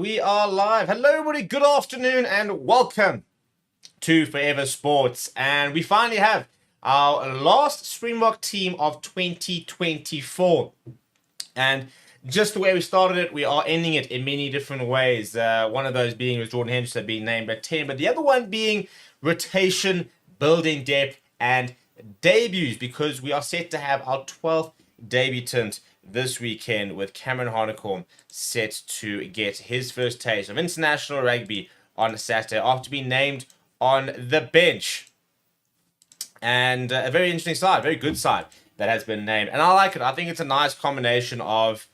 we are live. Hello, everybody. Good afternoon and welcome to Forever Sports. And we finally have our last Springbok team of 2024. And just the way we started it, we are ending it in many different ways. One of those being with Jordan Henderson being named at 10, but the other one being rotation, building depth, and debuts, because we are set to have our 12th debutant this weekend, with Cameron Harnicorn set to get his first taste of international rugby on Saturday after being named on the bench. And a very interesting side, very good side that has been named. And I like it. I think it's a nice combination of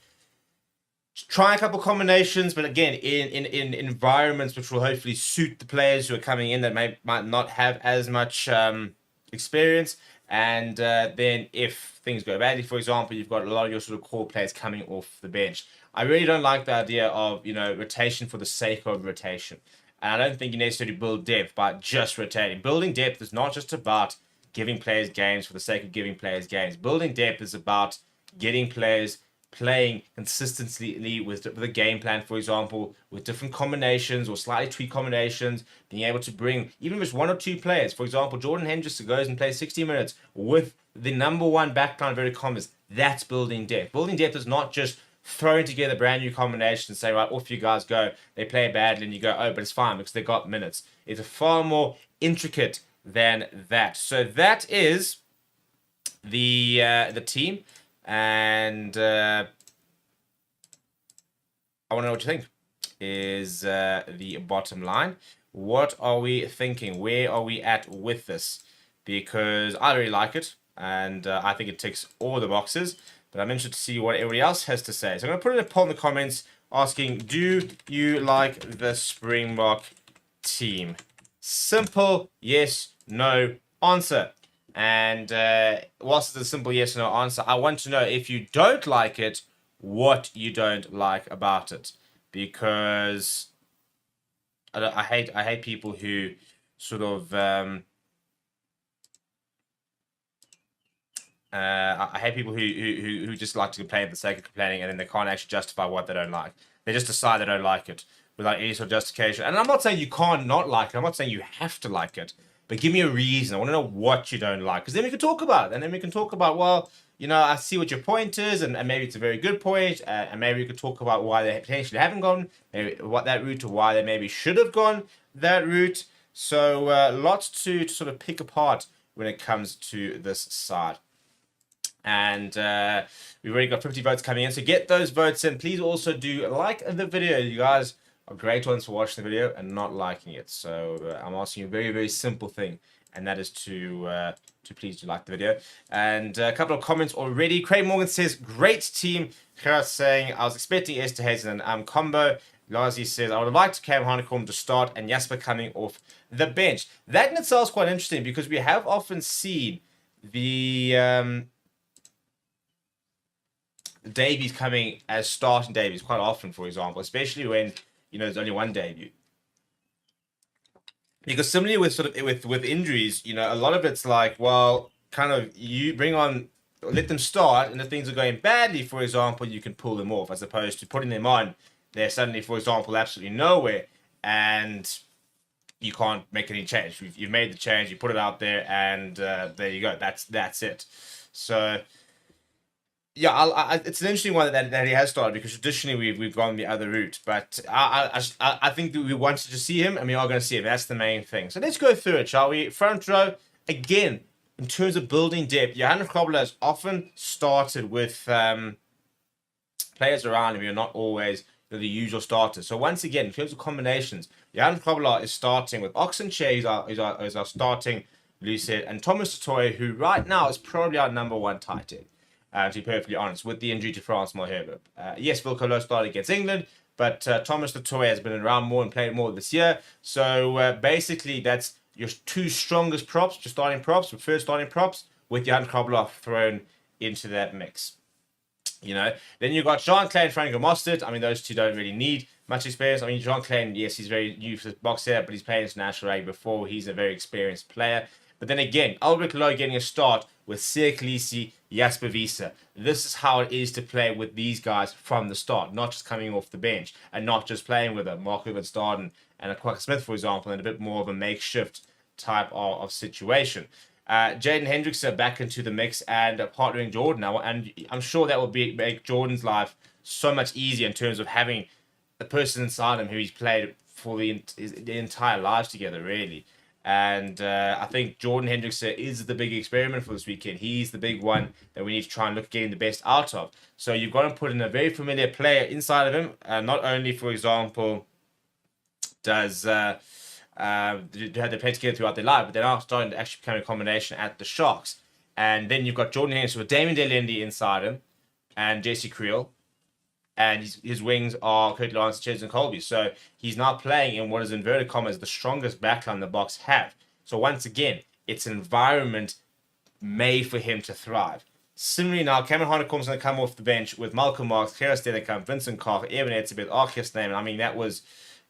trying a couple combinations, but again, in environments which will hopefully suit the players who are coming in that might not have as much experience. And then if things go badly, for example, you've got a lot of your sort of core players coming off the bench. I really don't like the idea of, rotation for the sake of rotation. And I don't think you necessarily build depth by just rotating. Building depth is not just about giving players games for the sake of giving players games. Building depth is about getting players playing consistently with a game plan, for example, with different combinations or slightly tweaked combinations, being able to bring even just one or two players. For example, Jordan Henderson goes and plays 60 minutes with the number one backline, very commas. That's building depth. Building depth is not just throwing together brand new combinations and say, right, off you guys go. They play badly and you go, oh, but it's fine because they got minutes. It's far more intricate than that. So that is the team. And I want to know what you think is the bottom line. What are we thinking? Where are we at with this? Because I really like it, and I think it ticks all the boxes. But I'm interested to see what everybody else has to say. So I'm going to put in a poll in the comments asking, do you like the Springbok team? Simple yes, no answer. And whilst it's a simple yes or no answer, I want to know, if you don't like it, what you don't like about it. Because I hate people who sort of I hate people who just like to complain for the sake of complaining, and then they can't actually justify what they don't like. They just decide they don't like it without any sort of justification. And I'm not saying you can't not like it. I'm not saying you have to like it. But give me a reason. I want to know what you don't like. Because then we can talk about it. And then we can talk about, well, I see what your point is. And maybe it's a very good point. And maybe we could talk about why they potentially haven't gone maybe what that route, or why they maybe should have gone that route. So lots to sort of pick apart when it comes to this side. And we've already got 50 votes coming in. So get those votes in. Please also do like the video. You guys are great ones for watching the video and not liking it. So I'm asking you a very, very simple thing, and that is to please do like the video. And a couple of comments already. Craig Morgan says, great team. Gerard saying, I was expecting Esterhuizen and combo. Lazi says, I would have liked Cam Harnicorn to start and Jasper coming off the bench. That in itself is quite interesting, because we have often seen the debuts coming as starting debuts quite often, for example, especially when there's only one debut. Because similarly with injuries, a lot of it's like, well, kind of you bring on, let them start, and if things are going badly, for example, you can pull them off, as opposed to putting them on. They're suddenly, for example, absolutely nowhere, and you can't make any change. You've made the change, you put it out there, and there you go. That's it. So yeah, it's an interesting one that he has started, because traditionally we've gone the other route. But I think that we wanted to see him, and we are going to see him. That's the main thing. So let's go through it, shall we? Front row, again, in terms of building depth, Johannes Krobler has often started with players around him who are not always the usual starters. So once again, in terms of combinations, Johannes Krobler is starting with Oxenchair, is our starting Lucid, and Thomas Toy, who right now is probably our number one tight end. To be perfectly honest, with the injury to France Malherbe. Yes, Vilcolo started against England, but Thomas Latoy has been around more and played more this year. So basically, that's your two strongest props, your first starting props, with Jan Krobler thrown into that mix. Then you've got Jean-Claude and Franco Mostert. I mean, those two don't really need much experience. I mean, Jean-Claude, yes, he's very new for the box setup, but he's played international rugby before. He's a very experienced player. But then again, Albert Lowe getting a start with Siya Khaleesi, Jasper Wiese. This is how it is to play with these guys from the start, not just coming off the bench and not just playing with a Marco van Staden and a Quacker Smith, for example, in a bit more of a makeshift type of situation. Jaden Hendrickson back into the mix and partnering Jordan now, and I'm sure that will make Jordan's life so much easier in terms of having the person inside him who he's played for the entire lives together, really. And I think Jordan Hendrickson is the big experiment for this weekend. He's the big one that we need to try and look at getting the best out of. So you've got to put in a very familiar player inside of him. Not only, for example, does have they play together throughout their life, but they're now starting to actually become a combination at the Sharks. And then you've got Jordan Hendrickson with Damien Delendi inside him and Jesse Creel. And his wings are Kurt Lawrence, Cheds and Colby. So he's now playing in what is inverted commas the strongest backline the Boks have. So once again, it's an environment made for him to thrive. Similarly now, Cameron Honeycomb's going to come off the bench with Malcolm Marks, Gerard Stennekamp, Vincent Koch, Evan Etzebeth, Archie's name. I mean, that was,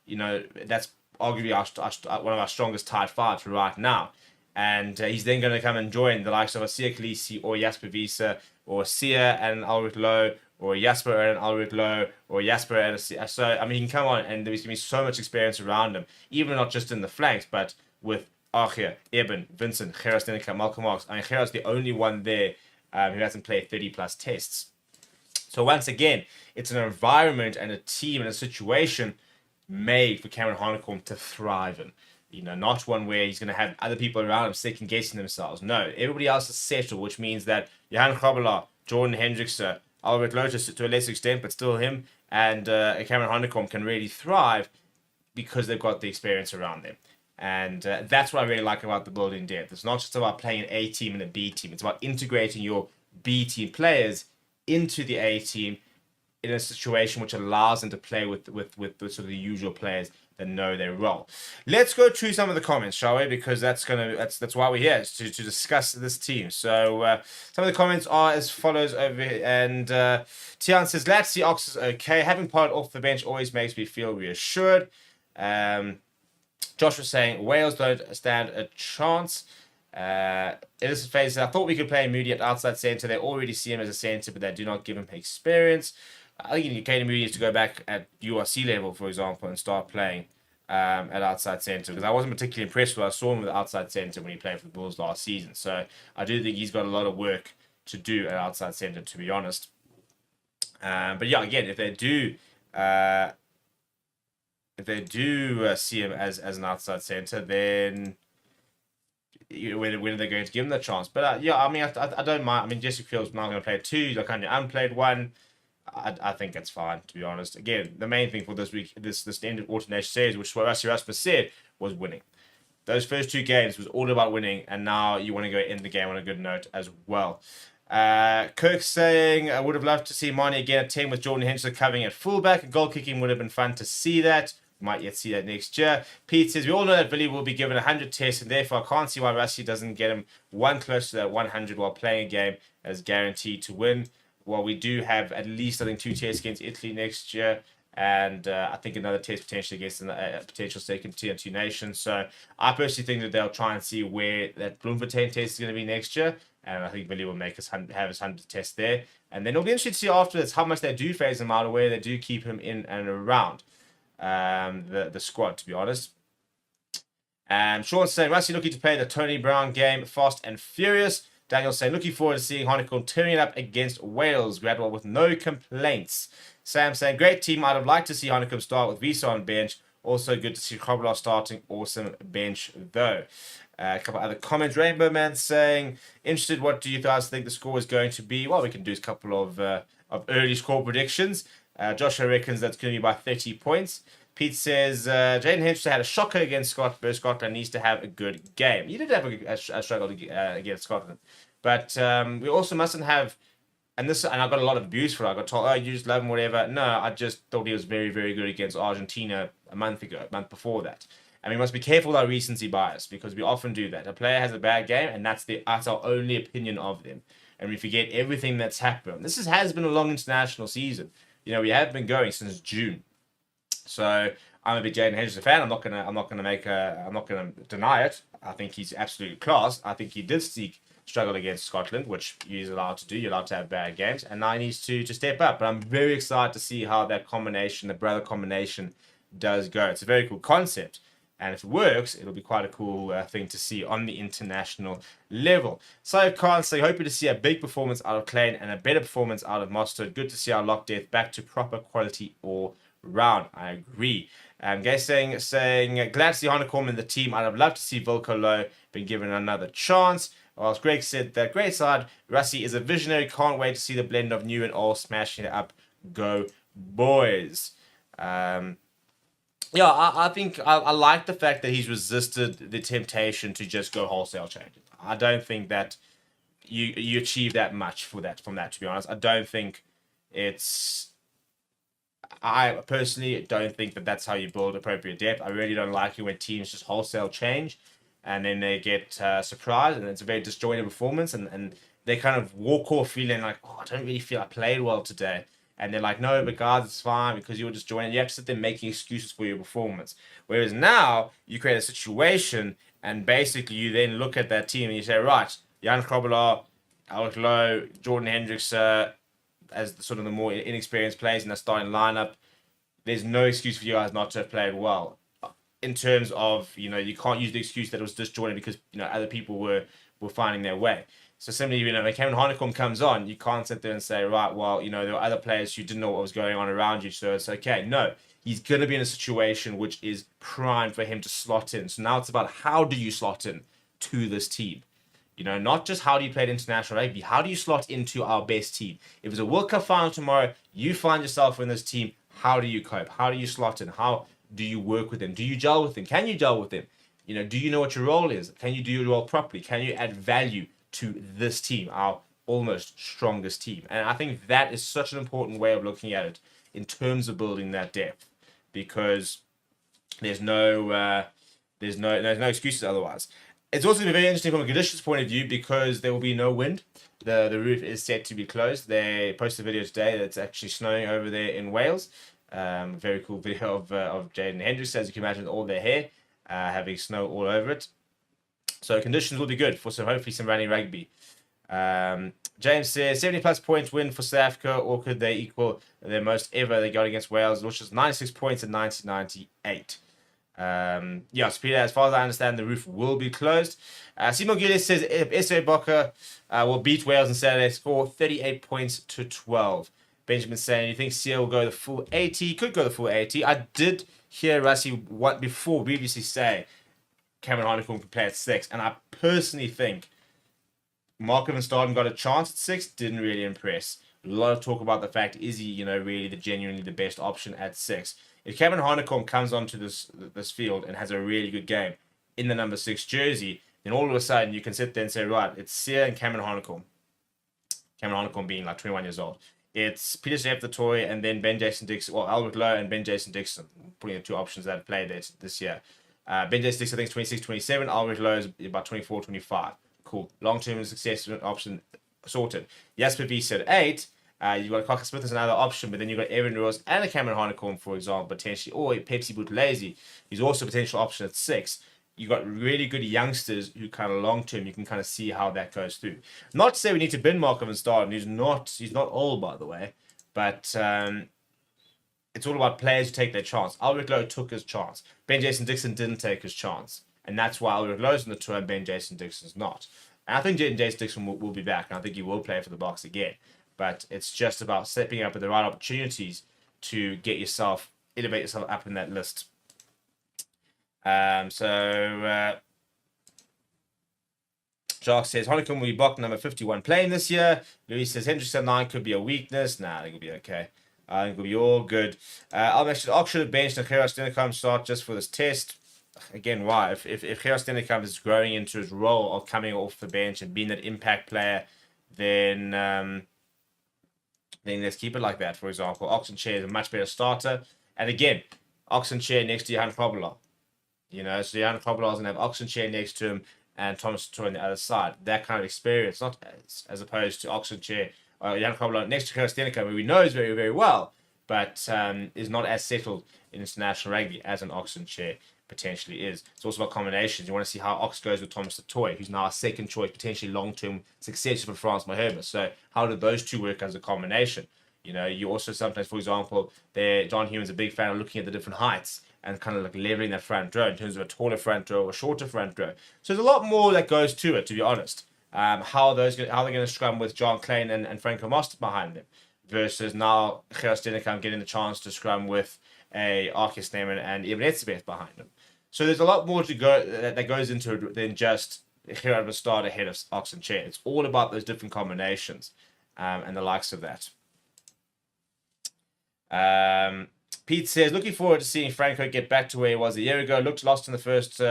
that's arguably one of our strongest tied fives right now. And he's then going to come and join the likes of a Sia Khaleesi or Jasper Wiese or Sia and Albert Lowe, or Jasper and Ulrich Lowe, or Jasper and so I mean he can come on and there's gonna be so much experience around him, even not just in the flanks, but with Archie, Eben, Vincent, Gerard Stennekamp, Malcolm Marks. I mean Gerard's the only one there who hasn't played 30 plus tests. So once again, it's an environment and a team and a situation made for Cameron Honeycomb to thrive in. Not one where he's going to have other people around him second guessing themselves. No, everybody else is settled, which means that Johan Grobelaar, Jordan Hendrickson, Albert Lotus to a lesser extent, but still him, and Cameron Honeycomb can really thrive because they've got the experience around them. And that's what I really like about the building depth. It's not just about playing an A team and a B team. It's about integrating your B team players into the A team in a situation which allows them to play with sort of the usual players that know their role. Let's go through some of the comments, shall we? Because that's why we're here, is to discuss this team. So some of the comments are as follows over here. And Tian says, glad to see Ox is okay. Having Pollard off the bench always makes me feel reassured. Josh was saying, Wales don't stand a chance. Innocent Face said, I thought we could play Moody at outside centre. They already see him as a centre, but they do not give him experience. I think Caden Moody needs to go back at URC level, for example, and start playing at outside centre, because I wasn't particularly impressed with what I saw him with outside centre when he played for the Bulls last season. So I do think he's got a lot of work to do at outside centre, to be honest. But yeah, again, if they do see him as an outside centre, then when are they going to give him the chance? But yeah, I mean, I don't mind. I mean, Jesse Field's now going to play 2, like kind of unplayed 1. I think it's fine, to be honest. Again, the main thing for this week, this end of alternation series, which what Rusty Rasmus said, was winning. Those first 2 games was all about winning, and now you want to go end the game on a good note as well. Kirk saying, I would have loved to see Marnie again at 10 with Jordan Henderson covering at fullback. And goal kicking would have been fun to see that. Might yet see that next year. Pete says, we all know that Billy will be given 100 tests, and therefore I can't see why Rusty doesn't get him one close to that 100 while playing a game as guaranteed to win. Well, we do have at least, I think, 2 tests against Italy next year, and I think another test potentially against a potential second tier 2 nation. So I personally think that they'll try and see where that Bloemfontein test is going to be next year, and I think Billy will make us have his 100 test there. And then it'll be interesting to see after this how much they do phase him out, or where they do keep him in and around the squad, to be honest. And Sean's saying, Rusty looking to play the Tony Brown game fast and furious. Daniel saying, looking forward to seeing Honeycomb turning it up against Wales. Gradwell with no complaints. Sam saying, great team. I'd have liked to see Honeycomb start with Wiese on bench. Also good to see Grobelaar starting. Awesome bench, though. A couple other comments. Rainbow Man saying, interested, what do you guys think the score is going to be? Well, we can do a couple of early score predictions. Joshua reckons that's going to be by 30 points. Pete says, Jaden Henderson had a shocker against Scotland. Scotland needs to have a good game. He did have a struggle against Scotland. But we also mustn't have, and I got a lot of abuse for it. I got told, you just love him, whatever. No, I just thought he was very, very good against Argentina a month before that. And we must be careful with our recency bias, because we often do that. A player has a bad game, and that's our only opinion of them. And we forget everything that's happened. This has been a long international season. We have been going since June. So I'm a big Jaden Henderson fan. I'm not gonna deny it. I think he's absolutely class. I think he did seek struggled against Scotland, which you're allowed to do. You're allowed to have bad games. And now he needs to step up. But I'm very excited to see how that combination, the brother combination, does go. It's a very cool concept. And if it works, it'll be quite a cool thing to see on the international level. So I can't say, hoping to see a big performance out of Klein and a better performance out of Mostert. Good to see our Lock Death back to proper quality all round. I agree. Guys saying glad to see Honeycomb in the team. I'd have loved to see Volko Low been given another chance. Whilst Greg said that great side, Rusty is a visionary. Can't wait to see the blend of new and old smashing it up. Go boys. Yeah, I think I like the fact that he's resisted the temptation to just go wholesale changes. I don't think that you achieve that much from that, to be honest. I personally don't think that that's how you build appropriate depth. I really don't like it when teams just wholesale change and then they get surprised and it's a very disjointed performance and they kind of walk off feeling like, oh, I don't really feel I played well today. And they're like, no, but guys, it's fine because you were just joining. You have to sit there making excuses for your performance. Whereas now, you create a situation and basically you then look at that team and you say, right, Jan Krobelaar, Alec Lowe, Jordan Hendricks as sort of the more inexperienced players in the starting lineup. There's no excuse for you guys not to have played well. In terms of, you can't use the excuse that it was disjointed because, other people were finding their way. So similarly, when Cameron Honeycomb comes on, you can't sit there and say, right, well, there were other players who didn't know what was going on around you, so it's okay. No, he's going to be in a situation which is prime for him to slot in. So now it's about how do you slot in to this team? Not just how do you play at international rugby, how do you slot into our best team? If it's a World Cup final tomorrow, you find yourself in this team, how do you cope? How do you slot in? How do you work with him? Do you gel with him? Can you gel with him? Do you know what your role is? Can you do your role properly? Can you add value to this team, our almost strongest team? And I think that is such an important way of looking at it in terms of building that depth, because there's no excuses otherwise. It's also going to be very interesting from a conditions point of view because there will be no wind. The roof is set to be closed. They posted a video today that's actually snowing over there in Wales. Very cool video of Jaden Hendricks, as you can imagine, with all their hair, having snow all over it. So conditions will be good for hopefully some running rugby. James says 70 plus point win for South Africa, or could they equal their most ever they got against Wales, which was 96 points in 1998. So Peter, as far as I understand, the roof will be closed. Simon Gilles says if SA Bokke will beat Wales on Saturday, score 38 points to 12. Benjamin saying, you think Sia will go the full 80? Could go the full 80. I did hear Rassi previously say Cameron Honeycomb could play at 6, and I personally think Marco van Staden got a chance at 6, didn't really impress. A lot of talk about the fact, is he, really genuinely the best option at 6? If Cameron Honeycomb comes onto this field and has a really good game in the number 6 jersey, then all of a sudden you can sit there and say, right, it's Sia and Cameron Honeycomb. Cameron Honeycomb being like 21 years old. It's Peter Jeff the Toy and then Ben Jason Dixon, Albert Lowe and Ben Jason Dixon, putting the two options that have played this year. Ben Jason Dixon, I think, is 26, 27. Albert Lowe is about 24, 25. Cool. Long-term success option sorted. Jasper V said 8. You've got Cocker Smith as another option, but then you've got Evan Rose and a Cameron Honeycomb, for example, potentially, or Pepsi Buthelezi, who's also a potential option at 6. You've got really good youngsters who kind of long-term, you can kind of see how that goes through. Not to say we need to bin Marco van Staden, he's not old, by the way, but it's all about players who take their chance. Albert Lowe took his chance. Ben Jason Dixon didn't take his chance. And that's why Albert Lowe's in the tour and Ben Jason Dixon's not. And I think Jason Dixon will be back, and I think he will play for the Boks again. But it's just about stepping up at the right opportunities to elevate yourself up in that list. Jacques says Honeycomb will be Bok number 51 playing this year. Louis says Hendricks at 9 could be a weakness. Nah, I think it'll be okay. I think it'll be all good. I'll mention Ox should have benched and Gerard Stennekamp start just for this test. Again, why? If Gerard Stennekamp is growing into his role of coming off the bench and being that impact player, then let's keep it like that. For example, Ox and Chair is a much better starter. And again, Ox and Chair next to Johan Krobelaar. So Johan Krobelaar is going to have Ox and Chair next to him and Thomas Toy on the other side. That kind of experience, not as opposed to Ox and Chair or Johan Krobelaar next to Gerard Stennekamp, who we know is very, very well, but is not as settled in international rugby as an Ox and Chair. potentially is. It's also about combinations. You want to see how Ox goes with Thomas Toy, who's now a second choice, potentially long-term successor for France Maherba. So how do those two work as a combination? You know, you also sometimes, for example, John Human's a big fan of looking at the different heights and kind of like leveling that front row in terms of a taller front row or a shorter front row. So there's a lot more that goes to it, to be honest. How they're going to scrum with John Klein and Franco Mostert behind them versus now Gerard Stenenkamp getting the chance to scrum with a Arcus Neyman and Eben Etzebeth behind them. So there's a lot more to go that goes into it than just Gerard will start ahead of Ox and Chair. It's all about those different combinations and the likes of that. Pete says, looking forward to seeing Franco get back to where he was a year ago. Looked lost in the first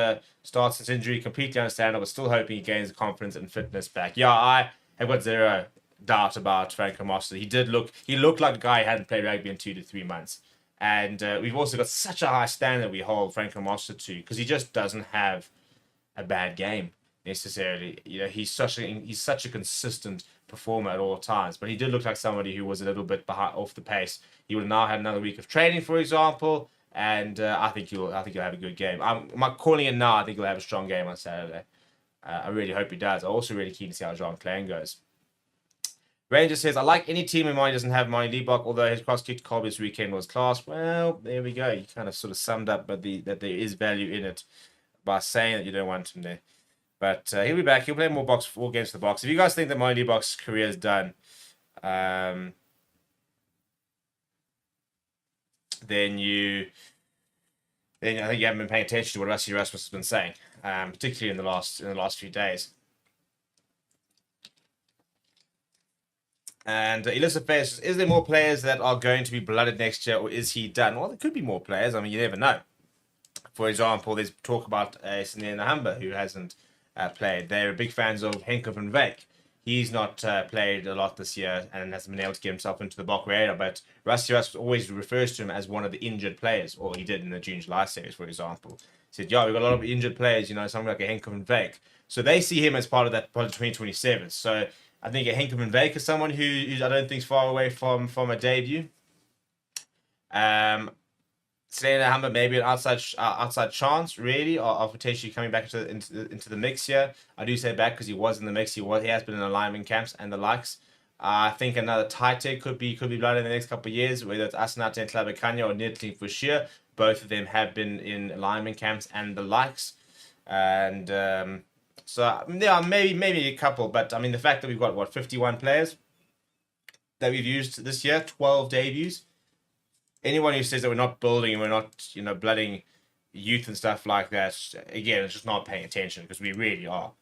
start since injury. Completely understandable, but still hoping he gains the confidence and fitness back. Yeah, I have got zero doubt about Franco Mostert. He looked like a guy who hadn't played rugby in 2 to 3 months. And we've also got such a high standard we hold Franco Mostert to, because he just doesn't have a bad game necessarily. You know, he's such a consistent performer at all times. But he did look like somebody who was a little bit off the pace. He would have now had another week of training, for example, and I think he'll have a good game. I'm calling it now. I think he'll have a strong game on Saturday. I really hope he does. I'm also really keen to see how Jean Klein goes. Ranger says, I like any team in mind doesn't have Monty Liebach, although his cross kick to Colby this weekend was class. Well, there we go. You kind of sort of summed up that there is value in it by saying that you don't want him there. But he'll be back. He'll play more games for the box. If you guys think that Monty Liebach's career is done, then I think you haven't been paying attention to what Rusty Rasmus has been saying, particularly in the last few days. And Elizabeth says, is there more players that are going to be blooded next year, or is he done? Well, there could be more players. I mean, you never know. For example, there's talk about Sinea Nahamba, who hasn't played. They're big fans of Henk van Wyk. He's not played a lot this year and hasn't been able to get himself into the Bok radar, but Rusty Rasmus always refers to him as one of the injured players, or he did in the June-July series, for example. He said, yeah, we've got a lot of injured players, you know, something like a Henk van Wyk. So they see him as part of that project 2027. So I think a Henk van Wyk is someone who I don't think is far away from a debut. Selena Hammer maybe an outside chance really of potentially coming back into the mix here. I do say back because he was in the mix. He has been in alignment camps and the likes. I think another tight end could be blooded in the next couple of years, whether it's Asenate and Klabekanya or Nidling for sure. Both of them have been in alignment camps and the likes. And so yeah, maybe a couple, but I mean the fact that we've got 51 players that we've used this year, 12 debuts. Anyone who says that we're not building and we're not, blooding youth and stuff like that, again, it's just not paying attention, because we really are.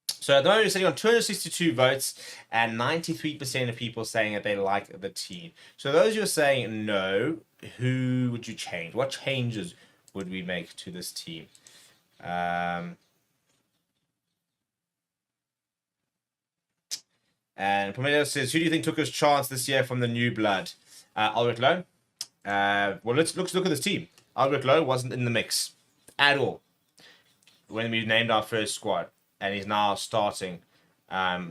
So at the moment, we're sitting on 262 votes and 93% of people saying that they like the team. So those who are saying no, who would you change? What changes would we make to this team? And Pomelo says, who do you think took his chance this year from the new blood? Albert Lowe. Well, let's look at this team. Albert Lowe wasn't in the mix at all when we named our first squad, and he's now starting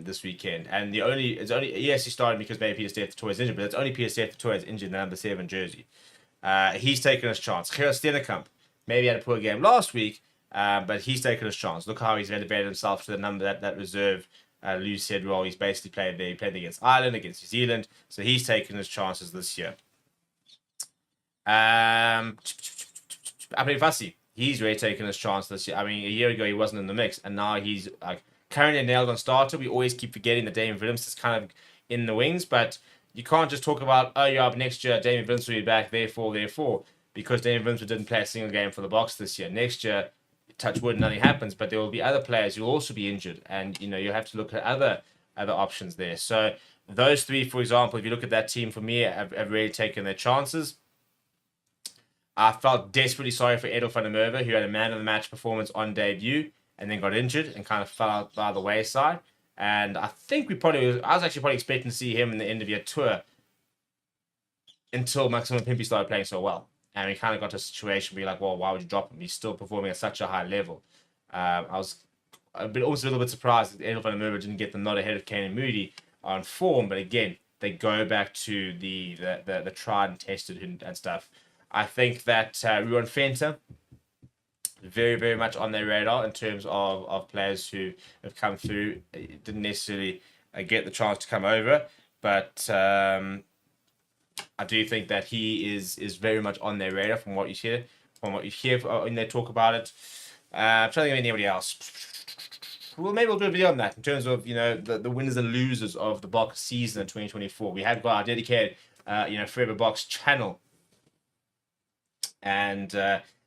this weekend. And yes, he started because maybe Peter Steph is injured, but it's only Peter Steph is injured in the number 7 jersey. He's taken his chance. Gerard Stenenkamp maybe had a poor game last week, but he's taken his chance. Look how he's elevated himself to the number that reserve. Lou said, well, he's basically played there. He played against Ireland, against New Zealand. So he's taken his chances this year. Abdel Fassi, he's really taken his chance this year. I mean, a year ago he wasn't in the mix, and now he's currently nailed on starter. We always keep forgetting that Damien Williams is kind of in the wings, but you can't just talk about, oh, yeah, next year Damien Williams will be back, therefore, because Damien Williams didn't play a single game for the Boks this year. Next year, touch wood, nothing happens, but there will be other players who will also be injured, and you have to look at other options there. So those three, for example, if you look at that team, for me, have really taken their chances. I felt desperately sorry for Edel van der Merwe, who had a man of the match performance on debut and then got injured and kind of fell out by the wayside. And I think I was actually probably expecting to see him in the end of year tour until Maximum Pimpy started playing so well. And we kind of got to a situation where you're like, well, why would you drop him? He's still performing at such a high level. I was also a little bit surprised that Edel van der Merwe didn't get the nod ahead of Kane and Moody on form. But again, they go back to the tried and tested and stuff. I think that Ruan Fenter, very, very much on their radar in terms of players who have come through. Didn't necessarily get the chance to come over, but I do think that he is very much on their radar from what you hear, when they talk about it. I'm trying to think of anybody else. Well, maybe we'll do a video on that in terms of the winners and losers of the box season in 2024. We have got our dedicated Forever Box channel, and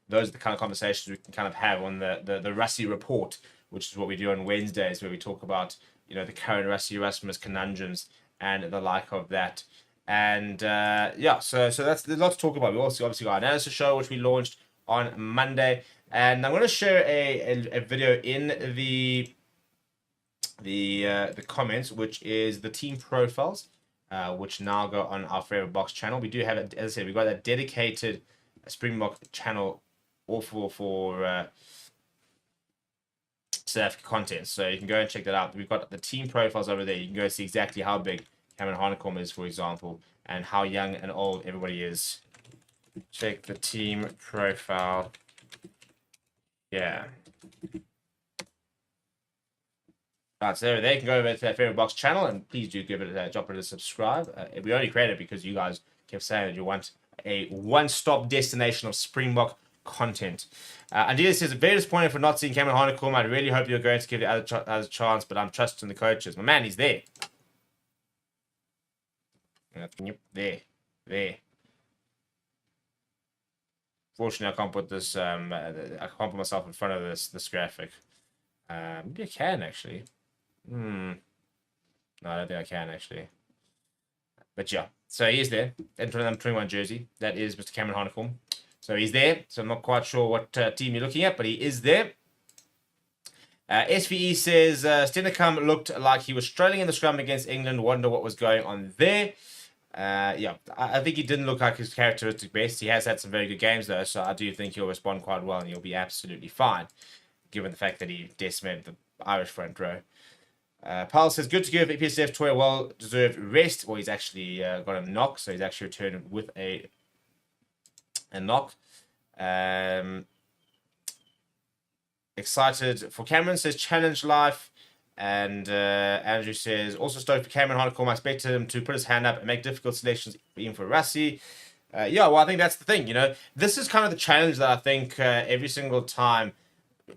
those are the kind of conversations we can kind of have on the Rugby report, which is what we do on Wednesdays, where we talk about the current Rugby Erasmus conundrums and the like of that. And so that's there's a lot to talk about. We also obviously got our analysis show, which we launched on Monday, and I'm going to share a video in the comments, which is the team profiles, which now go on our Forever Box channel. We do have, as I said, we've got that dedicated Springbok channel all for South Africa content, so you can go and check that out. We've got the team profiles over there. You can go see exactly how big Cameron Hanekom is, for example, and how young and old everybody is. Check the team profile. Yeah. Right, so there you can go over to that Favorite Box channel, and please do give it a drop it a subscribe. We only created it because you guys kept saying that you want a one-stop destination of Springbok content. Andrea says, very disappointed for not seeing Cameron Hanekom. I really hope you're going to give the other chance, but I'm trusting the coaches. My man, he's there. There. Fortunately, I can't put this. I can't put myself in front of this graphic. Maybe I can actually. No, I don't think I can actually. But yeah, so he is there. In front of them, 21 jersey. That is Mr. Cameron Hanekom. So he's there. So I'm not quite sure what team you're looking at, but he is there. SVE says Stenekam looked like he was strolling in the scrum against England. Wonder what was going on there. I think he didn't look like his characteristic best. He has had some very good games though, so I do think he'll respond quite well and he'll be absolutely fine, given the fact that he decimated the Irish front row. Paul says, good to give PSF Toy a well-deserved rest. Well, he's actually got a knock, so he's actually returned with a knock. Excited for Cameron, says challenge life. And Andrew says, also stoked for Cameron Hanekom. I expected him to put his hand up and make difficult selections, even for Rassi. I think that's the thing. This is kind of the challenge that I think every single time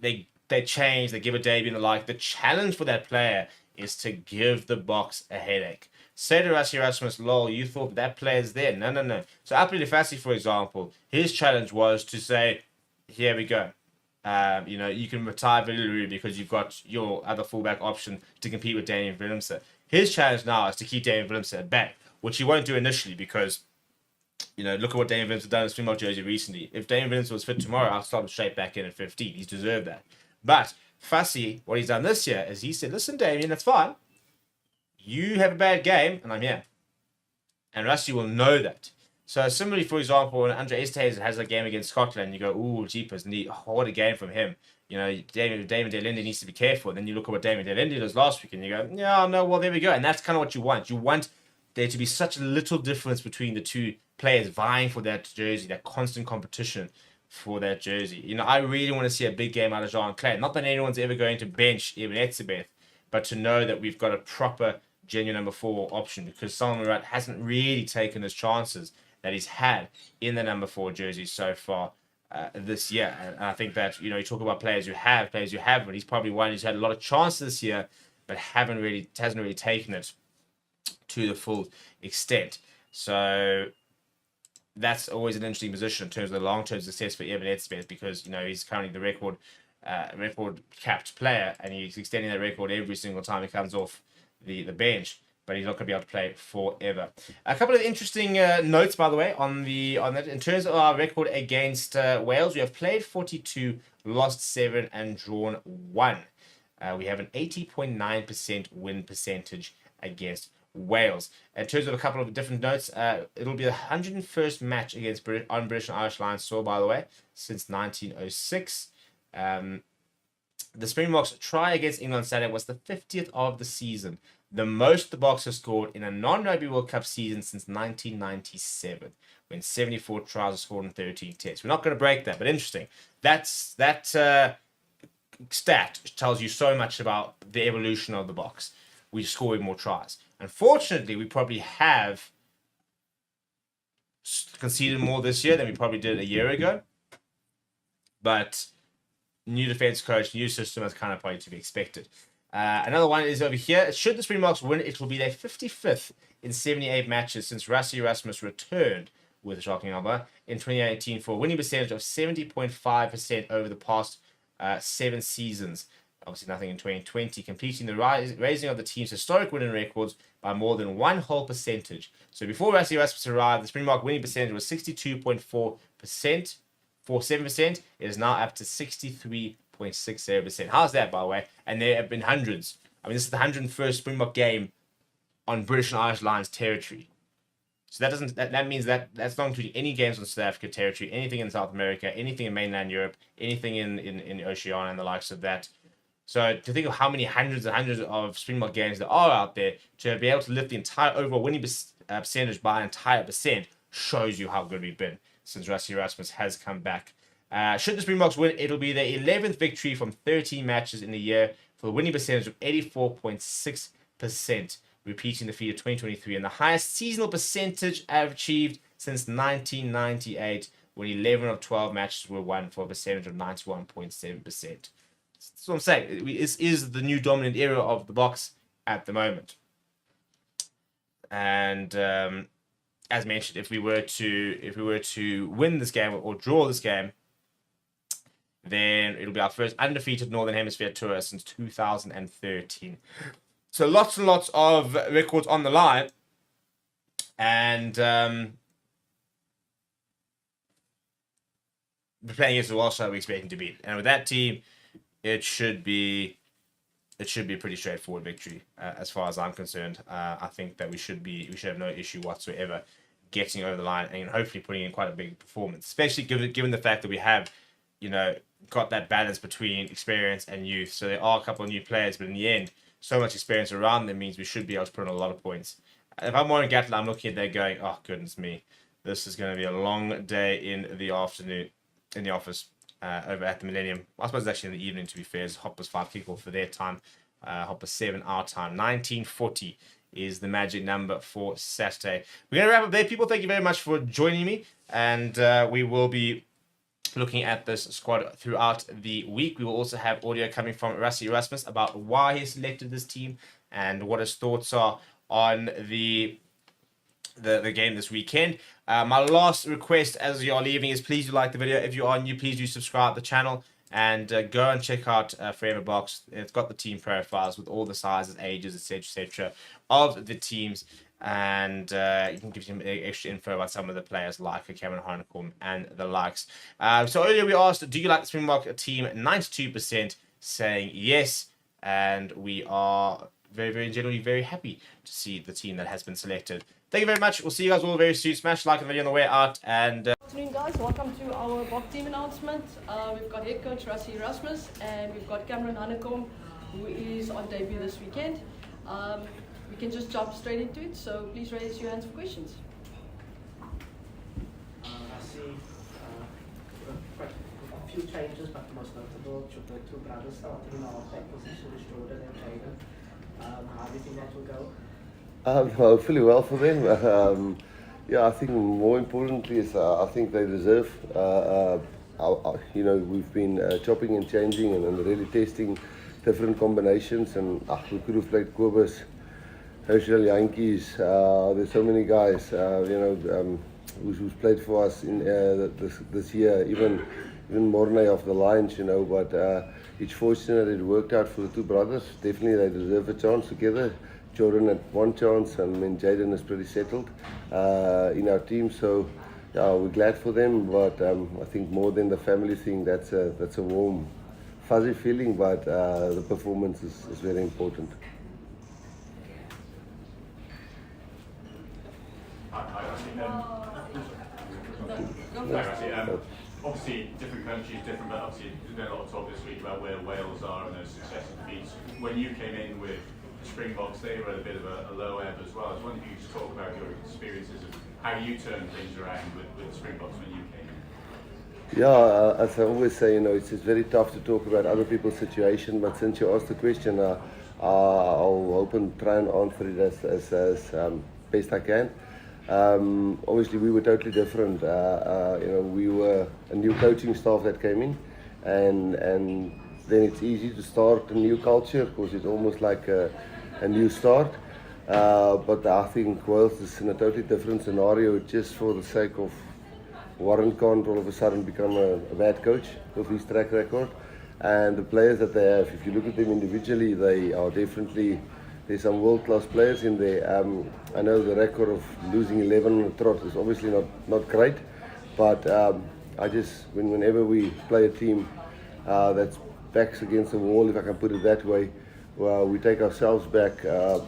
they change, they give a debut and the like. The challenge for that player is to give the box a headache. Say to Rassi Erasmus, lol, you thought that player's there. No. So BITDEFENDER, for example, his challenge was to say, here we go. You can retire Villaroo because you've got your other fullback option to compete with Damian Willemse. His challenge now is to keep Damian Willemse at back, which he won't do initially because, look at what Damian Willemse has done in Springbok jersey recently. If Damian Willemse was fit tomorrow, I'll start him straight back in at 15. He's deserved that. But Fussy, what he's done this year is he said, listen, Damian, that's fine. You have a bad game, and I'm here. And Rassi will know that. So similarly, for example, when Andre Esterhuizen has a game against Scotland, you go, ooh, jeepers, what a game from him. Damien de Linde needs to be careful. Then you look at what Damien de Linde does last week, and you go, yeah, no, well, there we go. And that's kind of what you want. You want there to be such a little difference between the two players vying for that jersey, that constant competition for that jersey. I really want to see a big game out of Jean Clay. Not that anyone's ever going to bench Eben Etzebeth, but to know that we've got a proper, genuine number 4 option, because Solomon Rudd hasn't really taken his chances that he's had in the number 4 jersey so far this year. And I think that, you talk about players you have, but he's probably one who's had a lot of chances this year, but hasn't really taken it to the full extent. So that's always an interesting position in terms of the long-term success for Eben Etzebeth, because, he's currently the record capped player, and he's extending that record every single time he comes off the bench. But he's not going to be able to play forever. A couple of interesting notes, by the way, on that. In terms of our record against Wales, we have played 42, lost 7, and drawn 1. We have an 80.9% win percentage against Wales. In terms of a couple of different notes, it'll be the 101st match against on British and Irish Lions soil, by the way, since 1906. The Springboks' try against England Saturday was the 50th of the season, the most the Boks have scored in a non-Rugby World Cup season since 1997. when 74 tries are scored in 13 tests. We're not going to break that, but interesting. That stat tells you so much about the evolution of the Boks. We're scoring more tries. Unfortunately, we probably have conceded more this year than we probably did a year ago. But new defense coach, new system is kind of probably to be expected. Another one is over here. Should the Springboks win, it will be their 55th in 78 matches since Rassie Erasmus returned with a shocking number in 2018 for a winning percentage of 70.5% over the past 7 seasons. Obviously nothing in 2020, completing the raising of the team's historic winning records by more than 1 whole percentage. So before Rassie Erasmus arrived, the Springbok winning percentage was 62.4%. 47%. It is now up to 63.60%. How's that, by the way? And there have been hundreds. I mean, this is the 101st Springbok game on British and Irish Lions territory. So that means that's not including any games on South Africa territory, anything in South America, anything in mainland Europe, anything in Oceania and the likes of that. So to think of how many hundreds and hundreds of Springbok games there are out there, to be able to lift the entire overall winning percentage by an entire percent shows you how good we've been since Rassie Erasmus has come back. Should the Springboks win, it'll be their 11th victory from 13 matches in a year for a winning percentage of 84.6%, repeating the feat of 2023, and the highest seasonal percentage achieved since 1998, when 11 of 12 matches were won for a percentage of 91.7%. That's what I'm saying. This is the new dominant era of the Boks at the moment. And as mentioned, if we were to win this game or draw this game, then it'll be our first undefeated Northern Hemisphere tour since 2013. So lots and lots of records on the line, and we're playing against the Welsh side we're expecting to beat, and with that team, it should be a pretty straightforward victory as far as I'm concerned. I think that we should have no issue whatsoever getting over the line and hopefully putting in quite a big performance, especially given the fact that we have, got that balance between experience and youth. So there are a couple of new players, but in the end, so much experience around them means we should be able to put in a lot of points. If I'm Warren Gatland, I'm looking at that going, oh goodness me, this is going to be a long day in the afternoon in the office over at the Millennium. I suppose it's actually in the evening, to be fair. It's Hoppers 5 kickoff for their time, Hoppers 7 our time. 1940 is the magic number for Saturday. We're going to wrap up there, people. Thank you very much for joining me, and we will be looking at this squad throughout the week. We will also have audio coming from Rassie Erasmus about why he selected this team and what his thoughts are on the game this weekend. My last request as you are leaving is please do like the video. If you are new, please do subscribe to the channel and go and check out Forever Boks. It's got the team profiles with all the sizes, ages, etc. of the teams, and you can give some extra info about some of the players like Cameron Harnicom and the likes. So earlier we asked, do you like the Springbok team? 92% saying yes, and we are generally very happy to see the team that has been selected. Thank you very much. We'll see you guys all very soon. Smash like the video on the way out. And Good afternoon, guys. Welcome to our Bok team announcement. We've got head coach Rassie Erasmus, and we've got Cameron Harnicom, who is on debut this weekend. We can just jump straight into it, so please raise your hands for questions. I see quite a few changes, but the most notable should the two brothers starting in our back position, Jordan and Jaden. How do you think that will go? Hopefully well for them. Yeah, I think more importantly is I think they deserve. We've been chopping and changing and really testing different combinations, and we could have played Kobus, Herschel, Yankees. There's so many guys, who's played for us in this year, even Mornay of the Lions, but it's fortunate it worked out for the two brothers. Definitely they deserve a chance together. Jordan had one chance, and Jaden is pretty settled in our team, so yeah, we're glad for them. But I think more than the family thing, that's a warm, fuzzy feeling. But the performance is very important. Obviously, different countries, different, but obviously there's been a lot of talk this week about where Wales are and their successive defeats. When you came in with the Springboks, they were at a bit of a low ebb as well. I was wondering if you could just talk about your experiences of how you turned things around with the Springboks when you came in. Yeah, as I always say, it's very tough to talk about other people's situation. But since you asked the question, I'll hope and try and answer it as best I can. Obviously, we were totally different. We were a new coaching staff that came in, and then it's easy to start a new culture because it's almost like a new start. But I think Wales is in a totally different scenario just for the sake of Warren can't all of a sudden become a bad coach with his track record. And the players that they have, if you look at them individually, they are definitely, there's some world-class players in there. I know the record of losing 11 on the trot is obviously not great, but whenever we play a team that's backs against the wall, if I can put it that way, we take ourselves back.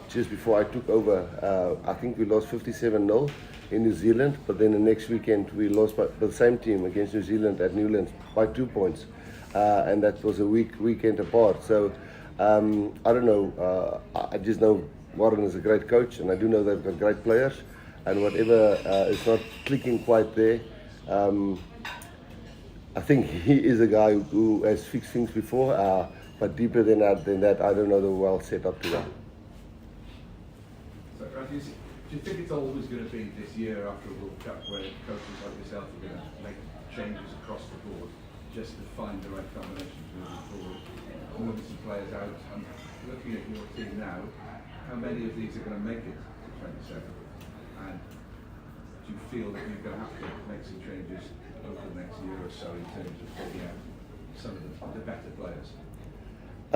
Just before I took over, I think we lost 57-0 in New Zealand, but then the next weekend we lost by the same team against New Zealand at Newlands by 2 points, and that was a weekend apart. So I don't know. I just know Warren is a great coach, and I do know they've got great players, and whatever is not clicking quite there. I think he is a guy who has fixed things before, but deeper than that, I don't know the well set up to that. So, do you think it's always going to be this year after a World Cup where coaches like yourself are going to make changes across the board just to find the right combinations moving forward, move some players out? And looking at your team now, how many of these are going to make it to 27? And do you feel that you're going to have to make some changes over the next year or so in terms of picking out some of the better players?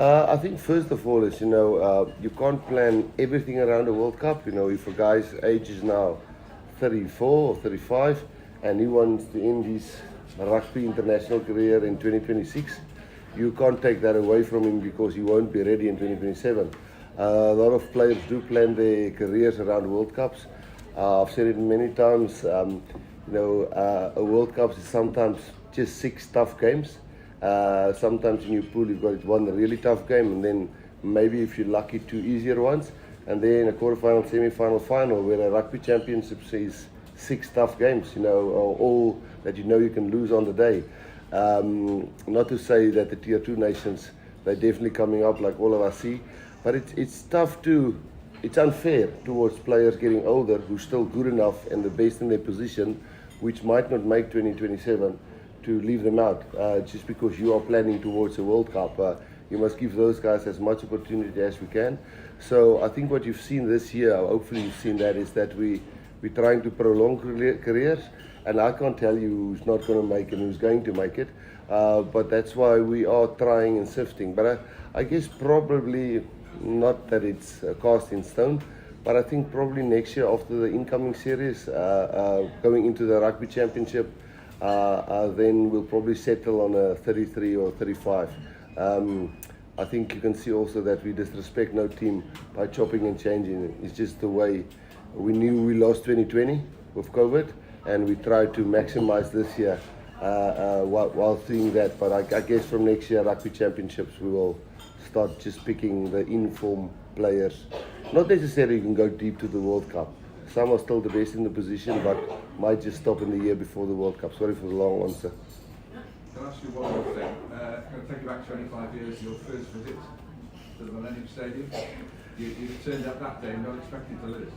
I think first of all is, you can't plan everything around the World Cup. If a guy's age is now 34 or 35 and he wants to end his rugby international career in 2026, you can't take that away from him because he won't be ready in 2027. A lot of players do plan their careers around World Cups. I've said it many times, a World Cup is sometimes just 6 tough games. Sometimes in your pool you've got one really tough game, and then maybe if you're lucky 2 easier ones, and then a quarterfinal, semi-final, final, where a Rugby Championship is 6 tough games, all that you can lose on the day. Not to say that the tier 2 nations, they're definitely coming up like all of us see, but it's tough it's unfair towards players getting older who's still good enough and the best in their position, which might not make 2027, to leave them out just because you are planning towards a World Cup. You must give those guys as much opportunity as we can. So I think what you've seen this year, hopefully you've seen that, is that we're trying to prolong careers, and I can't tell you who's not going to make it and who's going to make it, but that's why we are trying and sifting. But I guess probably not that it's cast in stone, but I think probably next year after the incoming series, going into the Rugby Championship, then we'll probably settle on a 33 or 35. I think you can see also that we disrespect no team by chopping and changing. It's just the way we knew we lost 2020 with COVID, and we tried to maximize this year while seeing that. But I guess from next year, Rugby Championships, we will start just picking the informed players. Not necessarily you can go deep to the World Cup. Some are still the best in the position, but might just stop in the year before the World Cup. Sorry for the long answer. Can I ask you one more thing? I'm going to take you back 25 years, your first visit to the Millennium Stadium. You turned up that day not expecting to lose.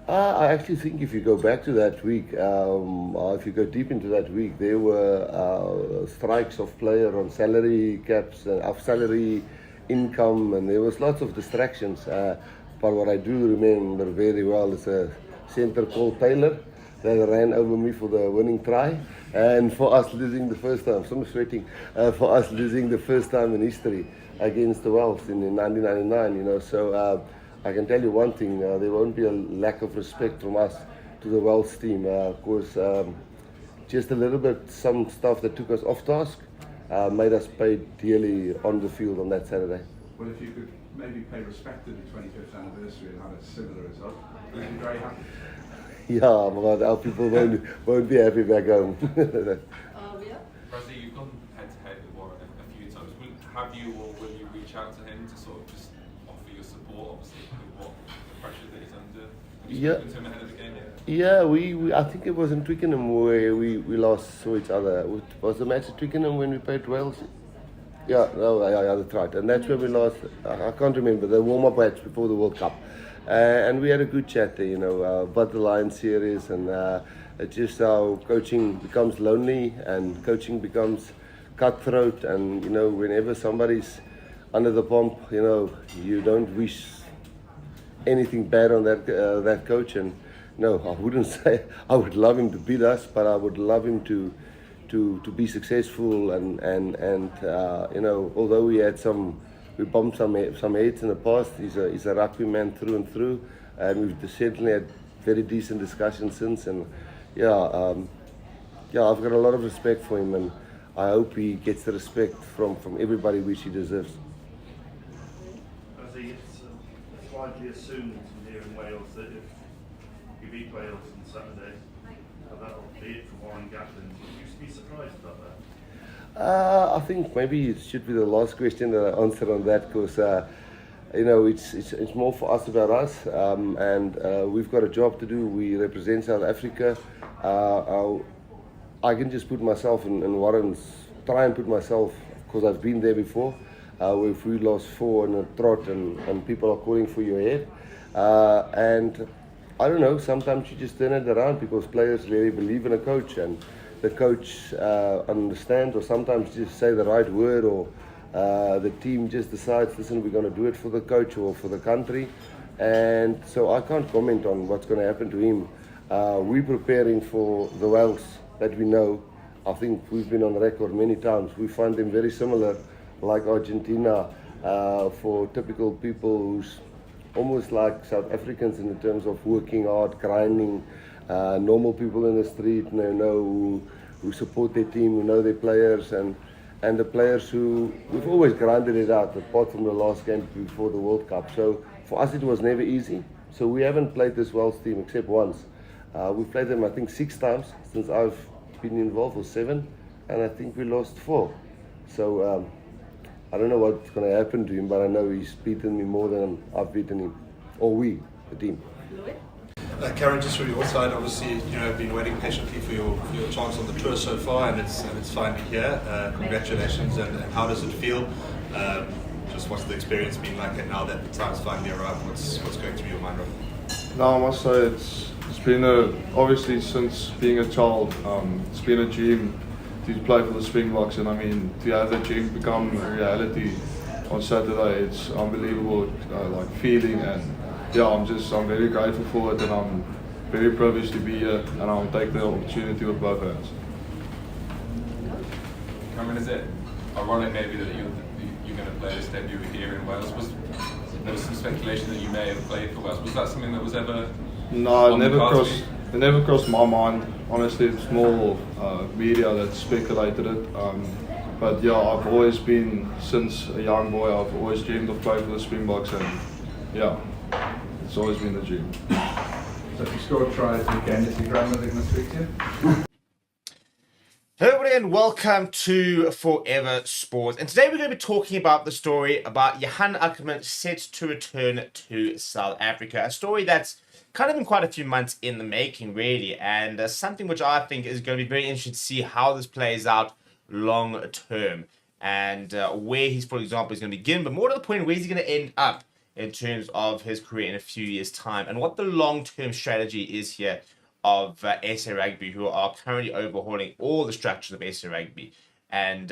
I actually think if you go back to that week, if you go deep into that week, there were strikes of players on salary caps, of salary income, and there was lots of distractions. But what I do remember very well is a centre called Taylor that ran over me for the winning try, and for us losing the first time, so I'm sweating, for us losing the first time in history against the Welsh in 1999, So I can tell you one thing, there won't be a lack of respect from us to the Welsh team. Of course, just a little bit, some stuff that took us off task made us pay dearly on the field on that Saturday. Well, if you could maybe pay respect to the 25th anniversary and have a similar result, you'd be very happy. Yeah, but our people won't be happy back home. Yeah. Razzie, you've gone head to head with Warren a few times. Have you, or will you reach out to him to sort of just offer your support, obviously, with what the pressure that he's under Yeah. Spoken to him ahead of the game yet? Yeah, we I think it was in Twickenham where we last saw each other. Was the match at Twickenham when we played Wales? Yeah, no, yeah, that's right. And that's where we lost. I can't remember the warm-up match before the World Cup, and we had a good chat there. About the Lion series, and it's just how coaching becomes lonely and coaching becomes cutthroat. And whenever somebody's under the pump, you don't wish anything bad on that coach. And no, I wouldn't say I would love him to beat us, but I would love him to be successful. And although we bumped some heads in the past, he's a rugby man through and through, and we've certainly had very decent discussions since. And I've got a lot of respect for him, and I hope he gets the respect from everybody which he deserves. I think it's widely assumed here in Wales that if you beat Wales on Saturday, that'll be it for Warren Gatland. You used to be surprised about that. I think maybe it should be the last question that I answer on that, because it's more for us about us, and we've got a job to do. We represent South Africa. I can just put myself in Warren's, try and put myself, because I've been there before. If we lost 4 in a trot and people are calling for your head. And I don't know, sometimes you just turn it around because players really believe in a coach, and the coach understands, or sometimes just say the right word, or the team just decides, listen, we're going to do it for the coach or for the country. And so I can't comment on what's going to happen to him. We're preparing for the Wales that we know. I think we've been on record many times. We find them very similar, like Argentina, for typical people who's almost like South Africans in the terms of working hard, grinding, normal people in the street, who support their team, who know their players, and the players who we've always grinded it out, apart from the last game before the World Cup. So for us it was never easy. So we haven't played this Wales team except once. We've played them I think 6 times since I've been involved, or 7, and I think we lost 4. So I don't know what's going to happen to him, but I know he's beaten me more than I've beaten him, or we, the team. Karen, just from your side, obviously, you've been waiting patiently for your chance on the tour so far, and it's finally here. Congratulations, and how does it feel? Just what's the experience been like, and now that the time's finally arrived, what's going through your mind right now? No, I must say it's been obviously since being a child, it's been a dream to play for the Springboks, and I mean to have that dream become a reality on Saturday, it's unbelievable, like feeling, and I'm very grateful for it, and I'm very privileged to be here, and I'll take the opportunity with both hands. Cameron, is it ironic maybe that you're going to play this debut here in Wales? There was some speculation that you may have played for Wales. Was that something that was ever? No, it never crossed my mind. Honestly, it's more media that speculated it. But I've always been, since a young boy, I've always dreamed of playing for the Springboks, and it's always been the dream. So if you score a try this weekend, is your grandmother going to speak to you? Hello everybody and welcome to Forever Sports. And today we're going to be talking about the story about Johan Ackerman set to return to South Africa. A story that's kind of been quite a few months in the making, really, and something which I think is going to be very interesting to see how this plays out long term, and where he's, for example, is going to begin, but more to the point, where he's going to end up in terms of his career in a few years' time, and what the long-term strategy is here of SA Rugby, who are currently overhauling all the structures of SA Rugby. And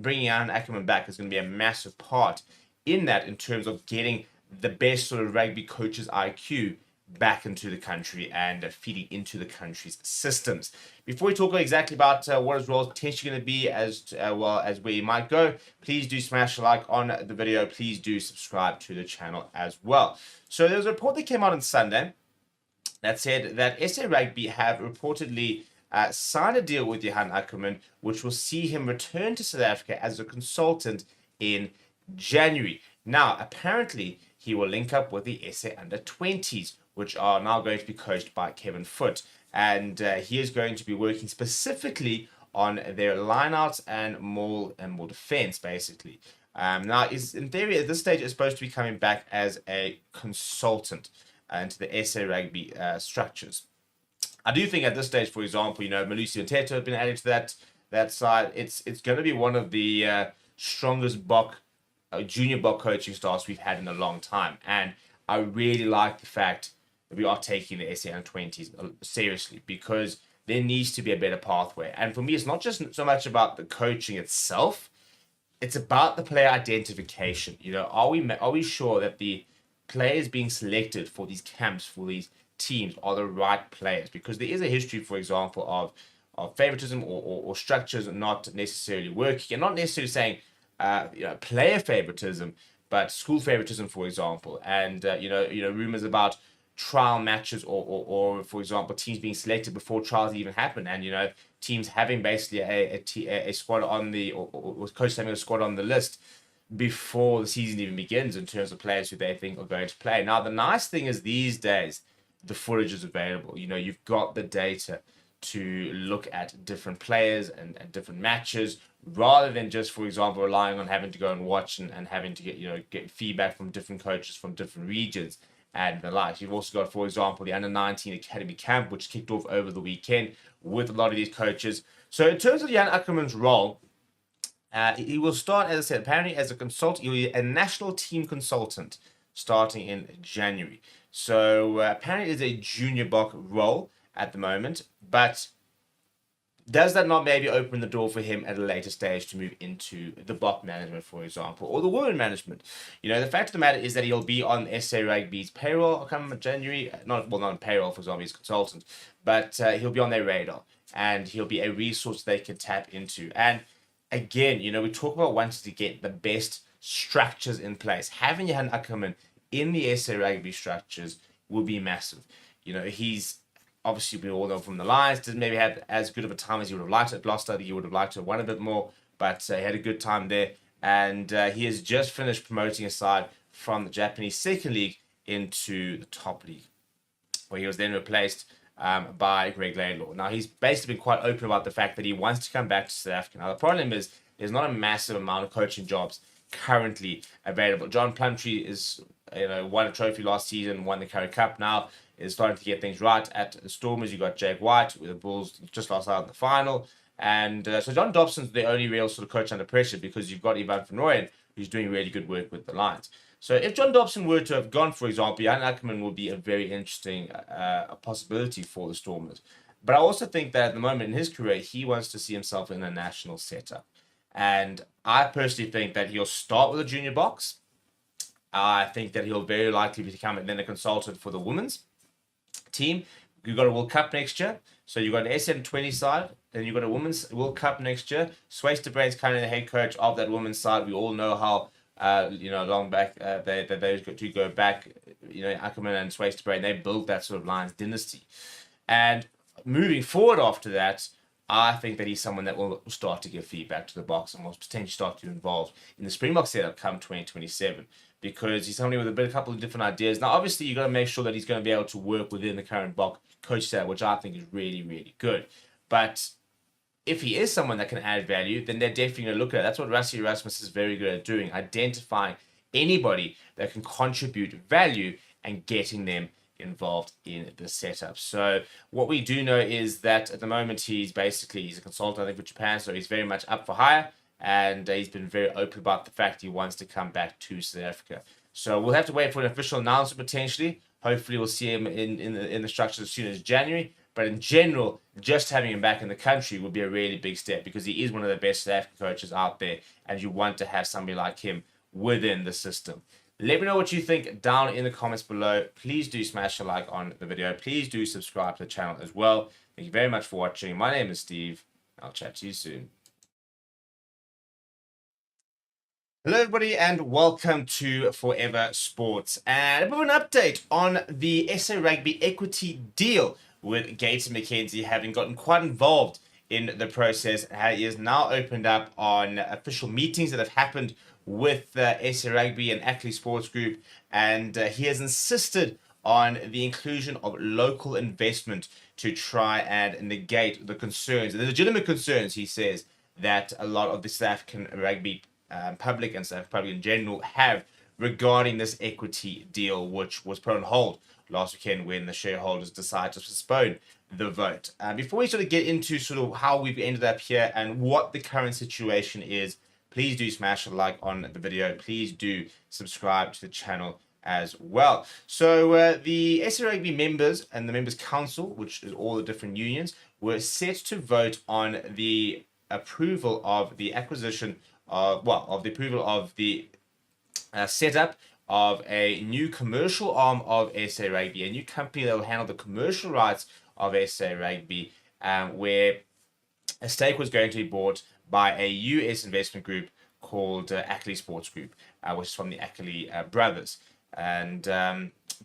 bringing Johan Ackerman back is going to be a massive part in that, in terms of getting the best sort of rugby coaches' IQ back into the country and feeding into the country's systems. Before we talk exactly about what his role is potentially going to be, as well as where he might go, please do smash a like on the video. Please do subscribe to the channel as well. So there was a report that came out on Sunday that said that SA Rugby have reportedly signed a deal with Johan Ackerman, which will see him return to South Africa as a consultant in January. Now, apparently, he will link up with the SA Under-20s, which are now going to be coached by Kevin Foote. And he is going to be working specifically on their lineouts and more defense, basically. Now, in theory, at this stage, is supposed to be coming back as a consultant. into the SA Rugby structures. I do think at this stage, for example, Malusi and Teto have been added to that side. It's going to be one of the strongest junior Bok coaching staffs we've had in a long time, and I really like the fact that we are taking the SA under-20s seriously, because there needs to be a better pathway. And for me, it's not just so much about the coaching itself; it's about the player identification. Are we sure that the players being selected for these camps, for these teams, are the right players? Because there is a history, for example, of favoritism or structures not necessarily working, and not necessarily saying player favoritism, but school favoritism, for example, and rumors about trial matches or for example teams being selected before trials even happen, and teams having basically a squad on the or coaches having a squad on the list before the season even begins in terms of players who they think are going to play. Now the nice thing is these days the footage is available. You've got the data to look at different players and different matches, rather than just, for example, relying on having to go and watch and having to get feedback from different coaches from different regions and the like. You've also got, for example, the under-19 academy camp, which kicked off over the weekend with a lot of these coaches. So in terms of Jan Ackerman's role, he will start, as I said, apparently as a consultant. He'll be a national team consultant starting in January. So apparently it's a junior Bok role at the moment, but does that not maybe open the door for him at a later stage to move into the Bok management, for example, or the women management? The fact of the matter is that he'll be on SA Rugby's payroll come January. Not on payroll, for example, he's a consultant, but he'll be on their radar, and he'll be a resource they can tap into. And again, we talk about wanting to get the best structures in place. Having Jan Ackerman in the SA Rugby structures will be massive. He's obviously, we all know from the Lions, didn't maybe have as good of a time as he would have liked at Gloucester. I think he would have liked to have won a bit more, but he had a good time there. And he has just finished promoting a side from the Japanese second league into the top league, where he was then replaced by Greg Laidlaw. Now, he's basically been quite open about the fact that he wants to come back to South Africa. Now, the problem is there's not a massive amount of coaching jobs currently available. John Plumtree is, won a trophy last season, won the Currie Cup. Now is starting to get things right at the Stormers. You got Jake White with the Bulls just lost out in the final, and so John Dobson's the only real sort of coach under pressure, because you've got Ivan van Rooyen, who's doing really good work with the Lions. So if John Dobson were to have gone, for example, Jan Ackerman would be a very interesting possibility for the Stormers. But I also think that at the moment in his career, he wants to see himself in a national setup. And I personally think that he'll start with a junior box. I think that he'll very likely become then a consultant for the women's team. You've got a World Cup next year. So you've got an SM20 side, then you've got a Women's World Cup next year. Swayze de Bruyn's kind of the head coach of that women's side. We all know how, long back they two go back. Ackerman and Swayze de Bruyn, they built that sort of Lions dynasty. And moving forward after that, I think that he's someone that will start to give feedback to the box and will potentially start to involve in the Springboks setup come 2027. Because he's somebody with a couple of different ideas. Now, obviously, you've got to make sure that he's going to be able to work within the current Bok coach setup, which I think is really, really good. But if he is someone that can add value, then they're definitely going to look at it. That's what Rassie Erasmus is very good at doing, identifying anybody that can contribute value and getting them involved in the setup. So what we do know is that at the moment he's a consultant, I think, for Japan, so he's very much up for hire. And he's been very open about the fact he wants to come back to South Africa. So we'll have to wait for an official announcement potentially. Hopefully we'll see him in the structures as soon as January. But in general, just having him back in the country would be a really big step, because he is one of the best South African coaches out there, and you want to have somebody like him within the system. Let me know what you think down in the comments below. Please do smash a like on the video. Please do subscribe to the channel as well. Thank you very much for watching. My name is Steve. I'll chat to you soon. Hello everybody and welcome to Forever Sports, and a bit of an update on the SA Rugby equity deal with Gates McKenzie having gotten quite involved in the process. He has now opened up on official meetings that have happened with SA Rugby and Ackley Sports Group, and he has insisted on the inclusion of local investment to try and negate the concerns, the legitimate concerns, he says, that a lot of the South African rugby public and South African public in general have regarding this equity deal, which was put on hold last weekend when the shareholders decided to postpone the vote. Before we sort of get into sort of how we've ended up here and what the current situation is, please do smash a like on the video. Please do subscribe to the channel as well. So the SA Rugby members and the members council, which is all the different unions, were set to vote on the approval of the acquisition of, well, of the approval of the setup of a new commercial arm of SA Rugby, a new company that will handle the commercial rights of SA Rugby, where a stake was going to be bought by a US investment group called Ackley Sports Group, which is from the Ackley brothers. And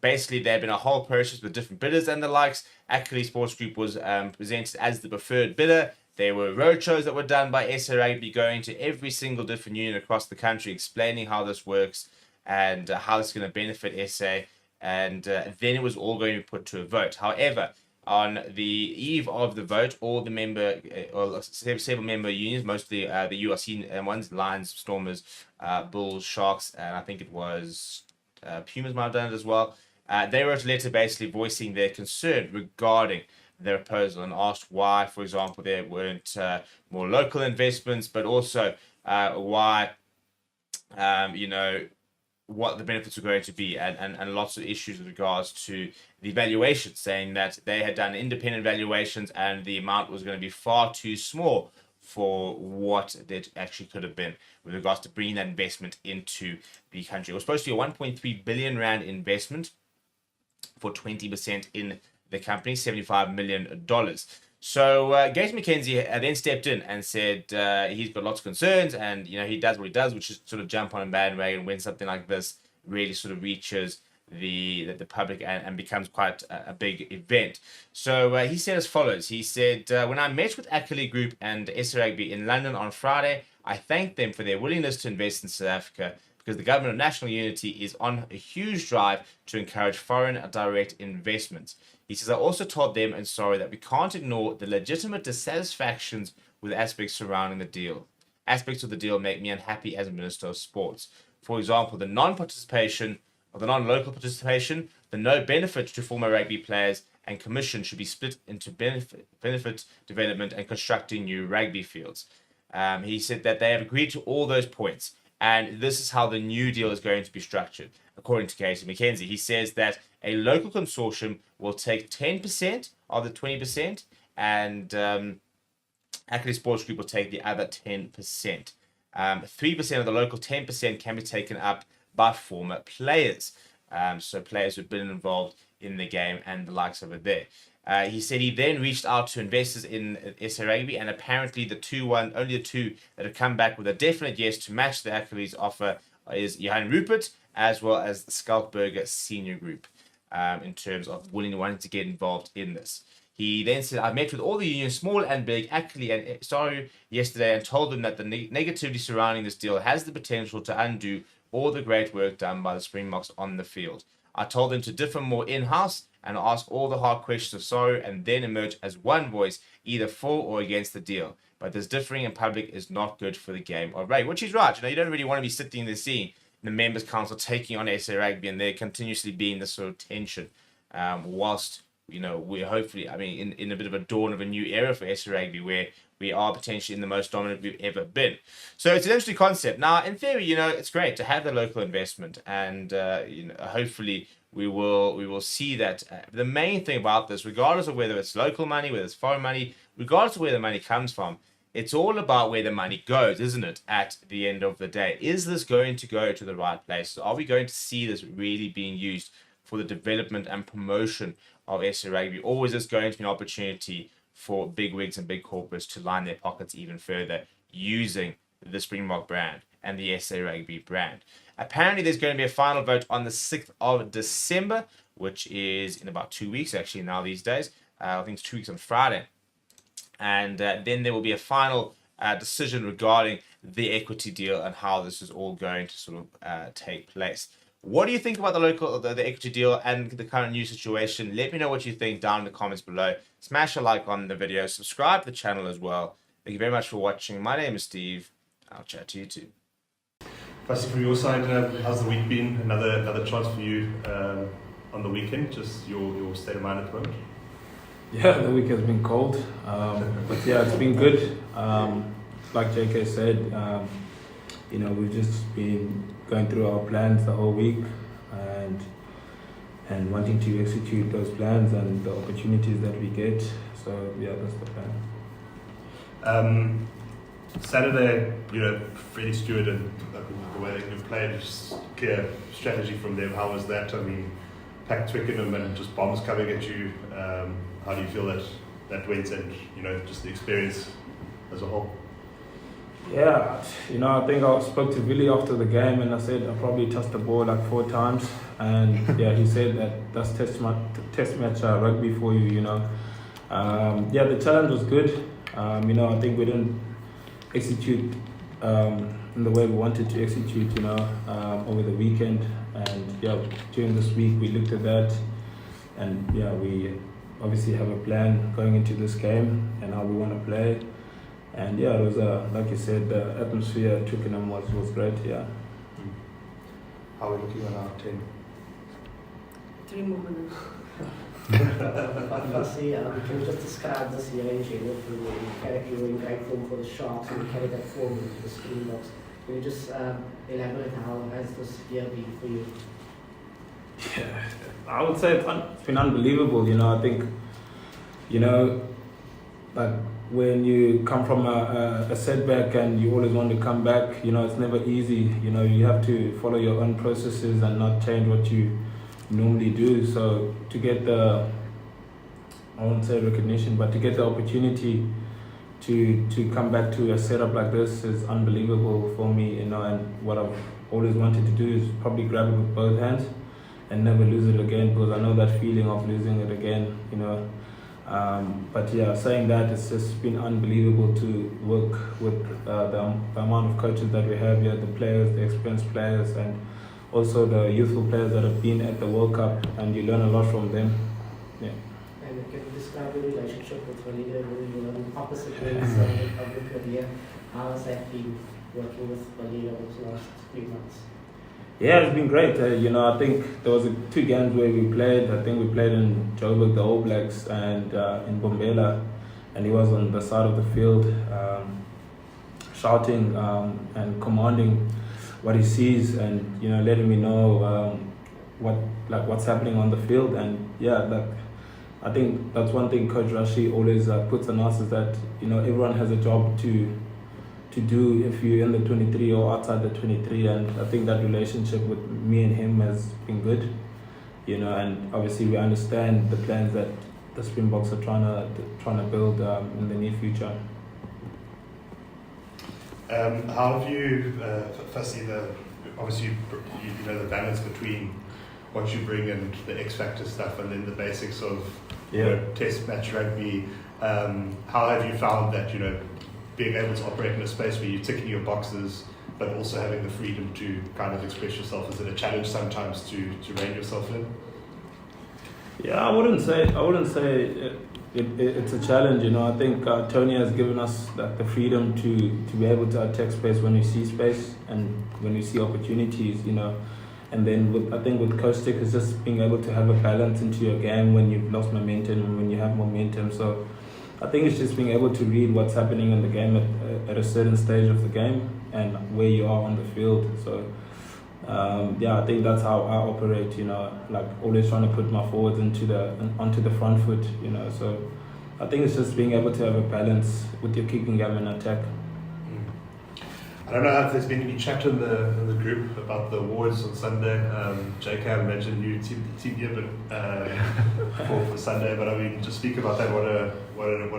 basically, there had been a whole process with different bidders and the likes. Ackley Sports Group was presented as the preferred bidder. There were roadshows that were done by SA Rugby going to every single different union across the country, explaining how this works and how it's going to benefit SA. And then it was all going to be put to a vote. However, on the eve of the vote, all the member, or several member unions, mostly the URC ones, Lions, Stormers, Bulls, Sharks, and I think it was Pumas might have done it as well. They wrote a letter basically voicing their concern regarding their proposal and asked why, for example, there weren't more local investments, but also why, you know, what the benefits were going to be, and lots of issues with regards to the valuation, saying that they had done independent valuations and the amount was going to be far too small for what it actually could have been with regards to bringing that investment into the country. It was supposed to be a 1.3 billion rand investment for 20% in the company, $75 million. So Gates McKenzie then stepped in and said he's got lots of concerns, and you know he does what he does, which is sort of jump on a bandwagon when something like this really sort of reaches the public and becomes quite a big event. So he said as follows. He said, when I met with Ackley Group and SA Rugby in London on Friday, I thanked them for their willingness to invest in South Africa because the Government of National Unity is on a huge drive to encourage foreign direct investments. He says, I also told them and sorry that we can't ignore the legitimate dissatisfactions with aspects surrounding the deal. Aspects of the deal make me unhappy as a Minister of Sports. For example, the non-participation or the non-local participation, the no benefit to former rugby players, and commission should be split into benefit development and constructing new rugby fields. He said that they have agreed to all those points, and this is how the new deal is going to be structured. According to Casey McKenzie, he says that a local consortium will take 10% of the 20%, and Ackley Sports Group will take the other 10%. 3% of the local 10% can be taken up by former players. So players who've been involved in the game and the likes of it there. He said he then reached out to investors in SA Rugby, and apparently only the two that have come back with a definite yes to match the Ackley's offer is Johan Rupert as well as the Skalkberger Senior Group, in terms of wanting to get involved in this. He then said, I met with all the unions, small and big, Ackley and SARU yesterday, and told them that the negativity surrounding this deal has the potential to undo all the great work done by the Springboks on the field. I told them to differ more in-house and ask all the hard questions of SARU and then emerge as one voice, either for or against the deal. But this differing in public is not good for the game of rugby, which is right. You know, you don't really want to be sitting there seeing the members' council taking on SA Rugby and there continuously being this sort of tension, whilst, you know, we're hopefully, I mean, in a bit of a dawn of a new era for SA Rugby where we are potentially in the most dominant we've ever been. So it's an interesting concept. Now, in theory, you know, it's great to have the local investment, and you know, hopefully we will see that. The main thing about this, regardless of whether it's local money, whether it's foreign money, regardless of where the money comes from, it's all about where the money goes, isn't it, at the end of the day? Is this going to go to the right place? Are we going to see this really being used for the development and promotion of SA Rugby, or is this going to be an opportunity for big wigs and big corporates to line their pockets even further using the Springbok brand and the SA Rugby brand? Apparently, there's going to be a final vote on the 6th of December, which is in about 2 weeks, actually, now these days. I think it's 2 weeks on Friday. And then there will be a final decision regarding the equity deal and how this is all going to sort of take place. What do you think about the equity deal and the current news situation? Let me know what you think down in the comments below. Smash a like on the video. Subscribe to the channel as well. Thank you very much for watching. My name is Steve. I'll chat to you too. Varsity, from your side, how's the week been? Another chance for you on the weekend. Just your state of mind at the moment. Yeah, the week has been cold, but yeah, it's been good. Like JK said, we've just been going through our plans the whole week and wanting to execute those plans and the opportunities that we get. So yeah, that's the plan. Saturday, Freddie Stewart and the way they played, just clear strategy from them. How was that? I mean, packed Twickenham and just bombs coming at you. How do you feel that went, and just the experience as a whole? Yeah, I think I spoke to Billy after the game and I said I probably touched the ball like 4 times, and yeah, he said that's test match rugby for you. Yeah, the challenge was good. I think we didn't execute in the way we wanted to execute, over the weekend, and yeah, during this week we looked at that, and yeah, we obviously have a plan going into this game and how we want to play. And yeah, it was like you said, the atmosphere at Twickenham was great. Yeah. How are we looking on our 10? 3 more minutes. Firstly, can you just describe this year in general for you? You were in great form for the Sharks and you carried that form into the Springboks. Can you just elaborate how has this year been for you? Yeah, I would say it's been unbelievable. I think, like when you come from a setback and you always want to come back, it's never easy. You have to follow your own processes and not change what you normally do. So to get I won't say recognition, but to get the opportunity to come back to a setup like this is unbelievable for me. And what I've always wanted to do is probably grab it with both hands and never lose it again, because I know that feeling of losing it again. But yeah, saying that, it's just been unbelievable to work with the amount of coaches that we have here, the players, the experienced players, and also the youthful players that have been at the World Cup, and you learn a lot from them. Yeah. And can you describe your relationship with Valia, who you on opposite ends of your career? How has that been working with Valia over the last 3 months? Yeah, it's been great. I think there was 2 games where we played. I think we played in Joburg, the All Blacks, and in Bombela, and he was on the side of the field, shouting and commanding what he sees, and letting me know what's happening on the field. And yeah, I think that's one thing Coach Rashi always puts on us, is that everyone has a job to do if you're in the 23 or outside the 23, and I think that relationship with me and him has been good, and obviously we understand the plans that the Springboks are trying to build in the near future. How have you, firstly, obviously the balance between what you bring and the X Factor stuff, and then the basics of test match rugby. How have you found that being able to operate in a space where you're ticking your boxes, but also having the freedom to kind of express yourself? Is it a challenge sometimes to rein yourself in? Yeah, I wouldn't say it's a challenge. I think Tony has given us the freedom to be able to attack space when we see space and when we see opportunities. And then I think with Coach Tick, it's just being able to have a balance into your game when you've lost momentum and when you have momentum. So I think it's just being able to read what's happening in the game at a certain stage of the game and where you are on the field. So I think that's how I operate. Like always trying to put my forwards onto the front foot. So I think it's just being able to have a balance with your kicking game and attack. I don't know if there's been any chat in the group about the awards on Sunday. JK, I imagine you team here for Sunday, but I mean, just speak about that. What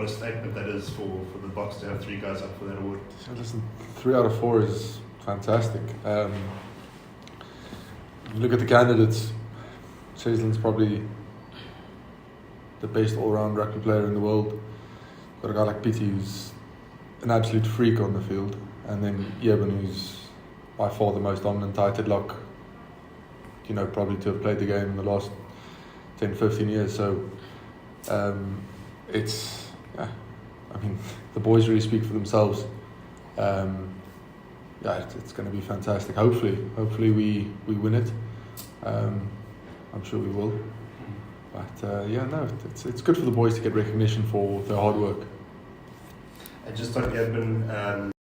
a statement that is for the Boks to have 3 guys up for that award. So listen, 3 out of 4 is fantastic. You look at the candidates, Cheslin's probably the best all-round rugby player in the world. Got a guy like Pitty who's an absolute freak on the field. And then Yeben, who's by far the most dominant tight headlock, probably to have played the game in the last 10, 15 years. So the boys really speak for themselves. yeah, it's going to be fantastic. Hopefully we win it. I'm sure we will. But yeah, no, it's good for the boys to get recognition for their hard work. And just on Edmund,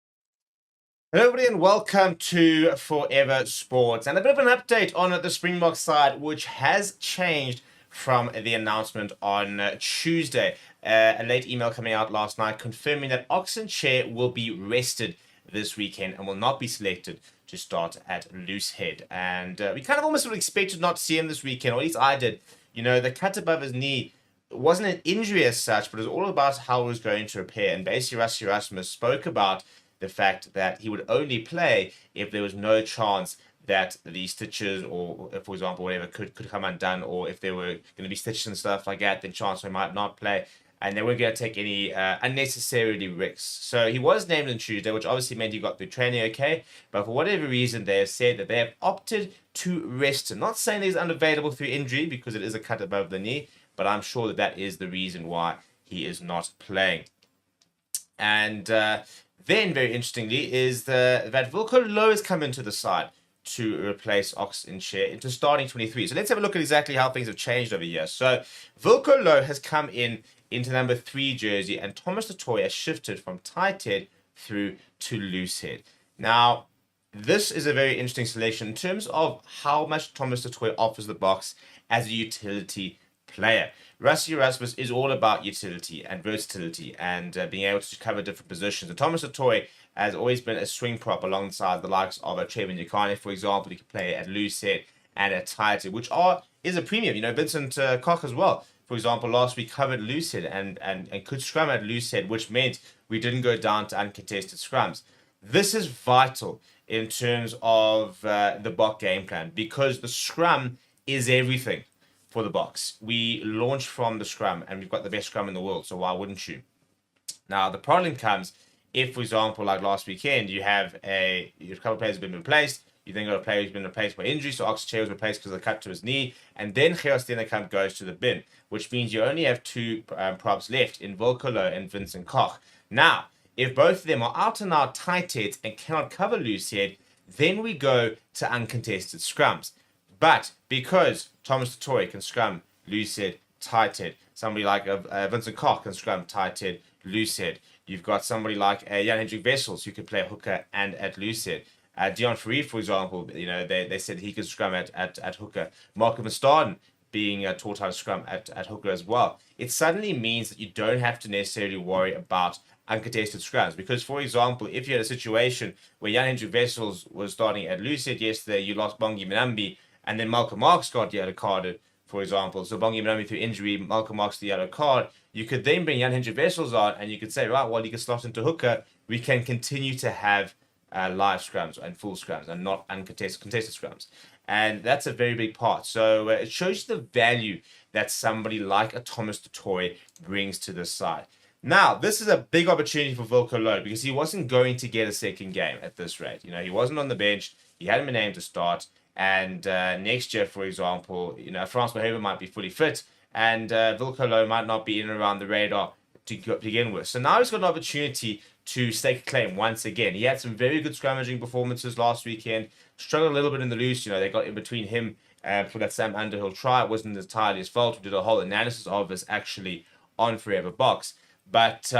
Hello everybody and welcome to Forever Sports, and a bit of an update on the Springboks side, which has changed from the announcement on Tuesday. A late email coming out last night confirming that Oxen Chair will be rested this weekend and will not be selected to start at Loosehead. And we kind of almost would expected not to see him this weekend, or at least I did. You know, the cut above his knee wasn't an injury as such, but it was all about how it was going to repair. And basically, Rassie Erasmus spoke about the fact that he would only play if there was no chance that the stitches, or for example, whatever, could come undone, or if there were going to be stitches and stuff like that, then chance we might not play. And they weren't going to take any unnecessarily risks. So he was named on Tuesday, which obviously meant he got through training okay. But for whatever reason, they have said that they have opted to rest him. Not saying he's unavailable through injury, because it is a cut above the knee, but I'm sure that that is the reason why he is not playing. And then, very interestingly, is that Wilco Low has come into the side to replace Oxen Chair into starting 23. So let's have a look at exactly how things have changed over here. So Wilco Low has come into number 3 jersey, and Thomas du Toit has shifted from tight head through to loose head. Now, this is a very interesting selection in terms of how much Thomas du Toit offers the box as a utility player. Rassie Erasmus is all about utility and versatility and being able to cover different positions. And Thomas du Toit has always been a swing prop alongside the likes of a Trevor Nyakane, for example. He can play at loose head and at tight head, which is a premium. You know, Vincent Koch as well, for example, last week covered loose head and could scrum at loose head, which meant we didn't go down to uncontested scrums. This is vital in terms of the Bok game plan, because the scrum is everything for the Boks. We launch from the scrum, and we've got the best scrum in the world, so why wouldn't you? Now, the problem comes if, for example, like last weekend, you have a couple of players have been replaced, you then got a player who's been replaced by injury, so Oxen Chair was replaced because of the cut to his knee, and then Gerard Steenekamp goes to the bin, which means you only have 2 props left in Wilco Low and Vincent Koch. Now, if both of them are out and out tight heads and cannot cover loose head, then we go to uncontested scrums. But because Thomas du Toit can scrum loose head, tight head, somebody like Vincent Koch can scrum tight head, loose head. You've got somebody like Jan-Hendrik Wessels who can play hooker and at loose head. Dion Farid, for example, you know, they said he could scrum at hooker. Marco Verstappen being taught how to scrum at hooker as well. It suddenly means that you don't have to necessarily worry about uncontested scrums. Because, for example, if you had a situation where Jan-Hendrik Wessels was starting at loose head yesterday, you lost Bongi Minambi, and then Malcolm Marx got yellow carded, for example. So Bongi Minambi through injury, Malcolm Marx the yellow card. You could then bring Jan-Hendrik Wessels on, and you could say, right, well, he can slot into hooker. We can continue to have live scrums and full scrums and not contested scrums. And that's a very big part. So it shows you the value that somebody like a Thomas du Toit brings to this side. Now, this is a big opportunity for Wilco Low, because he wasn't going to get a second game at this rate. You know, he wasn't on the bench. He hadn't been named to start. And next year, for example, you know, Frans Verhoeven might be fully fit, and Wilco Low might not be in and around the radar to begin with. So now he's got an opportunity to stake a claim once again. He had some very good scrummaging performances last weekend, struggled a little bit in the loose. You know, they got in between him for that Sam Underhill try. It wasn't entirely his fault. We did a whole analysis of this actually on Forever Box. But,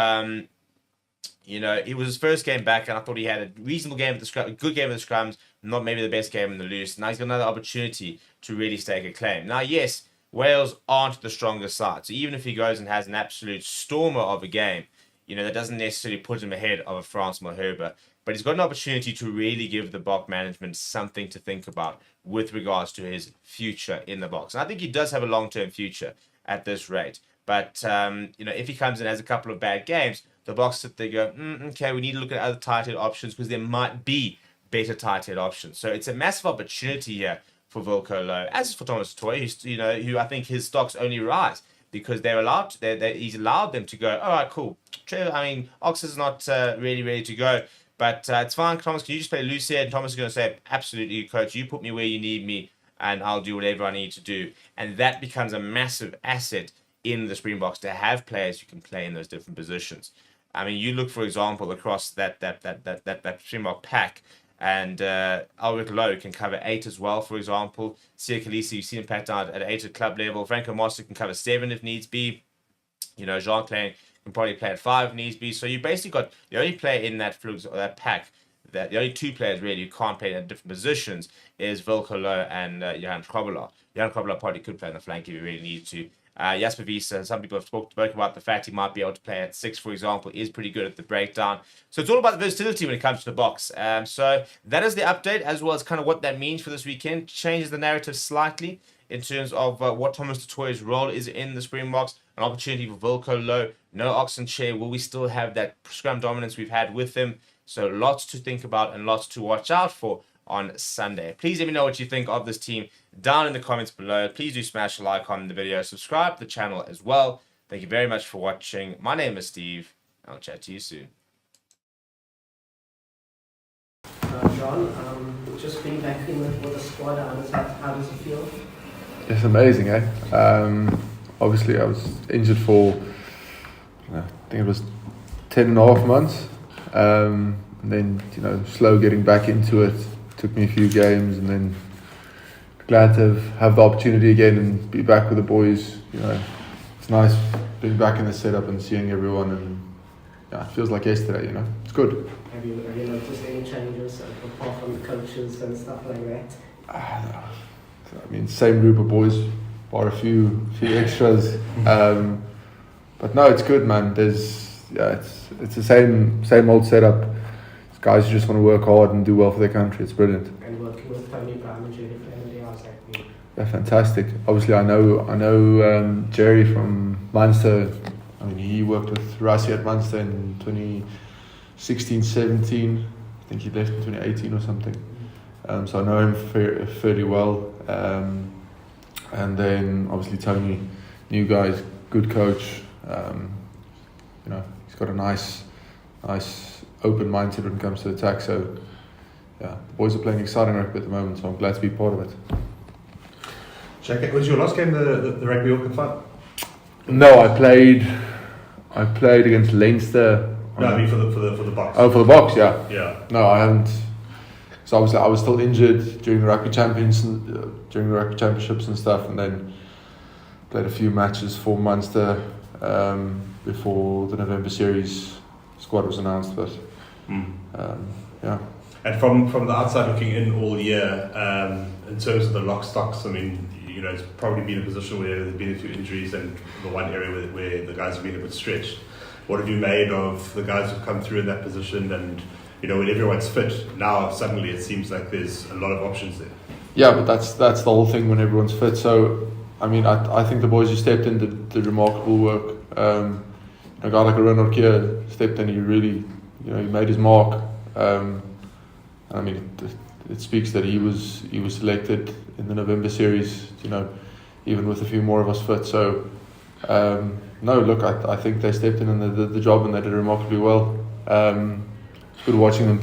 you know, it was his first game back, and I thought he had a reasonable game of the scrum, a good game of the scrums, not maybe the best game in the loose. Now he's got another opportunity to really stake a claim. Now, yes, Wales aren't the strongest side. So even if he goes and has an absolute stormer of a game, you know, that doesn't necessarily put him ahead of a Frans Malherbe. But he's got an opportunity to really give the Bok management something to think about with regards to his future in the Boks. And I think he does have a long-term future at this rate. But, you know, if he comes in and has a couple of bad games, the Boks sit there go, okay, we need to look at other tight head options, because there might be better tight head options. So it's a massive opportunity here for Wilco Low, as for Thomas du Toit, who I think his stocks only rise because he's allowed them to go, all right, cool. Trevor, I mean, Ox is not really ready to go, but it's fine. Thomas, can you just play loose here? And Thomas is going to say, absolutely, coach, you put me where you need me, and I'll do whatever I need to do. And that becomes a massive asset in the Springboks to have players who can play in those different positions. I mean, you look, for example, across that Springbok pack. And Alwick Lowe can cover 8 as well, for example. Sia Khaleesi, you've seen him pat down at 8 at club level. Franco Master can cover 7 if needs be. You know, Jean Klein can probably play at 5 if needs be. So you basically got the only player in that flux or that pack, that the only 2 players really who can't play at different positions is Wilco Lowe and Johan Krobler. Johan Krobler probably could play on the flank if he really needed to. Jasper Wiese, some people have spoken about the fact he might be able to play at 6, for example, is pretty good at the breakdown. So it's all about the versatility when it comes to the box. So that is the update, as well as kind of what that means for this weekend. Changes the narrative slightly in terms of what Thomas du Toit's role is in the Springboks. An opportunity for Wilco Lowe. No Oxen Chair. Will we still have that scrum dominance we've had with him? So lots to think about and lots to watch out for on Sunday. Please let me know what you think of this team down in the comments below. Please do smash a like on the video. Subscribe to the channel as well. Thank you very much for watching. My name is Steve. I'll chat to you soon. John, just being back in with the squad, how does it feel? It's amazing, eh? Obviously, I was injured for, I think it was 10 and a half months. And then, slow getting back into it. Took me a few games, and then glad to have the opportunity again and be back with the boys. It's nice being back in the setup and seeing everyone, and it feels like yesterday. It's good. Have you noticed any changes apart from the coaches and stuff like that? I mean, same group of boys, bar a few extras. But no, it's good, man. It's the same old setup. Guys who just want to work hard and do well for their country. It's brilliant. And working with Tony Brown and Jerry Flannery, how's that been? They're fantastic. Obviously, I know Jerry from Munster. I mean, he worked with Rassie at Munster in 2016-17. I think he left in 2018 or something. So I know him fairly well. And then obviously Tony, new guys, good coach. He's got a nice open mindset when it comes to attack. So the boys are playing exciting rugby at the moment, so I'm glad to be part of it. Jack, was your last game the Rugby World Cup final? No, I played against Leinster. No, I mean for the box. Oh, for the box, yeah. Yeah. No, I haven't. So obviously I was still injured during the Rugby Championships and stuff, and then played a few matches for Munster before the November series squad was announced, but yeah. And from the outside looking in all year, in terms of the lock stocks, I mean, it's probably been a position where there's been a few injuries and the one area where the guys have been a bit stretched. What have you made of the guys who've come through in that position? And when everyone's fit, now suddenly it seems like there's a lot of options there. Yeah, but that's the whole thing when everyone's fit. So I mean, I think the boys who stepped in did remarkable work. A guy like Ronald Kier stepped in, he really, he made his mark. I mean, it speaks that he was selected in the November series, even with a few more of us fit. So, no, look, I think they stepped in and they did the job, and they did remarkably well. It's good watching them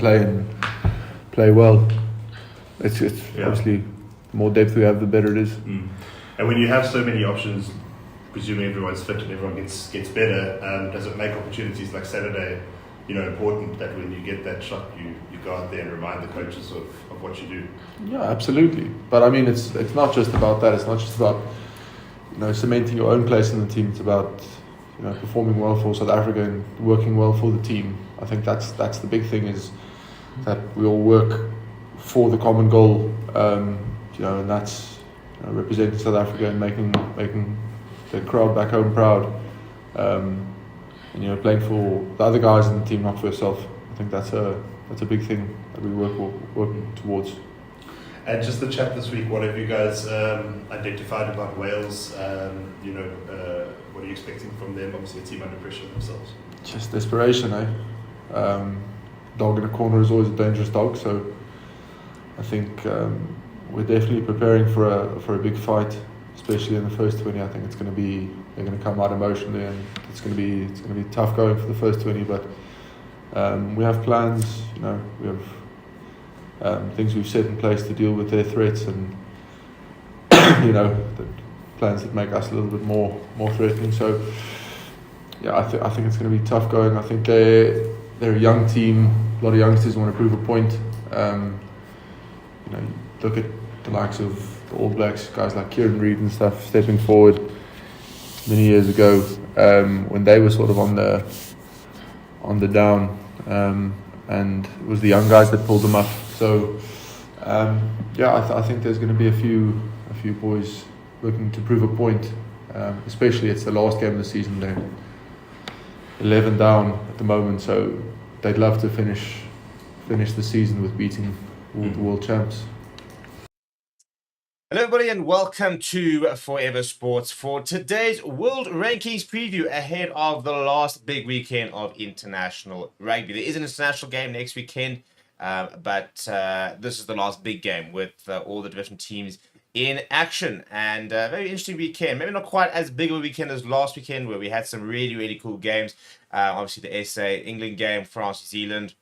play well. It's obviously, the more depth we have, the better it is. Mm. And when you have so many options, presuming everyone's fit and everyone gets better, does it make opportunities like Saturday, important that when you get that shot, you go out there and remind the coaches of what you do? Yeah, absolutely. But I mean, it's not just about that. It's not just about cementing your own place in the team. It's about performing well for South Africa and working well for the team. I think that's the big thing, is that we all work for the common goal. And that's representing South Africa and making the crowd back home proud. And playing for the other guys in the team, not for yourself. I think that's a big thing that we working towards. And just the chat this week, what have you guys identified about Wales? What are you expecting from them? Obviously a team under pressure themselves. Just desperation, eh? Dog in a corner is always a dangerous dog, so I think we're definitely preparing for a big fight, especially in the first 20. I think they're going to come out emotionally, and it's going to be tough going for the first 20. But we have plans, we have things we've set in place to deal with their threats, and the plans that make us a little bit more threatening. So yeah, I think it's going to be tough going. I think they're a young team. a lot of youngsters want to prove a point. Look at the likes of the All Blacks, guys like Currie and stuff, stepping forward many years ago when they were sort of on the down, and it was the young guys that pulled them up. So I think there's going to be a few boys looking to prove a point, especially it's the last game of the season. They're 11 down at the moment, so they'd love to finish the season with beating all the world champs. Hello everybody and welcome to Forever Sports for today's World Rankings preview ahead of the last big weekend of international rugby. There is an international game next weekend, but this is the last big game with all the different teams in action, and a very interesting weekend. Maybe not quite as big of a weekend as last weekend where we had some really cool games. Obviously the SA England game, France, New Zealand,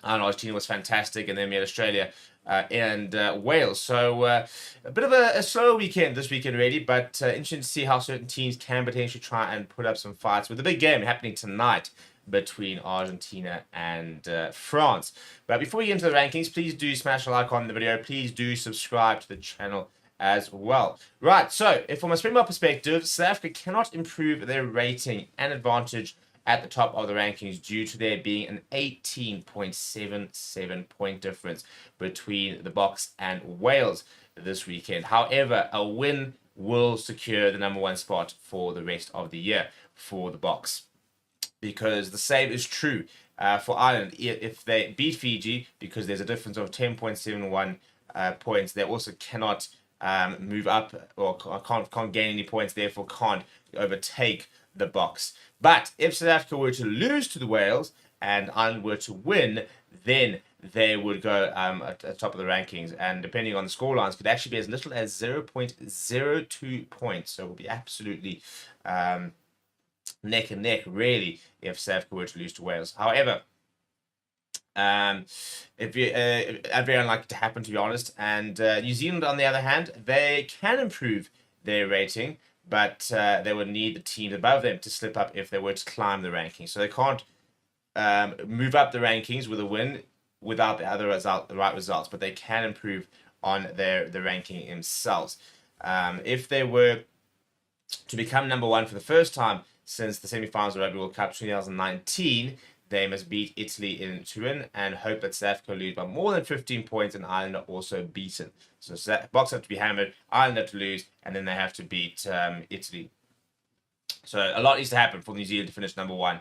and Argentina was fantastic, and then we had Australia and Wales. So a bit of a slow weekend this weekend already, but interesting to see how certain teams can potentially try and put up some fights with the big game happening tonight between Argentina and France. But before we get into the rankings, please do smash a like on the video. Please do subscribe to the channel as well. Right, so if from a Springbok perspective, South Africa cannot improve their rating and advantage at the top of the rankings due to there being an 18.77 point difference between the Boks and Wales this weekend. However, a win will secure the #1 spot for the rest of the year for the Boks, because the same is true for Ireland. If they beat Fiji, because there's a difference of 10.71 points, they also cannot move up or can't gain any points, therefore can't overtake the Boks. But if South Africa were to lose to the Wales and Ireland were to win, then they would go at the top of the rankings, and depending on the scorelines, could actually be as little as 0.02 points. So it will be absolutely neck and neck, really, if South Africa were to lose to Wales. However, if very unlikely to happen, to be honest. And New Zealand, on the other hand, they can improve their rating, but they would need the teams above them to slip up if they were to climb the rankings. So they can't move up the rankings with a win without the right results, but they can improve on the ranking themselves. If they were to become #1 for the first time since the semi-finals of Rugby World Cup 2019, they must beat Italy in Turin and hope that South Africa lose by more than 15 points and Ireland are also beaten. So Boks have to be hammered, Ireland have to lose, and then they have to beat Italy. So a lot needs to happen for New Zealand to finish #1.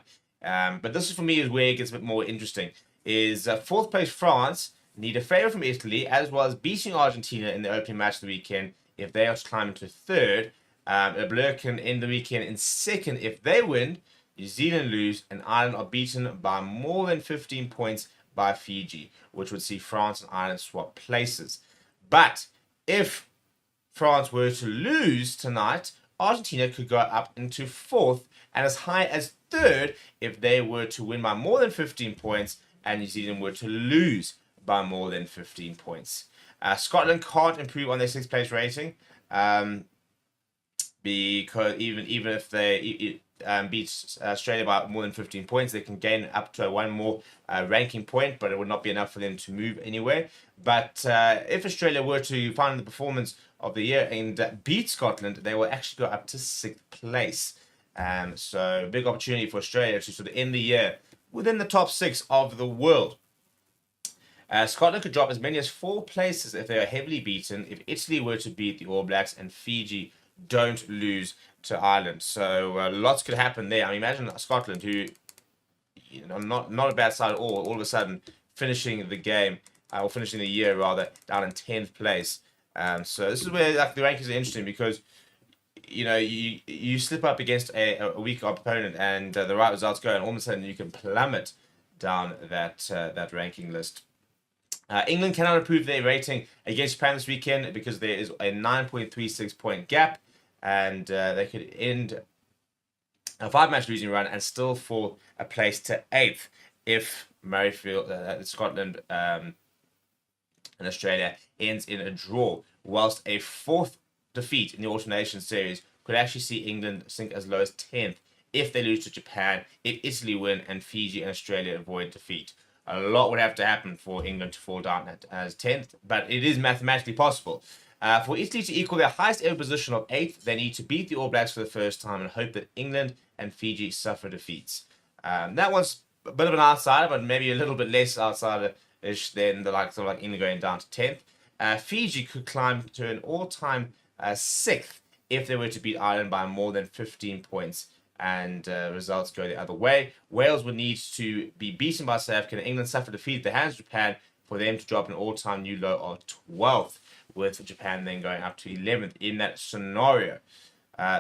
But this is, for me, is where it gets a bit more interesting. Is 4th place France need a favour from Italy, as well as beating Argentina in the opening match of the weekend. If they are to climb into 3rd, Le Bleu can end the weekend in 2nd if they win, New Zealand lose, and Ireland are beaten by more than 15 points by Fiji, which would see France and Ireland swap places. But if France were to lose tonight, Argentina could go up into 4th and as high as 3rd if they were to win by more than 15 points and New Zealand were to lose by more than 15 points. Scotland can't improve on their 6th place rating, because even if they beat Australia by more than 15 points, they can gain up to one more ranking point, but it would not be enough for them to move anywhere. But if Australia were to find the performance of the year and beat Scotland, they will actually go up to 6th place. So big opportunity for Australia to sort of end the year within the top 6 of the world. Scotland could drop as many as 4 places if they are heavily beaten, if Italy were to beat the All Blacks and Fiji don't lose to Ireland. So lots could happen there. I mean, imagine Scotland, who, you know, not a bad side at all of a sudden finishing the game, or finishing the year rather, down in 10th place. So this is where, like, the rankings are interesting, because you know, you slip up against a weak opponent and the right results go, and all of a sudden you can plummet down that ranking list. England cannot improve their rating against Japan this weekend because there is a 9.36 point gap, and they could end a 5-match losing run and still fall a place to 8th if Murrayfield, Scotland and Australia ends in a draw, whilst a 4th defeat in the Autumn Nations series could actually see England sink as low as 10th if they lose to Japan, if Italy win and Fiji and Australia avoid defeat. A lot would have to happen for England to fall down as 10th, but it is mathematically possible. For Italy to equal their highest ever position of 8th, they need to beat the All Blacks for the first time and hope that England and Fiji suffer defeats. That was a bit of an outsider, but maybe a little bit less outsider-ish than the likes of like England going down to 10th. Fiji could climb to an all-time 6th if they were to beat Ireland by more than 15 points and results go the other way. Wales would need to be beaten by South Africa and England suffer defeat at the hands of Japan for them to drop an all-time new low of 12th, with Japan then going up to 11th in that scenario.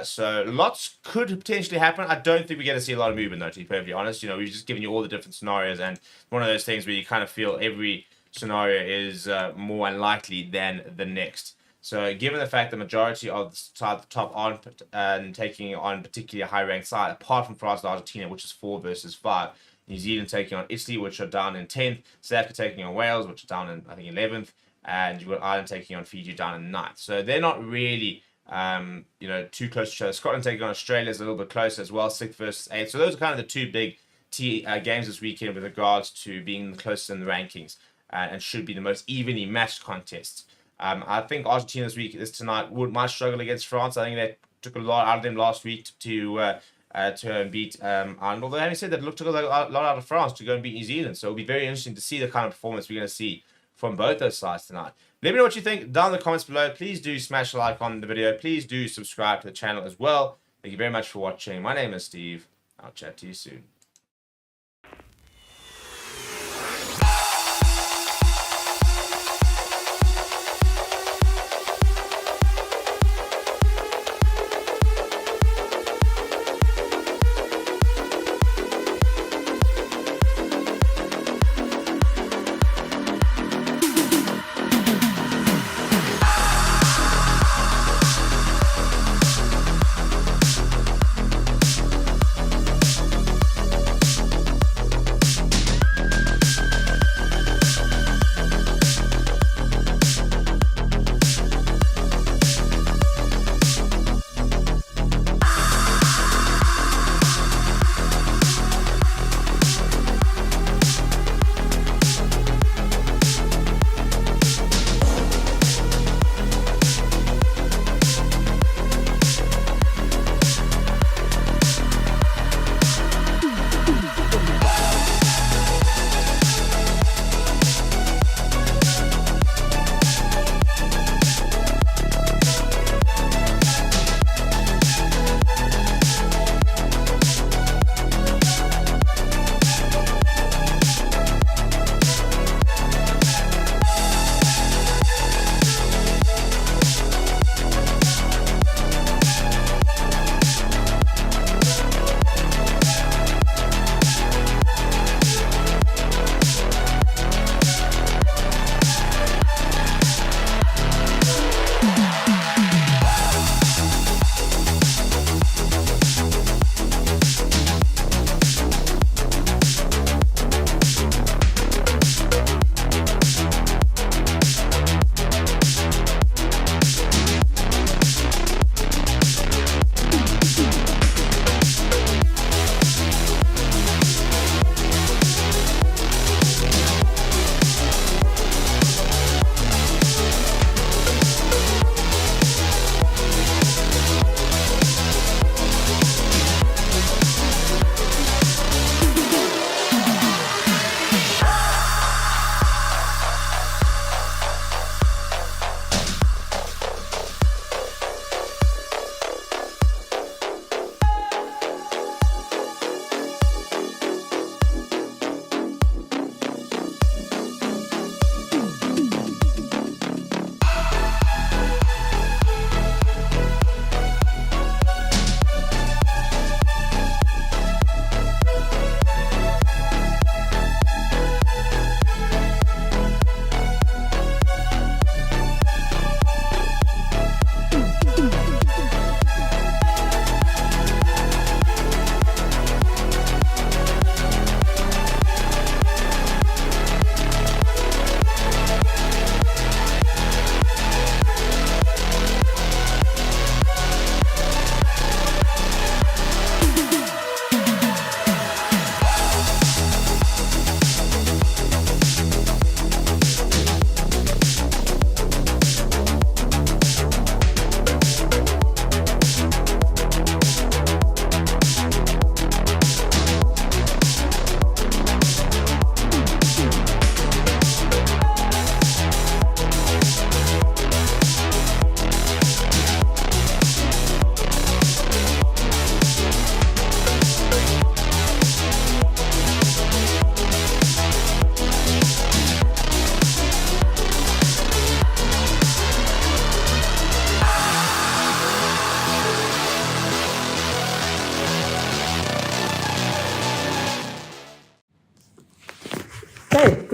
So lots could potentially happen. I don't think we're going to see a lot of movement, though, to be perfectly honest. You know, we've just given you all the different scenarios, and one of those things where you kind of feel every scenario is more unlikely than the next. So given the fact the majority of the top aren't taking on particularly a high-ranked side, apart from France and Argentina, which is 4 versus 5, New Zealand taking on Italy, which are down in 10th, South Africa taking on Wales, which are down in, I think, 11th, and you've got Ireland taking on Fiji down in 9th. So they're not really, too close to each other. Scotland taking on Australia is a little bit closer as well, 6th versus 8th. So those are kind of the two big games this weekend with regards to being the closest in the rankings and should be the most evenly matched contests. I think Argentina tonight might struggle against France. I think they took a lot out of them last week to beat Ireland. Although having said that, took a lot out of France to go and beat New Zealand. So it'll be very interesting to see the kind of performance we're going to see from both those sides tonight. Let me know what you think down in the comments below. Please do smash a like on the video. Please do subscribe to the channel as well. Thank you very much for watching. My name is Steve. I'll chat to you soon.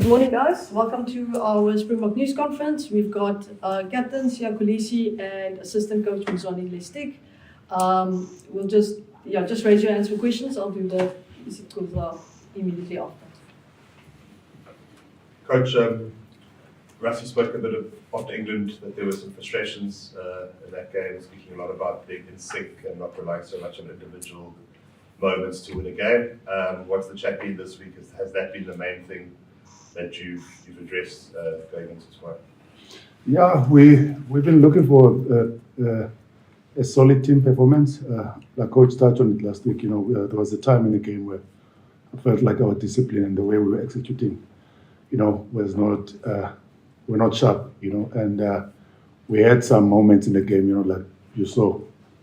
Good morning, guys. Welcome to our Springbok News Conference. We've got Captain Sia Kulisi and Assistant Coach Mzwani Lestik. We'll just raise your hands for questions. I'll do the immediately after. Coach, Rassie spoke a bit after England that there were some frustrations in that game, speaking a lot about being in sync and not relying so much on individual moments to win a game. What's the chat been this week? Has that been the main thing that you've addressed going into tomorrow? Yeah, we've been looking for a solid team performance. Like Coach touched on it last week, there was a time in the game where I felt like our discipline and the way we were executing, was not, we're not sharp, and we had some moments in the game, like you saw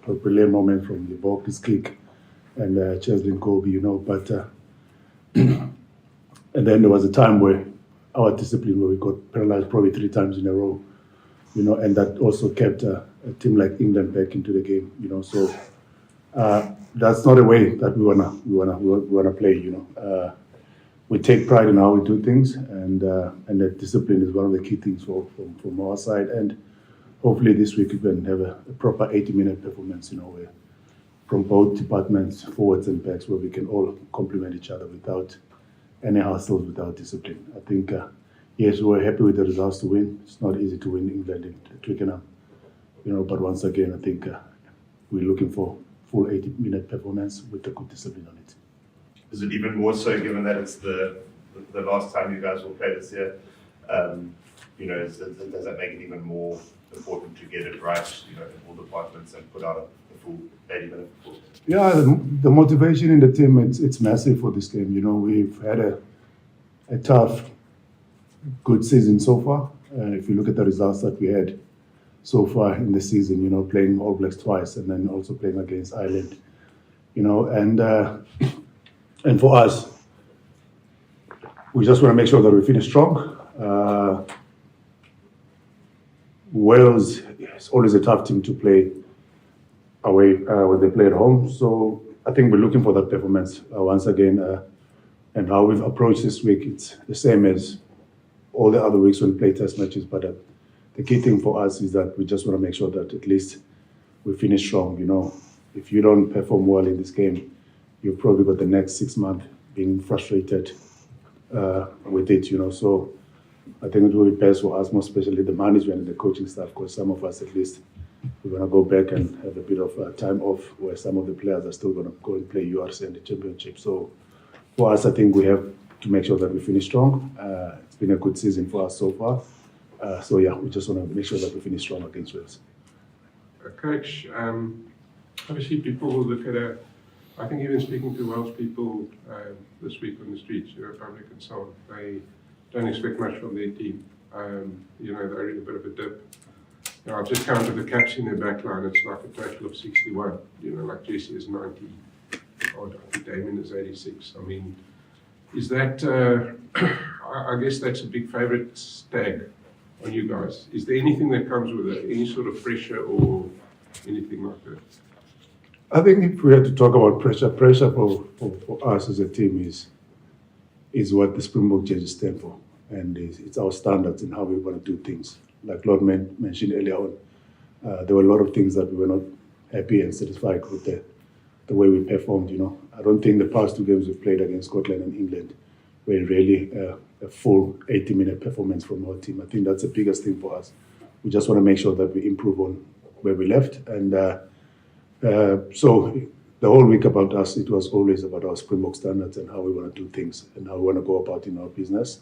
a brilliant moment from the Balkis kick and Cheslin Colby, but and then there was a time where our discipline, where we got penalized probably 3 times in a row, and that also kept a team like England back into the game, so that's not a way that we wanna play, we take pride in how we do things, and that discipline is one of the key things from our side, and hopefully this week we can have a proper 80-minute performance, where from both departments, forwards and backs, where we can all complement each other without any hassles, without discipline. I think, yes, we're happy with the results to win. It's not easy to win England in Twickenham, but once again, I think we're looking for full 80-minute performance with a good discipline on it. Is it even more so given that it's the last time you guys will play this year? Does that make it even more important to get it right, in all departments and put out a full 80-minute performance? Yeah, the motivation in the team, it's massive for this game. We've had a tough, good season so far. If you look at the results that we had so far in the season, playing All Blacks twice and then also playing against Ireland, and for us, we just want to make sure that we finish strong. Wales is always a tough team to play away when they play at home. So I think we're looking for that performance once again. And how we've approached this week, it's the same as all the other weeks when we play test matches. But the key thing for us is that we just want to make sure that at least we finish strong. If you don't perform well in this game, you've probably got the next 6 months being frustrated with it. So I think it will be best for us, more especially the management and the coaching staff, because some of us at least, we're going to go back and have a bit of time off, where some of the players are still going to go and play URC and the championship. So for us, I think we have to make sure that we finish strong. It's been a good season for us so far. So yeah, we just want to make sure that we finish strong against Wales. Coach, obviously people will look at I think even speaking to Welsh people this week on the streets, public and so on, they don't expect much from their team. They're in a bit of a dip. I've just counted the caps in their back line. It's like a total of 61. Like Jesse is 90, or Damien is 86. I mean, is that, I guess that's a big favourite tag on you guys. Is there anything that comes with it? Any sort of pressure or anything like that? I think if we had to talk about pressure for us as a team is what the Springbok judges stand for. And it's our standards and how we want to do things. Like Lord mentioned earlier on, there were a lot of things that we were not happy and satisfied with the way we performed. I don't think the past 2 games we've played against Scotland and England were really a full 80-minute performance from our team. I think that's the biggest thing for us. We just want to make sure that we improve on where we left. And so the whole week about us, it was always about our Springbok standards and how we want to do things and how we want to go about in our business.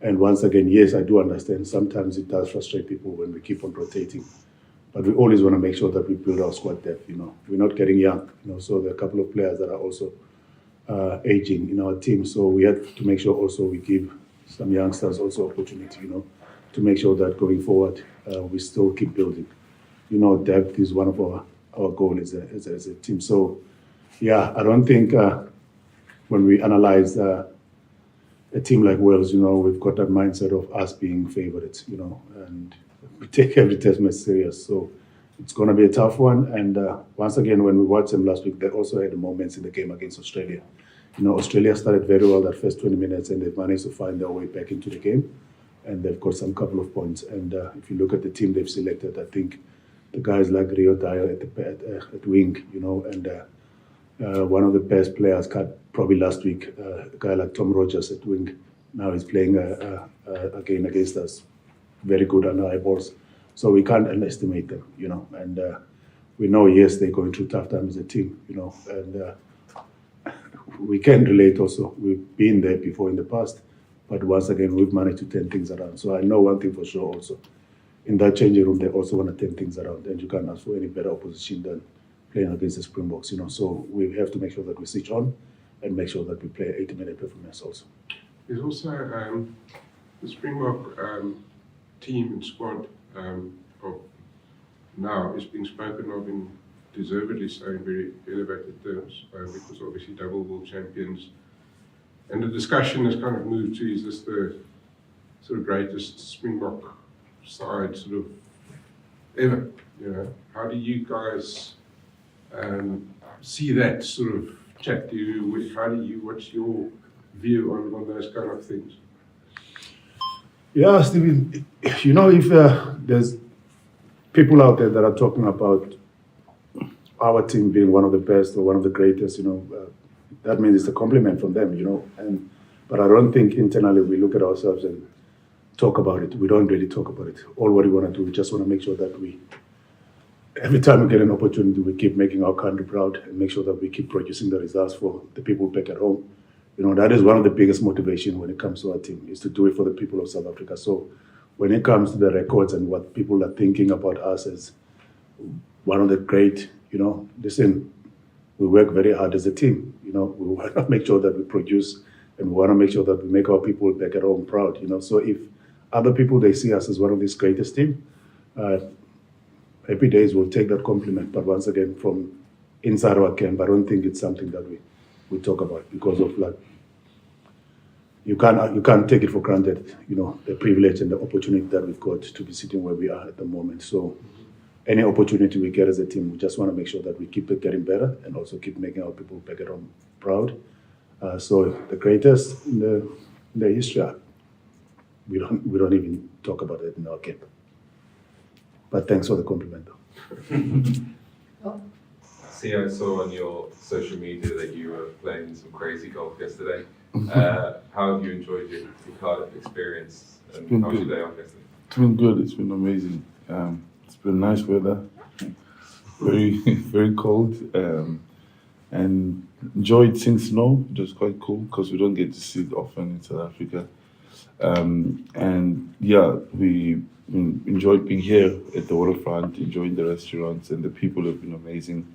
And once again, yes, I do understand sometimes it does frustrate people when we keep on rotating, but we always want to make sure that we build our squad depth. We're not getting young, so there are a couple of players that are also aging in our team. So we have to make sure also we give some youngsters also opportunity, to make sure that going forward we still keep building. Depth is one of our goals as a team. So yeah, I don't think when we analyze a team like Wales, we've got that mindset of us being favourites, and we take every test match serious. So it's going to be a tough one. And once again, when we watched them last week, they also had the moments in the game against Australia, Australia started very well that first 20 minutes, and they've managed to find their way back into the game, and they've got some couple of points. And if you look at the team they've selected, I think the guys like Rio Dyer at wing, and one of the best players probably last week, a guy like Tom Rogers at wing. Now he's playing again against us. Very good under high balls. So we can't underestimate them, and we know, yes, they're going through tough times as a team, and we can relate also. We've been there before in the past, but once again, we've managed to turn things around. So I know one thing for sure also. In that changing room, they also want to turn things around, and you can't ask for any better opposition than playing against the Springboks, So we have to make sure that we switch on and make sure that we play 80-minute performance also. There's also the Springbok team and squad of now is being spoken of in deservedly so in very elevated terms because obviously double world champions. And the discussion has kind of moved to, is this the sort of greatest Springbok side sort of ever? How do you guys see that sort of chat? What's your view on those kind of things? Yeah, Stephen, if there's people out there that are talking about our team being one of the best or one of the greatest, that means it's a compliment from them, but I don't think internally we look at ourselves and talk about it. We don't really talk about it. All what we want to do, we just want to make sure that every time we get an opportunity, we keep making our country proud and make sure that we keep producing the results for the people back at home. That is one of the biggest motivation when it comes to our team, is to do it for the people of South Africa. So when it comes to the records and what people are thinking about us as one of the great, listen, we work very hard as a team. We want to make sure that we produce, and we want to make sure that we make our people back at home proud. So if other people, they see us as one of these greatest team, happy days will take that compliment. But once again, from inside our camp, I don't think it's something that we talk about, because of you can't take it for granted, the privilege and the opportunity that we've got to be sitting where we are at the moment. So any opportunity we get as a team, we just want to make sure that we keep getting better and also keep making our people back at home proud. So the greatest in the history, we don't even talk about it in our camp. But thanks for the compliment, though. See, I saw on your social media that you were playing some crazy golf yesterday. How have you enjoyed your Cardiff experience, and how was your day off yesterday? It's been good. It's been amazing. It's been nice weather, very very cold, and enjoyed seeing snow. It was quite cool because we don't get to see it often in South Africa. And yeah, we enjoyed being here at the waterfront, enjoying the restaurants, and the people have been amazing.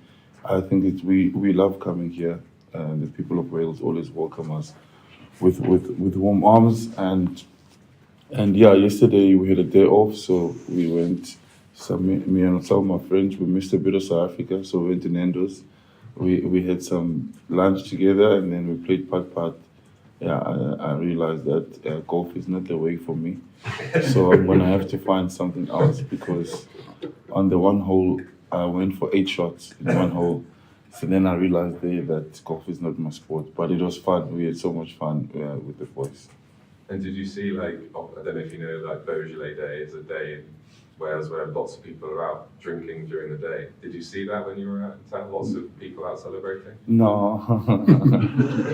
I think we love coming here. The people of Wales always welcome us with warm arms, and yeah, yesterday we had a day off, so we went. Me and some of my friends, we missed a bit of South Africa, so we went to Nando's. We had some lunch together, and then we played putt-putt. Yeah, I realized that golf is not the way for me, so I'm gonna have to find something else, because on the one hole I went for 8 shots in one hole. So then I realized there that golf is not my sport, but it was fun. We had so much fun with the boys. And did you see, I don't know if you know, Beaujolais Day is a day in Wales where lots of people are out drinking during the day. Did you see that when you were out in town? Lots of people out celebrating? No,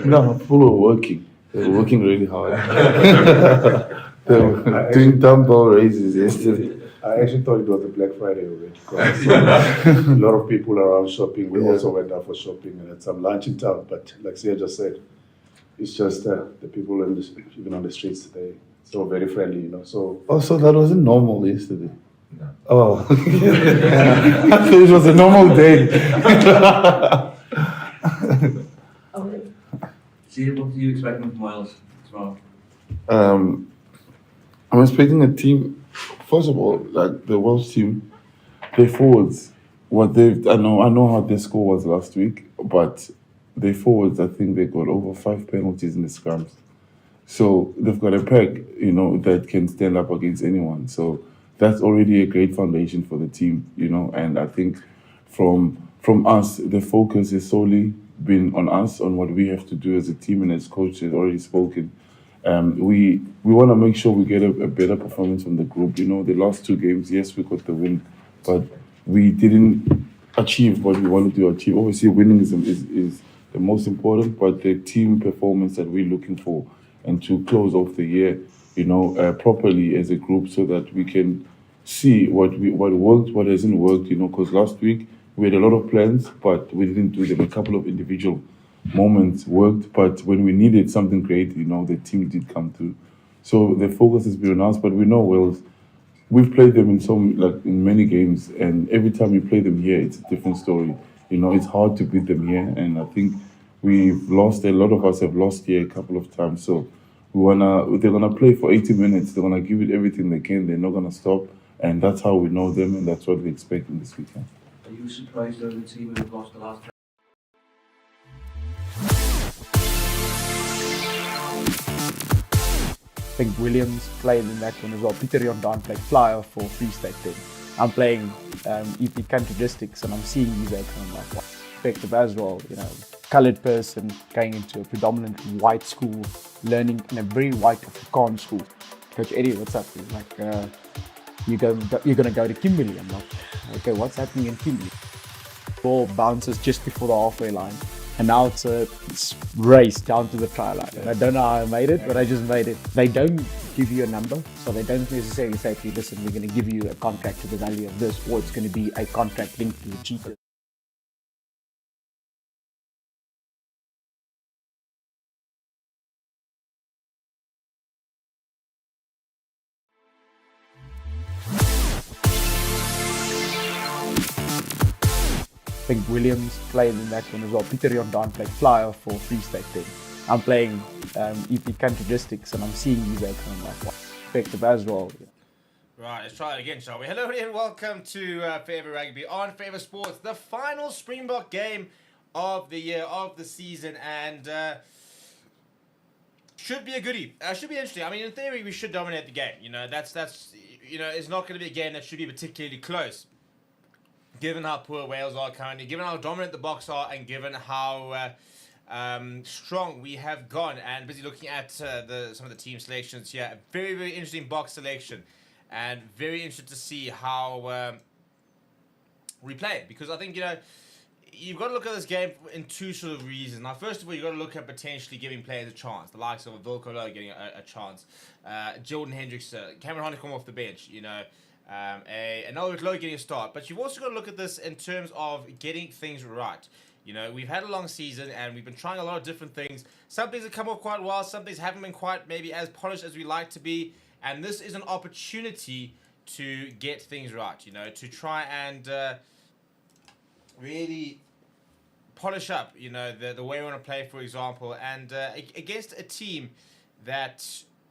no, people were working. They were working really hard. They were doing dumbbell raises yesterday. I actually thought it was a Black Friday already, because a lot of people around shopping. We also went out for shopping and had some lunch in town. But like Sia just said, it's just the people even on the streets, they're so very friendly, So also, that wasn't normal yesterday. No. Oh, I thought it was a normal day. See, what are you expecting from Wales tomorrow? I'm expecting a team. First of all, the Welsh team, their forwards, I know how their score was last week, but their forwards, I think they got over 5 penalties in the scrums. So they've got a pack, that can stand up against anyone. So that's already a great foundation for the team, and I think from us, the focus is solely been on us on what we have to do as a team, and as coach has already spoken. We want to make sure we get a better performance from the group. You know, the last 2 games, yes, we got the win, but we didn't achieve what we wanted to achieve. Obviously, winning is the most important, but the team performance that we're looking for, and to close off the year, you know, properly as a group, so that we can see what worked, what hasn't worked. You know, because last week we had a lot of plans, but we didn't do them. A couple of individual moments worked, but when we needed something great, you know, the team did come through. So the focus has been on us, but we know Wales. We've played them in many games, and every time we play them here, it's a different story. You know, it's hard to beat them here, and I think we've lost. A lot of us have lost here a couple of times. So they're gonna play for 80 minutes. They're gonna give it everything they can. They're not gonna stop, and that's how we know them, and that's what we expect in this weekend. Are you surprised over the team who have lost the last? I think Williams played in that one as well. Peter Jondaan played flyer for Free State then. I'm playing EP country districts, and I'm seeing these out, and I'm like, wow, effective as well. You know, coloured person going into a predominant white school, learning in a very white Afrikaans school. Coach Eddie, what's up? He's like, you're gonna go to Kimberley. I'm like, okay, what's happening in Kimberley? Ball bounces just before the halfway line. And now it's a race down to the try line. And I don't know how I made it, but I just made it. They don't give you a number, so they don't necessarily say to you, listen, we're going to give you a contract to the value of this, or it's going to be a contract linked to the cheaper. I think Williams played in that one as well. Peter Jondaan played flyer for Free State then. I'm playing EP country districts, and I'm seeing these out, and I'm like, wow, effective as well. Right, let's try it again, shall we? Hello and welcome to Forever Rugby on Forever Sports, the final Springbok game of the year, of the season, and should be a goodie. Should be interesting. I mean, in theory, we should dominate the game. You know, that's it's not going to be a game that should be particularly close, given how poor Wales are currently, given how dominant the Boks are, and given how strong we have gone. And busy looking at some of the team selections here. A very, very interesting Boks selection, and very interested to see how we play, because I think, you know, you've got to look at this game in 2 sort of reasons. Now, first of all, you've got to look at potentially giving players a chance, the likes of a Vilkolo getting a chance, Jordan Hendricks, Cameron Honeycomb off the bench, you know, another Low getting a start. But you've also got to look at this in terms of getting things right. You know, we've had a long season, and we've been trying a lot of different things. Some things have come off quite well, some things haven't been quite maybe as polished as we like to be. And this is an opportunity to get things right, you know, to try and really polish up, you know, the way we want to play, for example, and against a team that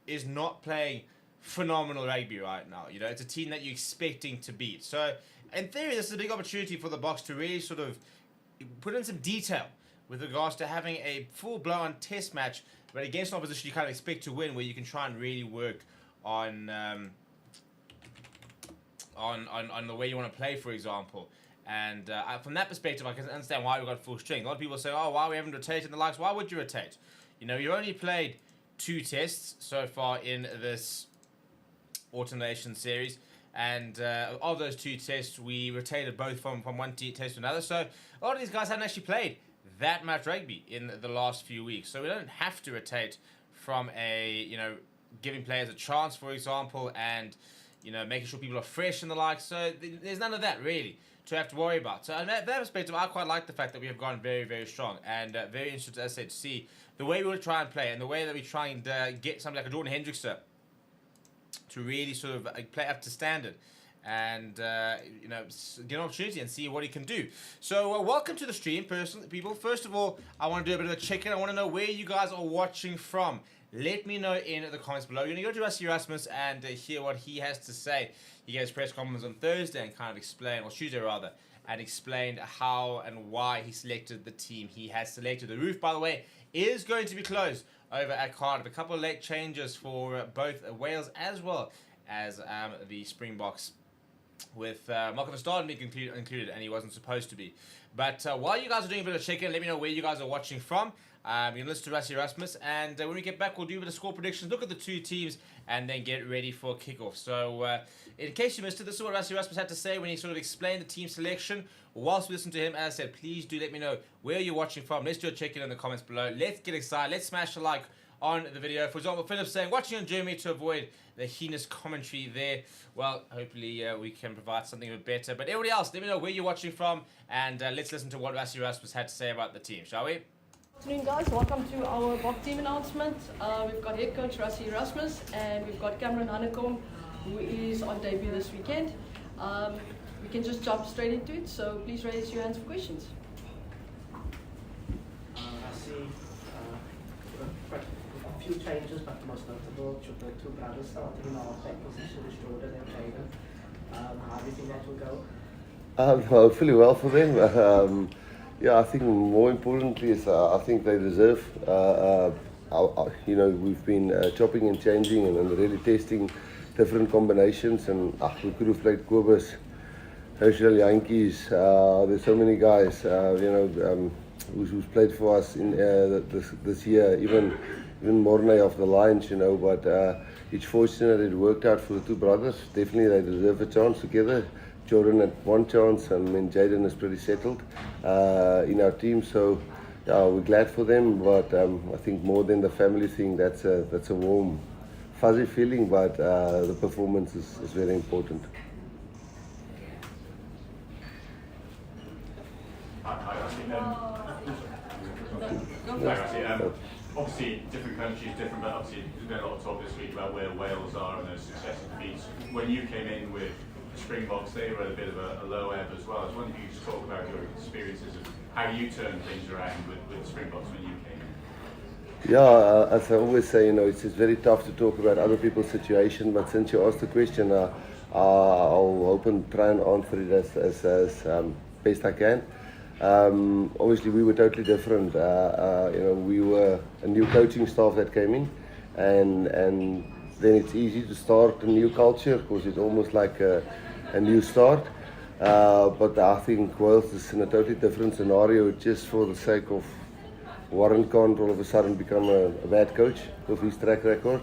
is not playing phenomenal rugby right now. You know, it's a team that you're expecting to beat. So, in theory, this is a big opportunity for the Boks to really sort of put in some detail with regards to having a full-blown test match, but against an opposition you kind of expect to win, where you can try and really work on the way you want to play, for example. And from that perspective, I can understand why we've got full strength. A lot of people say, oh, why we haven't rotated and the likes. Why would you rotate? You know, you only played 2 tests so far in this Autumn Nations series. And of those 2 tests, we rotated both from one test to another. So a lot of these guys haven't actually played that much rugby in the last few weeks. So we don't have to rotate from giving players a chance, for example, and, you know, making sure people are fresh and the like. So there's none of that, really, to have to worry about. So in that perspective, I quite like the fact that we have gone very, very strong, and very interested, as I said, to see the way we will try and play, and the way that we try and get something like a Jordan Hendricks to really sort of play up to standard, and you know, get an opportunity and see what he can do. So welcome to the stream, people. First of all, I want to do a bit of a check-in. I want to know where you guys are watching from. Let me know in the comments below. You're going to go to Rusty Rasmus and hear what he has to say. He gave his press conference on Thursday and kind of explained, or Tuesday rather, and explained how and why he selected the team he has selected. The roof, by the way, is going to be closed over at Cardiff. A couple of late changes for both Wales as well as the Springboks with Malcolm Verstappen included, and he wasn't supposed to be. But while you guys are doing a bit of check-in, let me know where you guys are watching from. You can listen to Rassie Erasmus, and when we get back, we'll do a bit of score predictions, look at the two teams, and then get ready for kickoff. So, in case you missed it, this is what Rassie Erasmus had to say when he sort of explained the team selection. Whilst we listen to him, as I said, please do let me know where you're watching from. Let's do a check-in in the comments below. Let's get excited. Let's smash a like on the video. For example, Philip saying, watching on Germany to avoid the heinous commentary there. Well, hopefully we can provide something a bit better. But everybody else, let me know where you're watching from, and let's listen to what Rassie Erasmus had to say about the team, shall we? Good afternoon, guys. Welcome to our BOK team announcement. We've got head coach Rassie Erasmus, and we've got Cameron Hanekom, who is on debut this weekend. We can just jump straight into it, so please raise your hands for questions. I see quite a few changes, but the most notable, the two brothers starting in our back position is Jordan and Jaden. How do you think that will go? Hopefully well for them. Yeah, I think more importantly is I think they deserve. We've been chopping and changing and really testing different combinations, and we could have played Kobus, Herschel, Yankees. There's so many guys, who's played for us in this year. Even Mornay of the Lions, But it's fortunate it worked out for the two brothers. Definitely, they deserve a chance together. Jordan had one chance, and Jaden is pretty settled in our team. So, yeah, we're glad for them. But I think more than the family thing, that's a warm, fuzzy feeling. But the performance is very important. Obviously, different countries, different, but obviously there's been a lot of talk this week about where Wales are and those successive defeats. When you came in with the Springboks, they were at a bit of a low ebb as well. I was wondering if you could just talk about your experiences of how you turned things around with the Springboks when you came in. Yeah, as I always say, it's very tough to talk about other people's situation, but since you asked the question, I'll try and answer it as best I can. Obviously, we were totally different. We were a new coaching staff that came in, and then it's easy to start a new culture because it's almost like a new start. But I think Wales is in a totally different scenario just for the sake of Warren can't all of a sudden become a bad coach with his track record.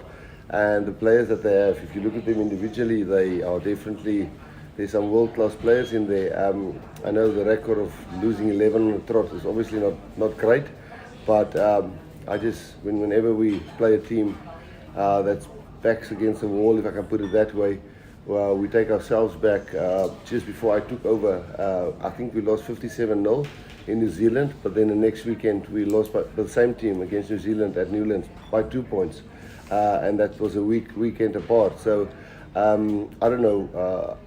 And the players that they have, if you look at them individually, they are definitely, there's some world-class players in there. I know the record of losing 11 on the trot is obviously not great, but whenever we play a team that's backs against the wall, if I can put it that way, we take ourselves back. Just before I took over, I think we lost 57-0 in New Zealand, but then the next weekend we lost by the same team against New Zealand at Newlands by 2 points, and that was a weekend apart. So I don't know.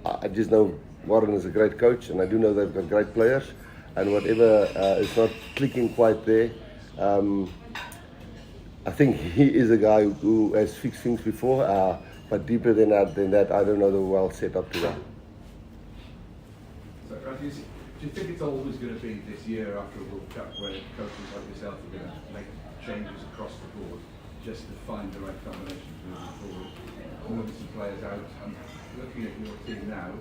I just know Warren is a great coach, and I do know they've got great players. And whatever is not clicking quite there, I think he is a guy who has fixed things before. But deeper than that, I don't know the well set up to that. So, do you think it's always going to be this year after a World Cup where coaches like yourself are going to make changes across the board just to find the right combinations moving forward? Moving some players out. I'm looking at your team now.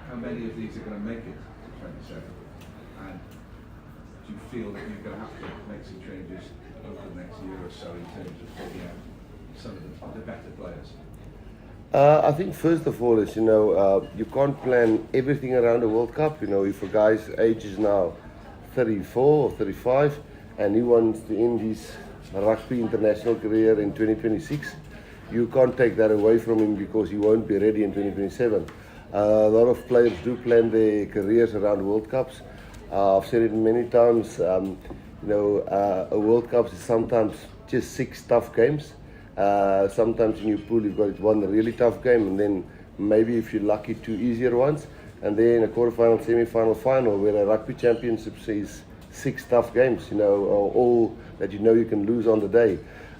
How many of these are going to make it to 27? And do you feel that you're going to have to make some changes over the next year or so in terms of taking out some of the better players? I think first of all is, you can't plan everything around the World Cup. If a guy's age is now 34 or 35 and he wants to end his rugby international career in 2026, you can't take that away from him because he won't be ready in 2027. A lot of players do plan their careers around World Cups. I've said it many times, a World Cup is sometimes just 6 tough games. Sometimes in your pool you've got one really tough game, and then maybe if you're lucky 2 easier ones, and then a quarterfinal, semi-final, final, where a Rugby Championship is 6 tough games, all that you can lose on the day.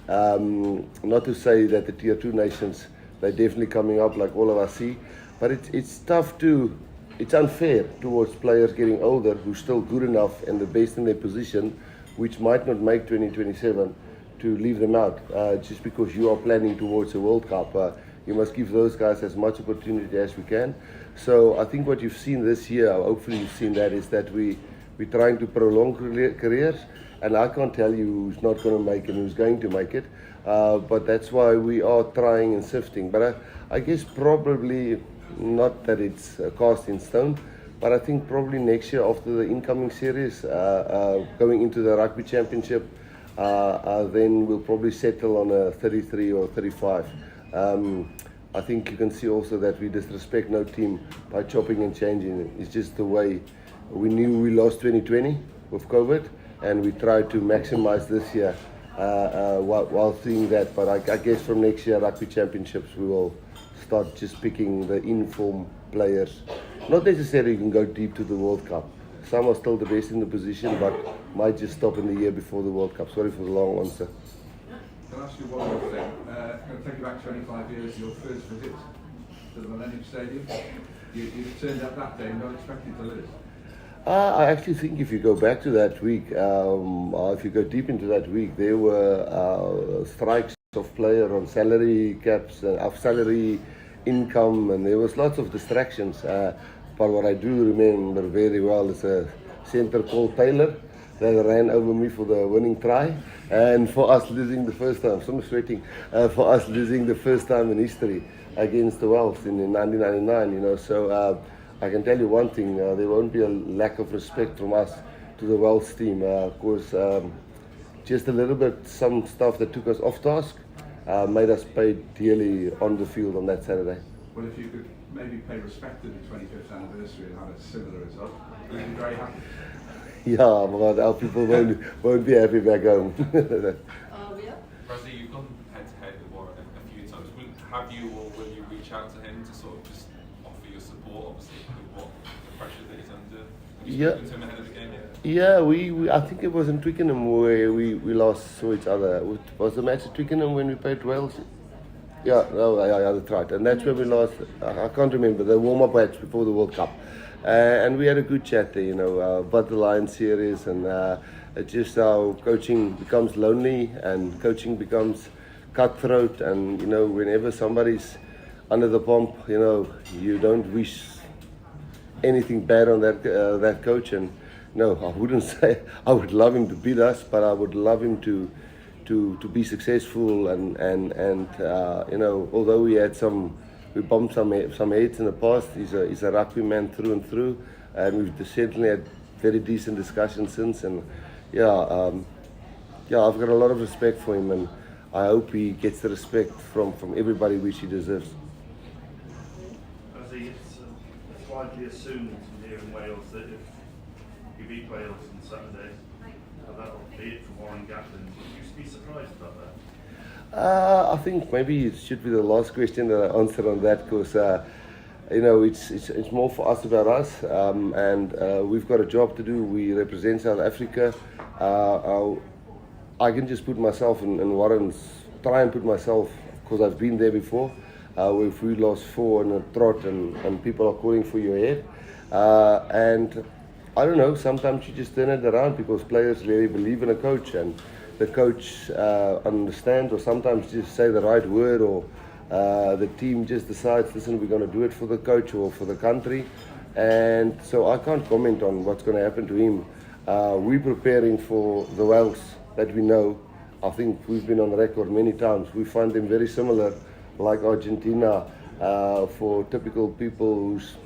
Not to say that the tier 2 nations, they're definitely coming up like all of us see, but it's tough it's unfair towards players getting older who's still good enough and the best in their position, which might not make 2027, to leave them out just because you are planning towards a World Cup. we must give those guys as much opportunity as we can. So I think what you've seen this year, hopefully you've seen that, is that we're trying to prolong careers, and I can't tell you who's not going to make it and who's going to make it, but that's why we are trying and sifting. But I guess probably not that it's cast in stone, but I think probably next year after the incoming series, going into the Rugby Championship, then we'll probably settle on a 33 or 35. I think you can see also that we disrespect no team by chopping and changing. It's just the way we knew we lost 2020 with COVID, and we tried to maximize this year while seeing that. But I guess from next year, Rugby Championships, we will start just picking the informed players. Not necessarily you can go deep to the World Cup. Some are still the best in the position, but might just stop in the year before the World Cup. Sorry for the long answer. Can I ask you one more thing? Going to take you back 25 years, your first visit to the Millennium Stadium. You turned up that day not expecting to lose. I actually think if you go back to that week, if you go deep into that week, there were strikes of player on salary caps and of salary income, and there was lots of distractions. But what I do remember very well is a centre called Taylor that ran over me for the winning try, and for us losing the first time, so I'm sweating, for us losing the first time in history against the Welsh in 1999, you know. So I can tell you one thing, there won't be a lack of respect from us to the Welsh team. Of course, just a little bit, some stuff that took us off task made us pay dearly on the field on that Saturday. Well, if you could maybe pay respect to the 25th anniversary and have a similar result, we'd be very happy. Yeah, but our people won't be happy back home. Rosie, you've gone head to head with Warren a few times. Have you, or will you reach out to him to sort of just offer your support, obviously, with what the pressure that he's under? Have you spoken to him ahead of the game yet? Yeah, we I think it was in Twickenham where we last saw each other. Was the match at Twickenham when we played Wales? Yeah, that's right. And that's where we lost. I can't remember the warm-up match before the World Cup. And we had a good chat there, you know, about the Lions series, and it's just how coaching becomes lonely and coaching becomes cutthroat, and you know, whenever somebody's under the pump, you know, you don't wish anything bad on that coach. And no, I wouldn't say I would love him to beat us, but I would love him to be successful, and you know, although we bumped some heads in the past, he's a rugby man through and through, and we've certainly had very decent discussions since. And I've got a lot of respect for him, and I hope he gets the respect from everybody which he deserves. It's widely assumed here in Wales that if you beat Wales on Saturday, that'll be it for Warren Gatland. Would you be surprised about that? I think maybe it should be the last question that I answer on that, because you know, it's more for us about us, and we've got a job to do. We represent South Africa. I can just put myself in Warren's, try and put myself, because I've been there before, if we lost 4 in a trot and people are calling for your head, and I don't know, sometimes you just turn it around because players really believe in a coach, and the coach understands, or sometimes just say the right word, or the team just decides, listen, we're going to do it for the coach or for the country. And so I can't comment on what's going to happen to him. We're preparing for the Wales that we know. I think we've been on record many times. We find them very similar, like Argentina, for typical people who's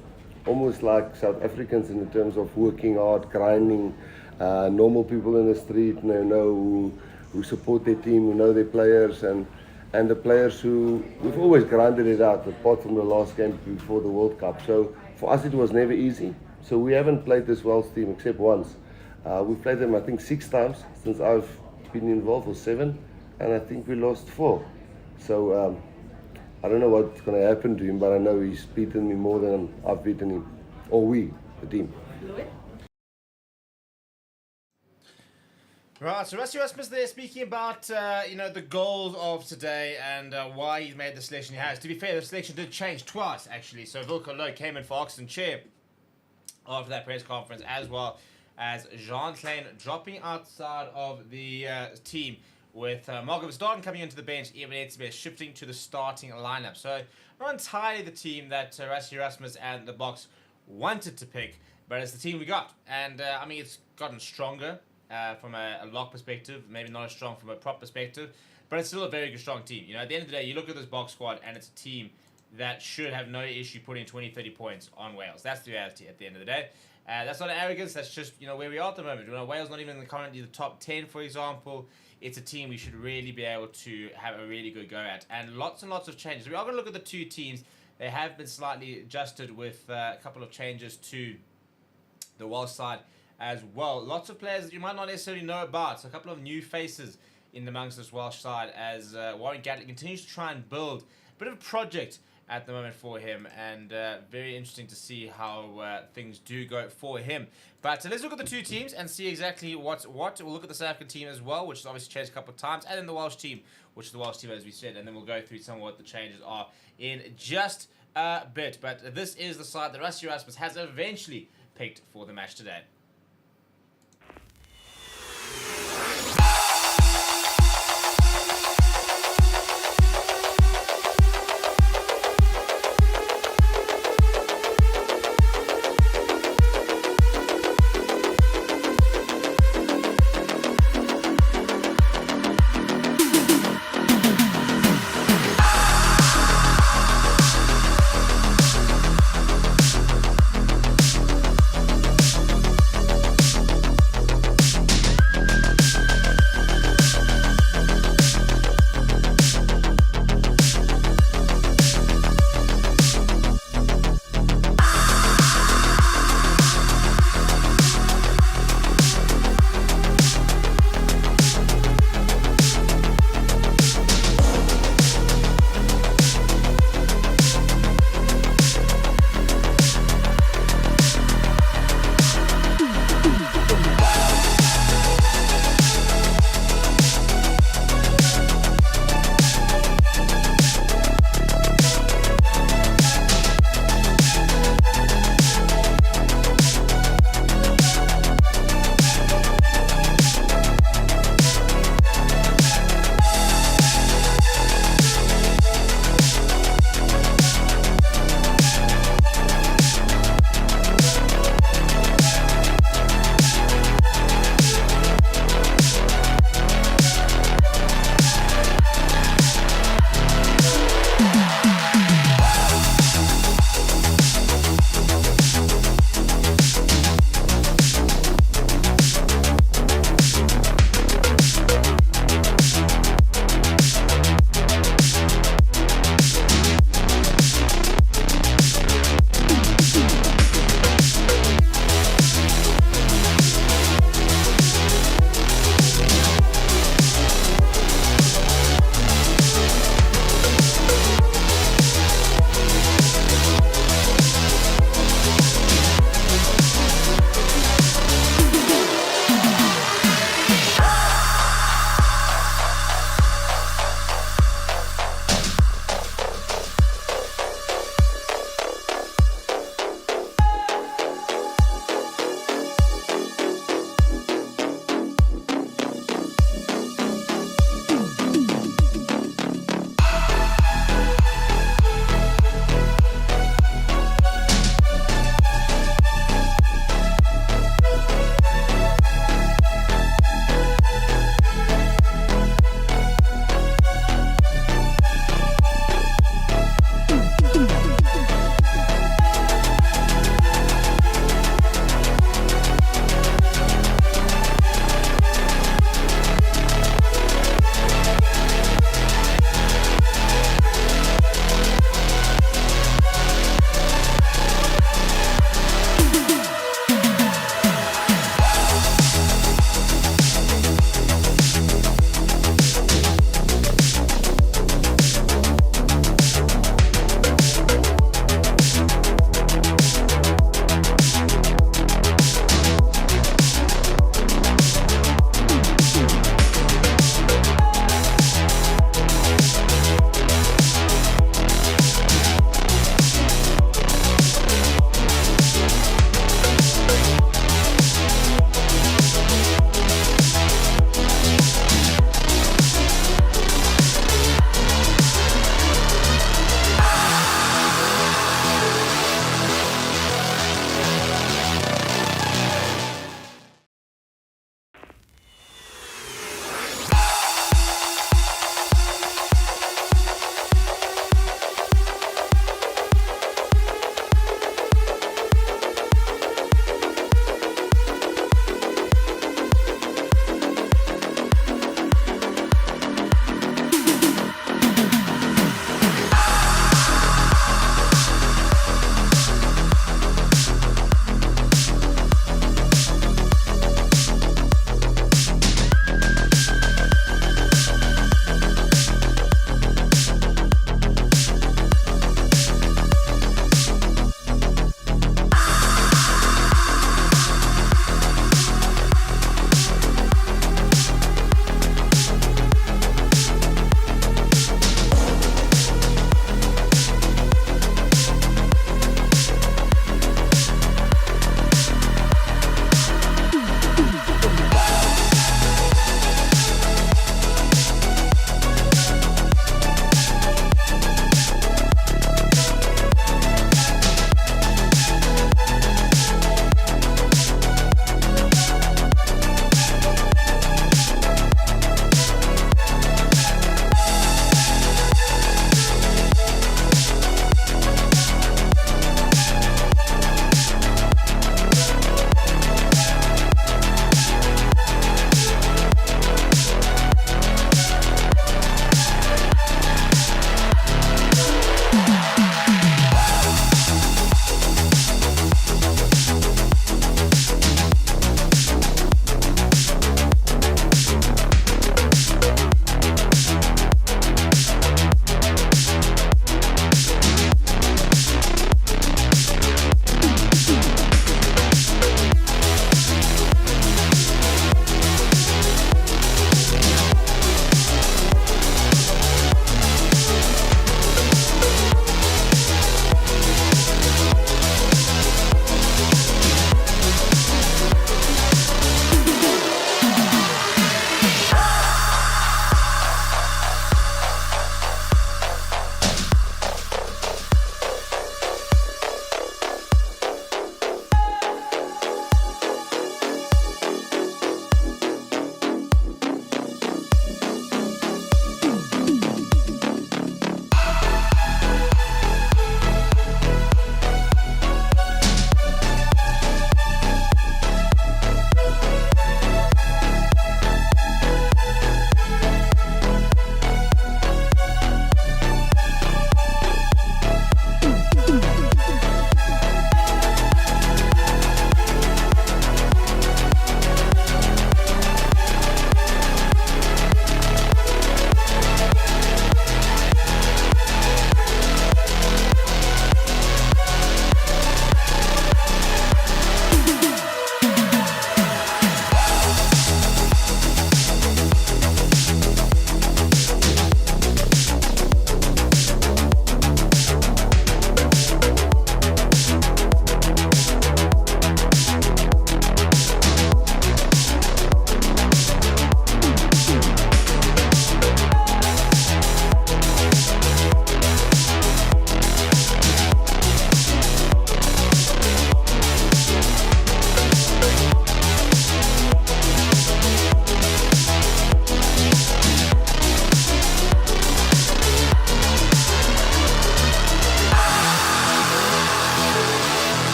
almost like South Africans in terms of working hard, grinding, normal people in the street, you know, who support their team, who know their players, and the players who, we've always grinded it out, apart from the last game before the World Cup. So for us it was never easy. So we haven't played this Welsh team except once. We've played them I think 6 times since I've been involved, or 7, and I think we lost 4. So I don't know what's going to happen to him, but I know he's beaten me more than I've beaten him, or we, the team. Right, so Rusty Rasmus there speaking about you know, the goals of today and why he's made the selection he has. To be fair, the selection did change twice actually. So Wilco Lowe came in for Oxton Chair after that press conference, as well as Jean Klein dropping outside of the team with Marco Verstappen coming into the bench, Eben Etzebeth shifting to the starting lineup. So not entirely the team that Rassie Erasmus and the Boks wanted to pick, but it's the team we got. And I mean, it's gotten stronger from a lock perspective, maybe not as strong from a prop perspective, but it's still a very good, strong team. You know, at the end of the day, you look at this Boks squad and it's a team that should have no issue putting 20, 30 points on Wales. That's the reality at the end of the day. That's not an arrogance, that's just, you know, where we are at the moment. You know, Wales not even currently the top 10, for example. It's a team we should really be able to have a really good go at. And lots of changes. We are going to look at the two teams. They have been slightly adjusted with a couple of changes to the Welsh side as well. Lots of players that you might not necessarily know about. So a couple of new faces in amongst this Welsh side as Warren Gatland continues to try and build a bit of a project at the moment for him, and very interesting to see how things do go for him. But let's look at the two teams and see exactly what's what. We'll look at the South African team as well, which has obviously changed a couple of times, and then the Welsh team, which is the Welsh team as we said, and then we'll go through some of what the changes are in just a bit. But this is the side that Rassie Erasmus has eventually picked for the match today.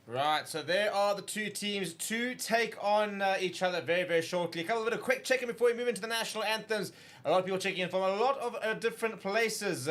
Right, so there are the two teams to take on each other very, very shortly. A couple of quick check-in before we move into the national anthems. A lot of people checking in from a lot of different places.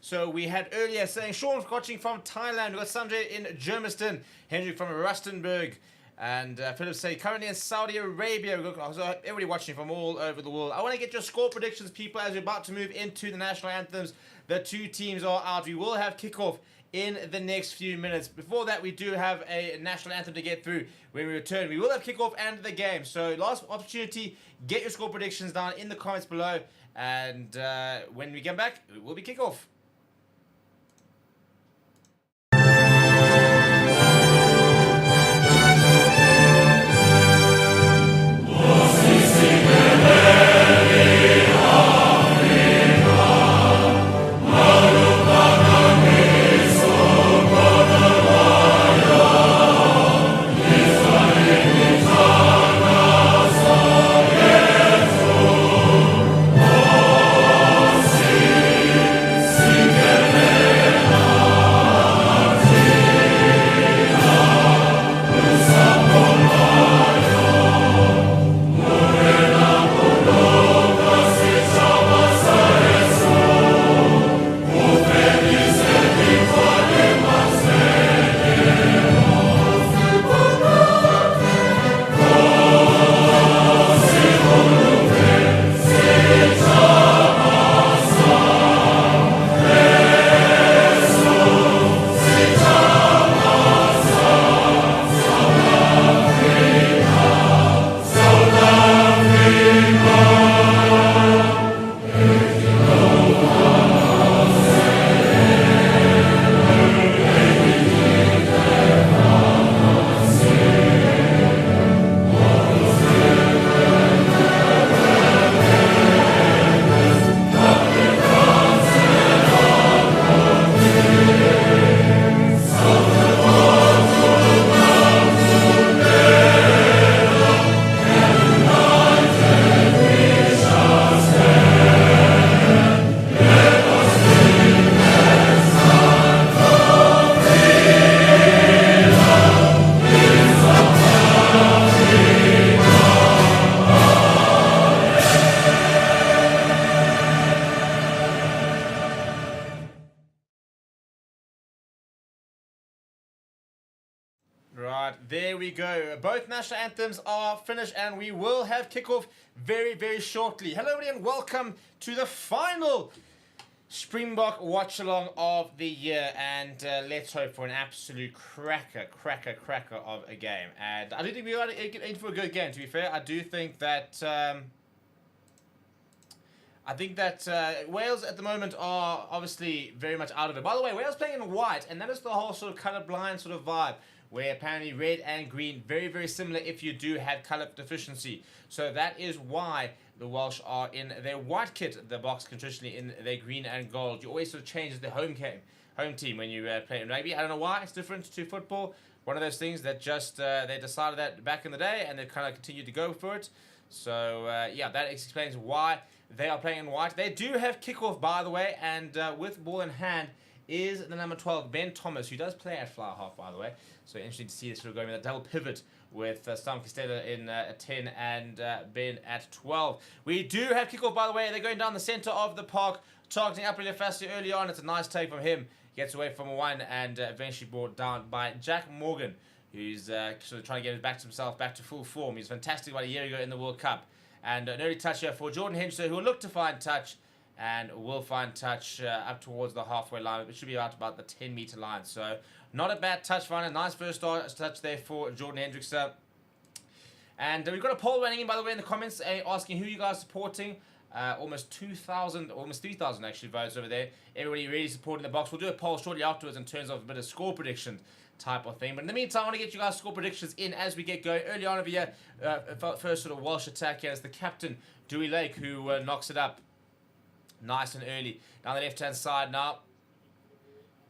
So we had earlier saying Sean watching from Thailand. We got Sanjay in Germiston, Henry from Rustenburg, and Philip say currently in Saudi Arabia. We've got everybody watching from all over the world. I want to get your score predictions, people, as we're about to move into the national anthems. The two teams are out. We will have kickoff in the next few minutes. Before that, we do have a national anthem to get through. When we return, we will have kickoff and the game. So last opportunity, get your score predictions down in the comments below. And when we get back, it will be kickoff. Right, there we go. Both national anthems are finished and we will have kickoff very, very shortly. Hello everybody and welcome to the final Springbok Watchalong of the year, and let's hope for an absolute cracker of a game. And I do think we are in for a good game, to be fair. I do think that Wales at the moment are obviously very much out of it. By the way, Wales playing in white, and that is the whole sort of colour-blind sort of vibe, where apparently red and green, very, very similar if you do have colour deficiency. So that is why the Welsh are in their white kit, the Boks traditionally in their green and gold. You always sort of change the home team when you play in rugby. I don't know why, it's different to football. One of those things that just, they decided that back in the day, and they've kind of continued to go for it. So, yeah, that explains why they are playing in white. They do have kickoff, by the way, and with ball in hand is the number 12, Ben Thomas, who does play at fly half, by the way. So interesting to see this sort of going with a double pivot with Stam Costello in 10 and Ben at 12. We do have kickoff, by the way. They're going down the centre of the park, targeting April Fassi early on. It's a nice take from him. Gets away from one and eventually brought down by Jack Morgan, who's sort of trying to get himself back to full form. He was fantastic about a year ago in the World Cup. And an early touch here for Jordan Henderson, who will look to find touch and will find touch up towards the halfway line. It should be out about the 10-metre line. So not a bad touch finder. Nice first touch there for Jordan Hendrickson. And we've got a poll running in, by the way, in the comments asking who you guys are supporting. Almost 2,000, almost 3,000 actually votes over there. Everybody really supporting the Boks. We'll do a poll shortly afterwards in terms of a bit of score prediction type of thing. But in the meantime, I want to get you guys score predictions in as we get going. Early on over here, first sort of Welsh attack here is the captain, Dewey Lake, who knocks it up nice and early. Down the left-hand side now.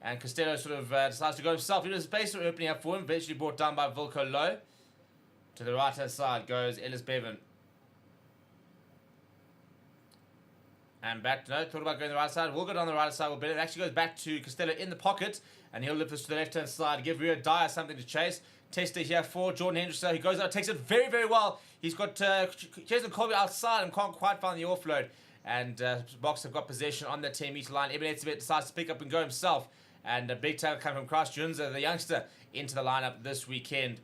And Costello sort of decides to go himself. There's space opening up for him, eventually brought down by Wilco Low. To the right-hand side goes Ellis Bevan. And back, no, thought about going to the right side. We'll go down the right side. It actually goes back to Costello in the pocket. And he'll lift this to the left-hand side. Give Rio Dyer something to chase. Tester here for Jordan Hendrickson. He goes out, takes it very, very well. He's got Jason Colby outside and can't quite find the offload. And Boks have got possession on the 10-meter line. Ebenezer decides to pick up and go himself. And a big tackle coming from Christ Junza, the youngster, into the lineup this weekend.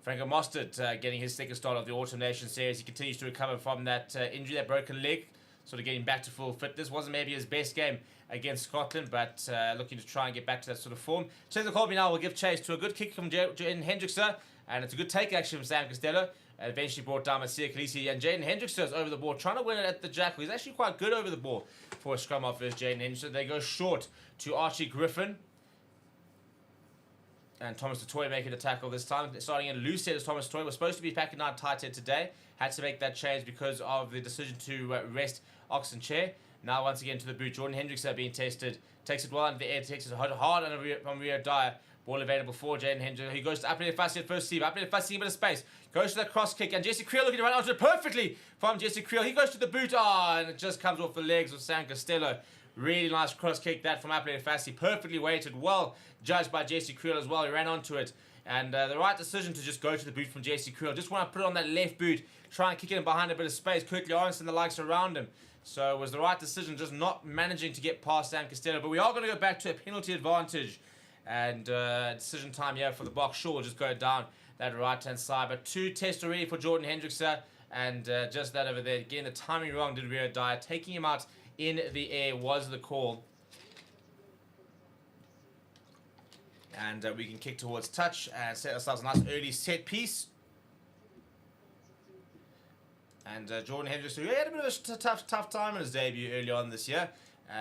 Franco Mostert getting his second start of the Autumn Nation Series. He continues to recover from that injury, that broken leg. Sort of getting back to full fitness. Wasn't maybe his best game against Scotland, but looking to try and get back to that sort of form. Jason Colby now will give chase to a good kick from Jaden Hendrickson. And it's a good take actually from Sam Costello. Eventually brought down Masia Khaleesi. And Jaden Hendrickson is over the ball, trying to win it at the jackal. He's actually quite good over the ball for a scrum off as Jaden Hendrickson. They go short to Archie Griffin. And Thomas Toy making the tackle this time. Starting in loose head as Thomas Toy was supposed to be packing down tight head today. Had to make that change because of the decision to rest Oxen Chair. Now once again to the boot. Jordan Hendrickson being tested. Takes it well into the air. Takes it hard from Rio Dyer. Ball available for Jaden Hendrickson. He goes to Apelele Fassi at first. Apelele Fassi a bit of space. Goes to that cross kick. And Jesse Creel looking to run onto it perfectly from Jesse Creel. He goes to the boot. And it just comes off the legs of Sam Costello. Really nice cross kick that from Apelele Fassi. Perfectly weighted. Well judged by Jesse Creel as well. He ran onto it. And the right decision to just go to the boot from Jesse Creel. Just want to put it on that left boot. Try and kick it in behind a bit of space. Kirkley Arons and the likes around him. So it was the right decision. Just not managing to get past Sam Costello. But we are going to go back to a penalty advantage. And decision time here for the Boks. Sure, will just go down that right-hand side. But 2 tests already for Jordan Hendrickson. And just that over there. Getting the timing wrong did Rio Dyer. Taking him out in the air was the call. And we can kick towards touch and set ourselves a nice early set piece. And Jordan Hendrickson, who had a bit of a tough time in his debut early on this year.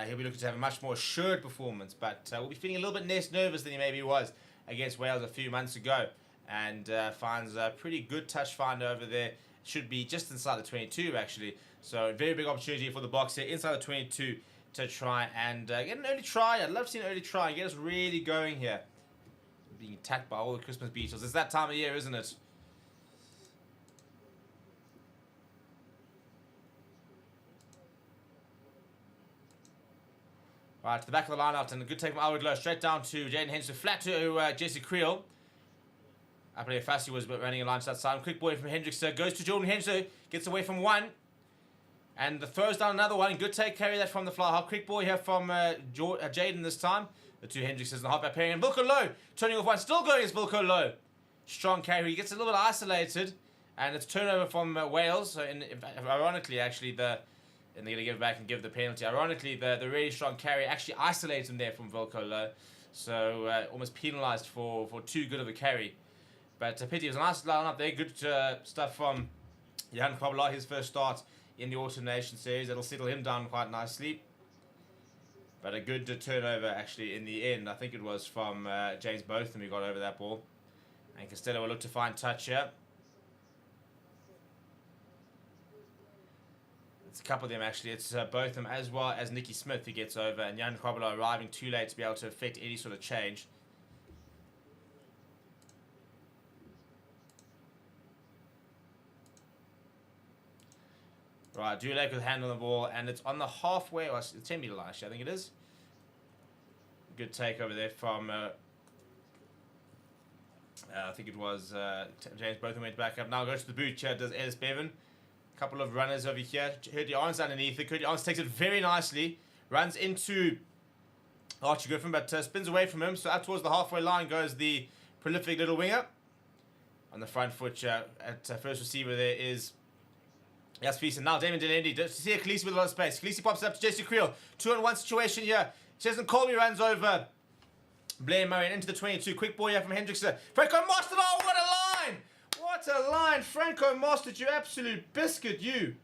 He'll be looking to have a much more assured performance, but will be feeling a little bit less nervous than he maybe was against Wales a few months ago. And finds a pretty good touch finder over there. Should be just inside the 22 actually. So very big opportunity for the Boks here inside the 22 to try and get an early try. I'd love to see an early try and get us really going here. Being attacked by all the Christmas beetles. It's that time of year, isn't it? Right, to the back of the line out, and a good take from Alwood Low, straight down to Jaden Henderson, flat to Jesse Creel. Apelele Fassi was running a line to that side. Quick boy from Hendrickson, goes to Jordan Henderson, gets away from one, and throws down another one. Good take, carry that from the fly half. Quick boy here from Jaden this time. The 2 Hendricksons and the halfback pairing. And Wilco Low, turning off one, still going as Wilco Low. Strong carry, he gets a little bit isolated, and it's turnover from Wales. So ironically, actually, and they're going to give it back and give the penalty. Ironically, the really strong carry actually isolates him there from Wilco Low. So almost penalised for too good of a carry. But pity, it was a nice line up there. Good stuff from Jan Krobler, his first start in the Autumn Nation Series. That'll settle him down quite nicely. But a good turnover actually in the end. I think it was from James Botham who got over that ball. And Costello will look to find touch here. It's a couple of them actually. It's Botham as well as Nicky Smith who gets over. And Jan Krobler arriving too late to be able to affect any sort of change. Right, Dulek with hand on the ball, and it's on the halfway, or the 10 meter line, actually, I think it is. Good take over there from, I think it was James Botham went back up. Now goes to the boot here, does Ellis Bevan. Couple of runners over here. Currie Arons underneath it. Currie Arons takes it very nicely. Runs into Archie Griffin, but spins away from him. So up towards the halfway line goes the prolific little winger. On the front foot at first receiver there is Jasper. Now Damien Delendi. To see a Khaleesi with a lot of space. Khaleesi pops up to Jesse Creel. 2-on-1 situation here. Jason Colby runs over Blair Murray into the 22. Quick ball here from Hendrickson. Franco Mostert. Oh, what a line! What a line. Franco Mostert, you absolute biscuit, you.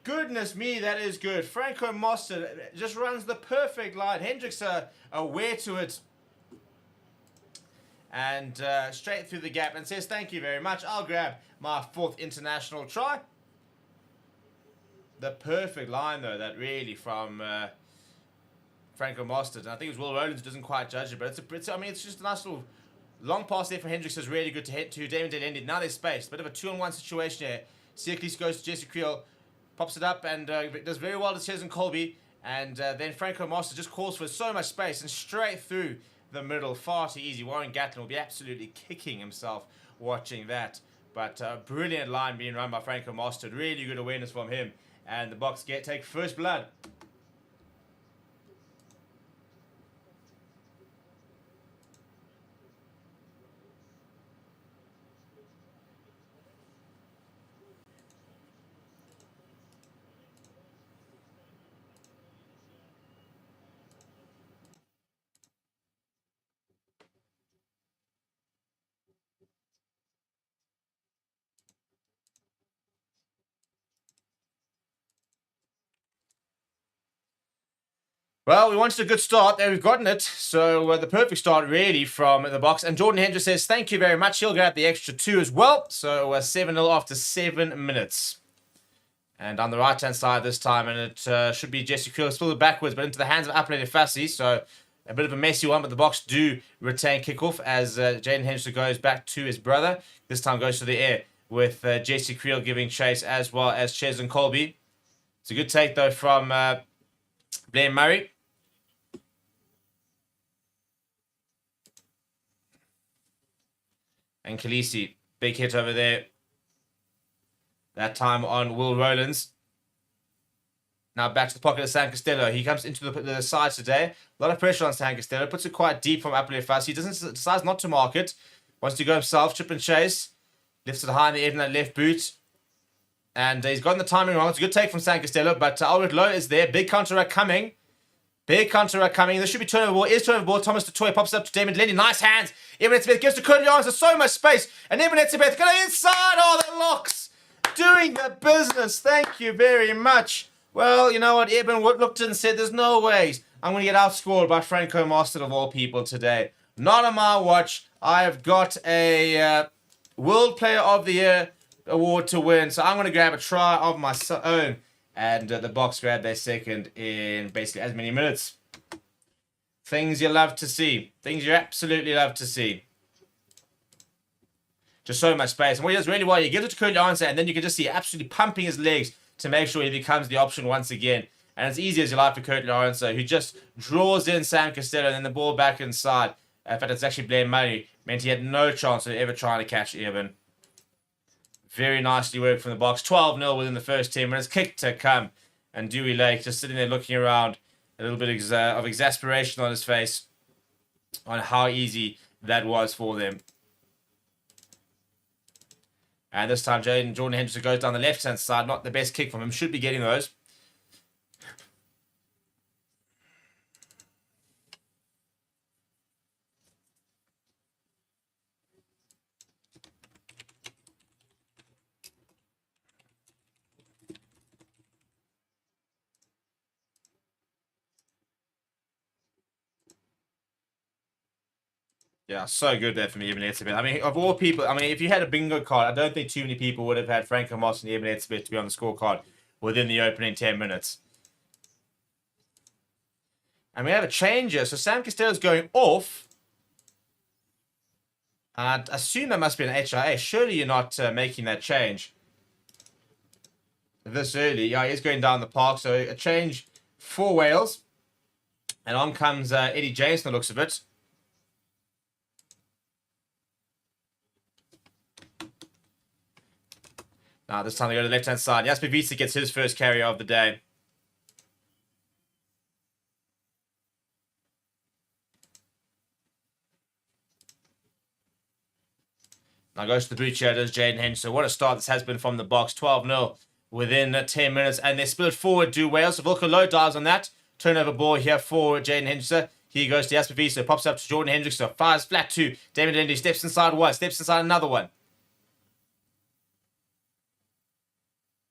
Goodness me, that is good. Franco Mostert just runs the perfect line. Hendrickson aware to it. And straight through the gap and says, thank you very much. I'll grab my 4th international try. The perfect line, though, that really from Franco Mostert. And I think it was Will Rowlands who doesn't quite judge it. But it's just a nice little long pass there from Hendrickson. Is really good to hit to Damien Delendi. Now there's space. Bit of a 2-on-1 situation here. Khaleesi goes to Jesse Creel. Pops it up and does very well to Cheslin Colby. And then Franco Master just calls for so much space and straight through the middle. Far too easy. Warren Gatlin will be absolutely kicking himself watching that. But brilliant line being run by Franco Master. Really good awareness from him. And the Boks take first blood. Well, we wanted a good start, and we've gotten it. So the perfect start, really, from the Boks. And Jordan Hendry says, thank you very much. He'll grab the extra 2 as well. So 7-0 after 7 minutes. And on the right-hand side this time, and it should be Jesse Creel. Still backwards, but into the hands of BITDEFENDER. So a bit of a messy one, but the Boks do retain kickoff as Jaden Henderson goes back to his brother. This time goes to the air with Jesse Creel giving chase as well as Cheslin Colby. It's a good take, though, from Blair Murray. And Khaleesi, big hit over there. That time on Will Rowlands. Now back to the pocket of San Costello. He comes into the side today. A lot of pressure on San Costello. Puts it quite deep from BITDEFENDER. He decides not to mark it. Wants to go himself. Chip and chase. Lifts it high in the air in that left boot. And he's gotten the timing wrong. It's a good take from San Costello. But Albert Lowe is there. Big counter-attack coming. Big counter-attack coming. This should be turnover ball. Is turnover ball. Thomas Toy pops up to Damon Lenny. Nice hands. Eben Etzebeth gives to Currie. There's so much space. And Eben Etzebeth going inside. Oh, the locks. Doing the business. Thank you very much. Well, you know what? Eben looked and said, there's no ways I'm going to get outscored by Franco Master of all people today. Not on my watch. I have got a World Player of the Year award to win. So I'm going to grab a try of my own. And the Boks grab their second in basically as many minutes. Things you love to see. Things you absolutely love to see. Just so much space. And what he does really well, he gives it to Currie and then you can just see absolutely pumping his legs to make sure he becomes the option once again. And it's easy as you like for Currie who just draws in Sam Costello and then the ball back inside. In fact, it's actually Blair Murray. Meant he had no chance of ever trying to catch Eben. Very nicely worked from the Boks. 12-0 within the first 10 minutes. Kick to come. And Dewey Lake just sitting there looking around. A little bit of exasperation on his face on how easy that was for them. And this time, Jordan Henderson goes down the left-hand side. Not the best kick from him. Should be getting those. Yeah, so good there for me, Eben Etzebeth. I mean, of all people, I mean, if you had a bingo card, I don't think too many people would have had Franco Master and Eben Etzebeth to be on the scorecard within the opening 10 minutes. And we have a changer. So Sam Costello's going off. I'd assume that must be an HIA. Surely you're not making that change this early. Yeah, he's going down the park. So a change for Wales. And on comes Eddie James, the looks of it. Now, this time they go to the left-hand side. Jasper Wiese gets his first carry of the day. Now goes to the boot chair, does Jaden Henderson. What a start this has been from the Boks. 12-0 within 10 minutes. And they split forward to Wales. So Wilco Lowe dives on that. Turnover ball here for Jaden Henderson. He goes to Jasper Wiese. Pops up to Jordan Hendricks. Fires flat to Damon Lindy. Steps inside one. Steps inside another one.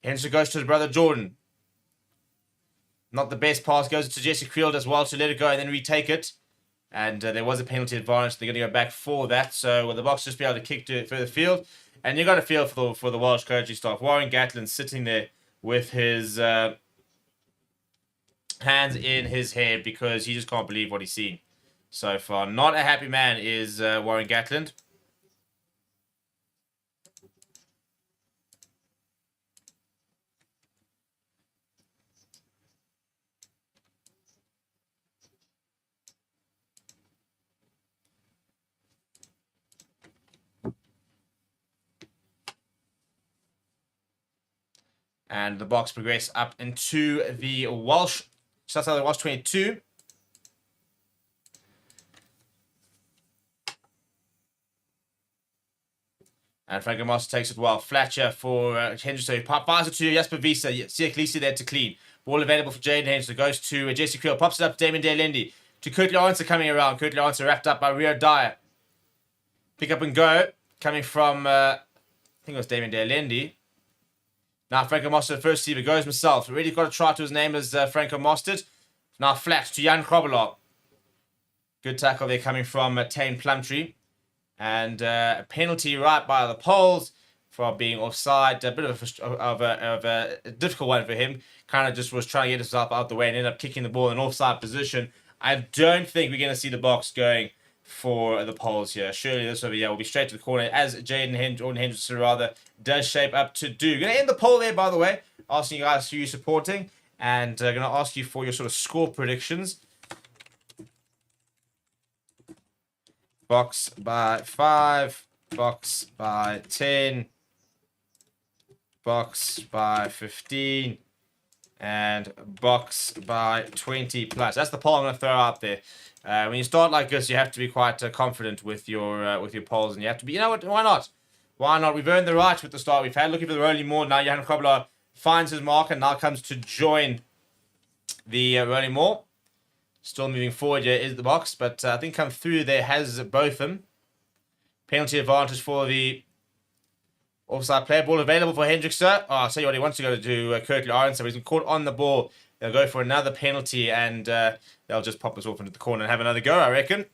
Henderson goes to his brother Jordan. Not the best pass. Goes to Jesse Creel as well to let it go and then retake it. And there was a penalty advantage. They're going to go back for that. So will the Boks just be able to kick to it further field? And you got a feel for the Welsh coaching staff. Warren Gatlin sitting there with his hands in his head because he just can't believe what he's seen so far. Not a happy man is Warren Gatlin. And the Boks progress up into the Welsh, just out of the Welsh 22. And Franco Master takes it well. Fletcher for Henderson. Passes it to Jasper Visa. Siaklisi there to clean. Ball available for Jaden Henderson. Goes to Jesse Creel. Pops it up to Damon Delendi. To Currie Lawrence coming around. Currie Lawrence wrapped up by Rio Dyer. Pick up and go. Coming from, I think it was Damon Delendi. Now Franco Mostert, first receiver, goes himself. Already got a try to his name as Franco Mostert. Now flat to Jan Krobelov. Good tackle there coming from Tane Plumtree. And a penalty right by the poles for being offside. A bit of a difficult one for him. Kind of just was trying to get himself out the way and ended up kicking the ball in an offside position. I don't think we're going to see the Boks going for the poles here. Surely this over here will be straight to the corner as Jordan Henderson does shape up to do. Going to end the poll there, by the way. Asking you guys who you're supporting. And going to ask you for your sort of score predictions. Boks by 5. Boks by 10. Boks by 15. And Boks by 20 plus. That's the poll I'm going to throw out there. When you start like this, you have to be quite confident with your polls, and you have to be. You know what? Why not? Why not? We've earned the right with the start. We've had looking for the rolling more. Now Johan Krobler finds his mark and now comes to join the rolling more. Still moving forward here is the Boks, but I think come through there has both them. Penalty advantage for the offside player. Ball available for Hendrickson. Oh, I'll tell you what, he wants to go to Currie Lawrence, but he's been caught on the ball. They'll go for another penalty, and they'll just pop us off into the corner and have another go, I reckon.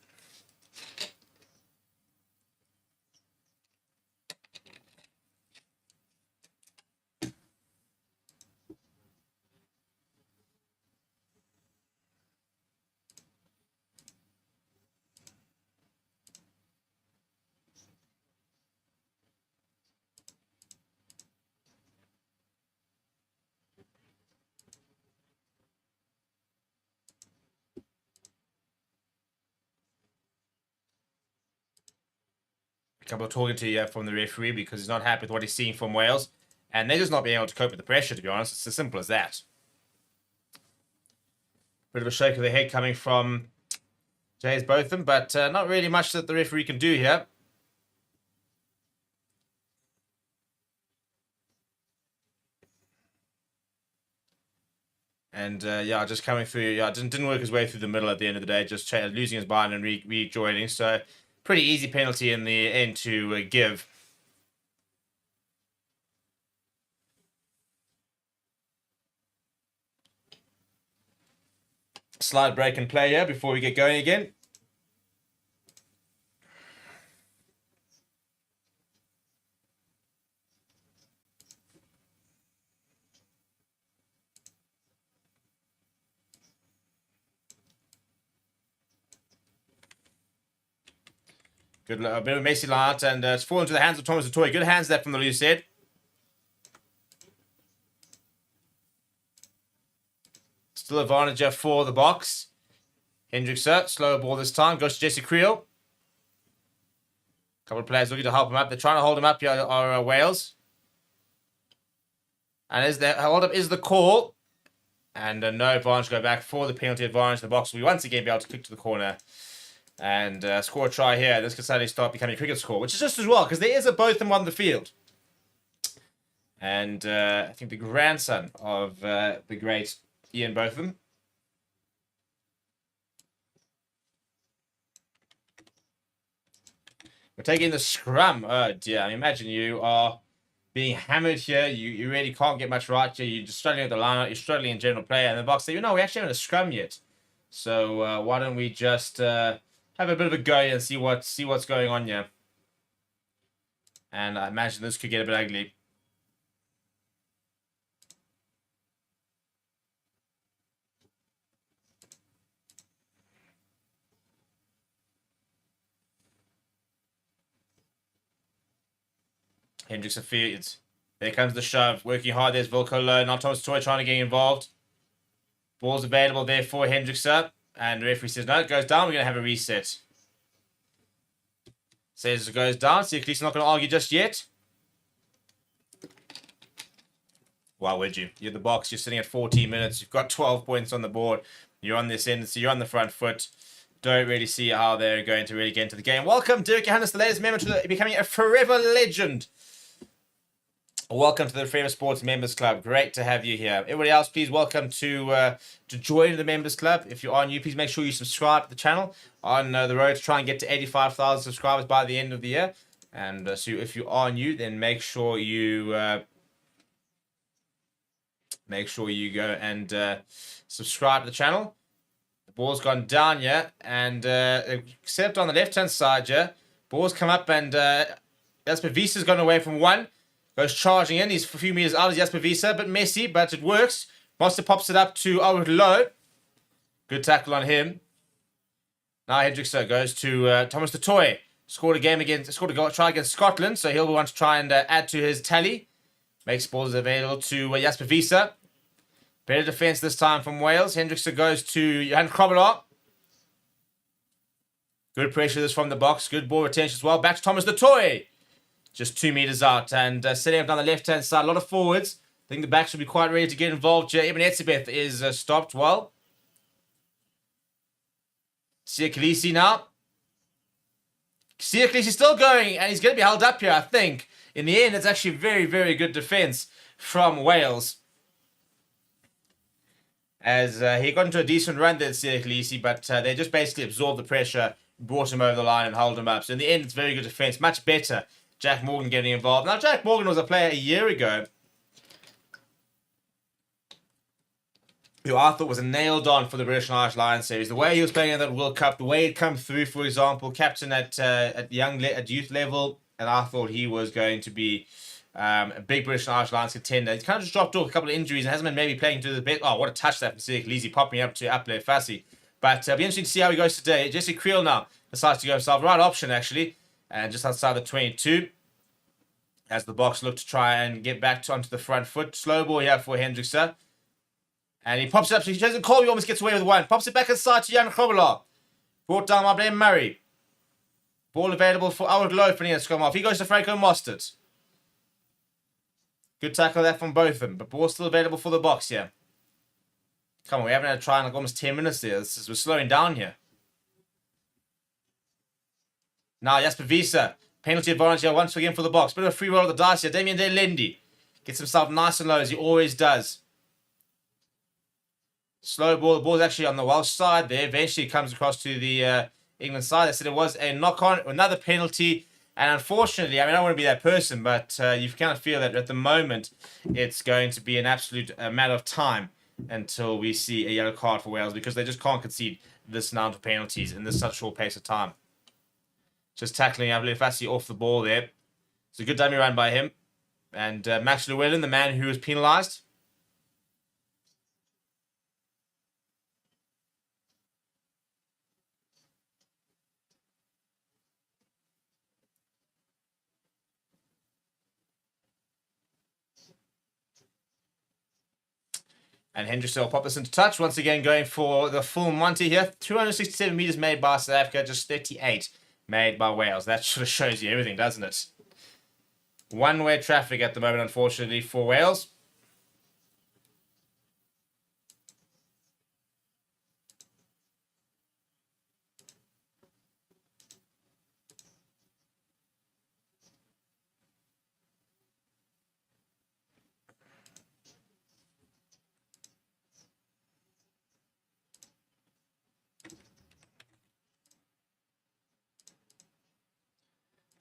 A couple of talking to you from the referee because he's not happy with what he's seeing from Wales. And they're just not being able to cope with the pressure, to be honest. It's as simple as that. Bit of a shake of the head coming from James Botham, but not really much that the referee can do here. And yeah, just coming through. Yeah, didn't work his way through the middle at the end of the day. Just losing his bind and rejoining. So pretty easy penalty in the end to give. Slide break and play here before we get going again. Good, a bit of a messy line out, and it's fallen to the hands of Thomas Atoy. Good hands there from the loose head. Still advantage for the Boks. Hendrickson, slow ball this time, goes to Jesse Creel. A couple of players looking to help him up. They're trying to hold him up here are Wales. And as the hold up is the call. And no advantage go back for the penalty advantage. The Boks will once again be able to kick to the corner and score a try here. This could suddenly start becoming a cricket score, which is just as well, because there is a both of them on the field. And I think the grandson of the great Ian Botham. We're taking the scrum. Oh dear, I mean, imagine you are being hammered here. You really can't get much right here. You're just struggling with the line. You're struggling in general play. And the Boks say, you know, we actually haven't a scrum yet. So why don't we just have a bit of a go and see what's going on here. And I imagine this could get a bit ugly. Hendrickson fields. There comes the shove. Working hard. There's Volko low. Not Thomas Toy trying to get involved. Ball's available there for Hendrickson. And the referee says, no, it goes down. We're going to have a reset. Says it goes down. Siaklisi's not going to argue just yet. Why would you? You're the Boks. You're sitting at 14 minutes. You've got 12 points on the board. You're on the ascendancy. You're on the front foot. Don't really see how they're going to really get into the game. Welcome, Dirk Johannes, the latest member to becoming a forever legend. Welcome to the Forever Sports Members Club. Great to have you here. Everybody else, please welcome to join the Members Club. If you are new, please make sure you subscribe to the channel. On the road to try and get to 85,000 subscribers by the end of the year. And so if you are new, then make sure you go and subscribe to the channel. The ball's gone down here, and except on the left-hand side here, ball's come up, and Jasper Wiese's gone away from one. Goes charging in. He's a few meters out of Jasper Wiese, a bit messy, but it works. Monster pops it up to Low. Good tackle on him. Now Hendrickson goes to Thomas du Toit. Scored a goal try against Scotland, so he'll want to try and add to his tally. Makes balls available to Jasper Wiese. Better defense this time from Wales. Hendrickson goes to Johan Krobelaar. Good pressure this from the box. Good ball retention as well. Back to Thomas du Toit. Just 2 meters out and setting up down the left-hand side. A lot of forwards. I think the backs will be quite ready to get involved here. Eben Etzebeth is stopped well. Siya Kolisi now. Siya Kolisi still going, and he's going to be held up here, I think. In the end, it's actually very, very good defense from Wales. As he got into a decent run there, Siya Kolisi, but they just basically absorbed the pressure, brought him over the line and held him up. So in the end, it's very good defense. Much better. Jack Morgan getting involved. Now, Jack Morgan was a player a year ago who I thought was a nailed on for the British and Irish Lions series. The way he was playing in that World Cup, the way he'd come through, for example, captain at youth level, and I thought he was going to be a big British and Irish Lions contender. He's kind of just dropped off a couple of injuries and hasn't been maybe playing to the bit. Oh, what a touch that from Siya Kolisi, popping up to Aple Fassi. But it'll be interesting to see how he goes today. Jesse Creel now decides to go himself. Right option, actually. And just outside the 22. As the Boks look to try and get back onto the front foot. Slow ball here for Hendrickson. And he pops it up. So he doesn't call. He almost gets away with one. Pops it back inside to Jan Krobelaar. Brought down by Blaine Murray. Ball available for Howard Lowe for to come off. He goes to Franco Mostert. Good tackle there from both of them. But ball still available for the Boks here. Come on, we haven't had a try in like almost 10 minutes there. We're slowing down here. Now Jasper Wiese. Penalty advantage here once again for the Boks. Bit of a free roll of the dice here. Damien De Lendi gets himself nice and low as he always does. Slow ball. The ball's actually on the Welsh side there. Eventually comes across to the England side. They said it was a knock-on. Another penalty. And unfortunately, I mean, I don't want to be that person, but you kind of feel that at the moment it's going to be an absolute matter of time until we see a yellow card for Wales because they just can't concede this amount of penalties in this such short pace of time. Just tackling Aple Fassi off the ball there. It's a good dummy run by him. And Max Llewellyn, the man who was penalised. And Hendrickson will pop this into touch. Once again, going for the full Monty here. 267 metres made by South Africa, just 38 made by Wales. That sort of shows you everything, doesn't it? One-way traffic at the moment, unfortunately, for Wales.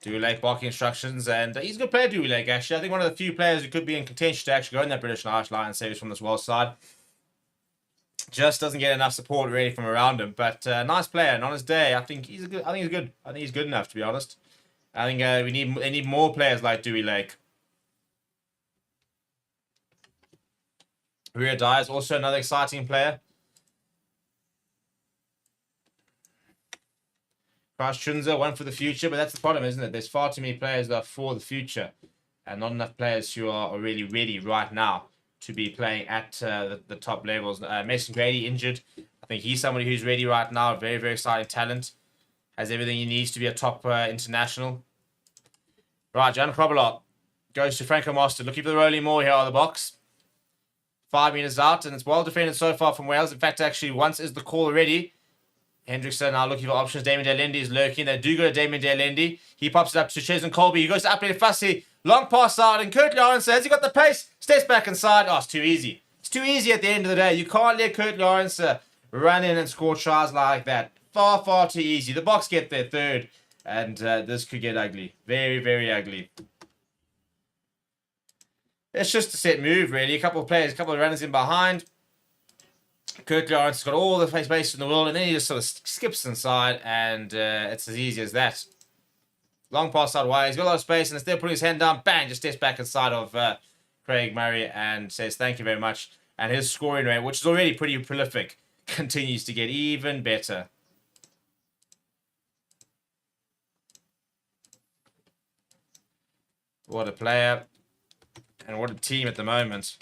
Dewey Lake barking instructions, and he's a good player, Dewey Lake, actually. I think one of the few players who could be in contention to actually go in that British and Irish Lions series from this Welsh side. Just doesn't get enough support really from around him, but nice player. And on his day, I think he's good. I think he's good enough, to be honest. I think they need more players like Dewey Lake. Ria Dyer is also another exciting player. Chunza, one for the future, but that's the problem, isn't it? There's far too many players that are for the future and not enough players who are really ready right now to be playing at the top levels. Mason Grady injured. I think he's somebody who's ready right now. Very, very exciting talent. Has everything he needs to be a top international. Right, Jan Krobelaar goes to Franco Mostert. Looking for the rolling more here on the Boks. 5 metres out, and it's well defended so far from Wales. In fact, actually, once is the call already. Hendrickson now looking for options. Damien Delendi is lurking. They do go to Damien Delendi. He pops it up to Chesn Colby. He goes to Upley Fussy. Long pass out, and Currie Lawrence has he got the pace? Steps back inside. Oh, it's too easy. It's too easy at the end of the day. You can't let Currie Lawrence run in and score tries like that. Far, far too easy. The Boks get their third, and this could get ugly. Very, very ugly. It's just a set move, really. A couple of players, a couple of runners in behind. Currie Lawrence has got all the space in the world, and then he just sort of skips inside, and it's as easy as that. Long pass out wide. He's got a lot of space, and instead of putting his hand down, bang, just steps back inside of Craig Murray and says thank you very much. And his scoring rate, which is already pretty prolific, continues to get even better. What a player. And what a team at the moment.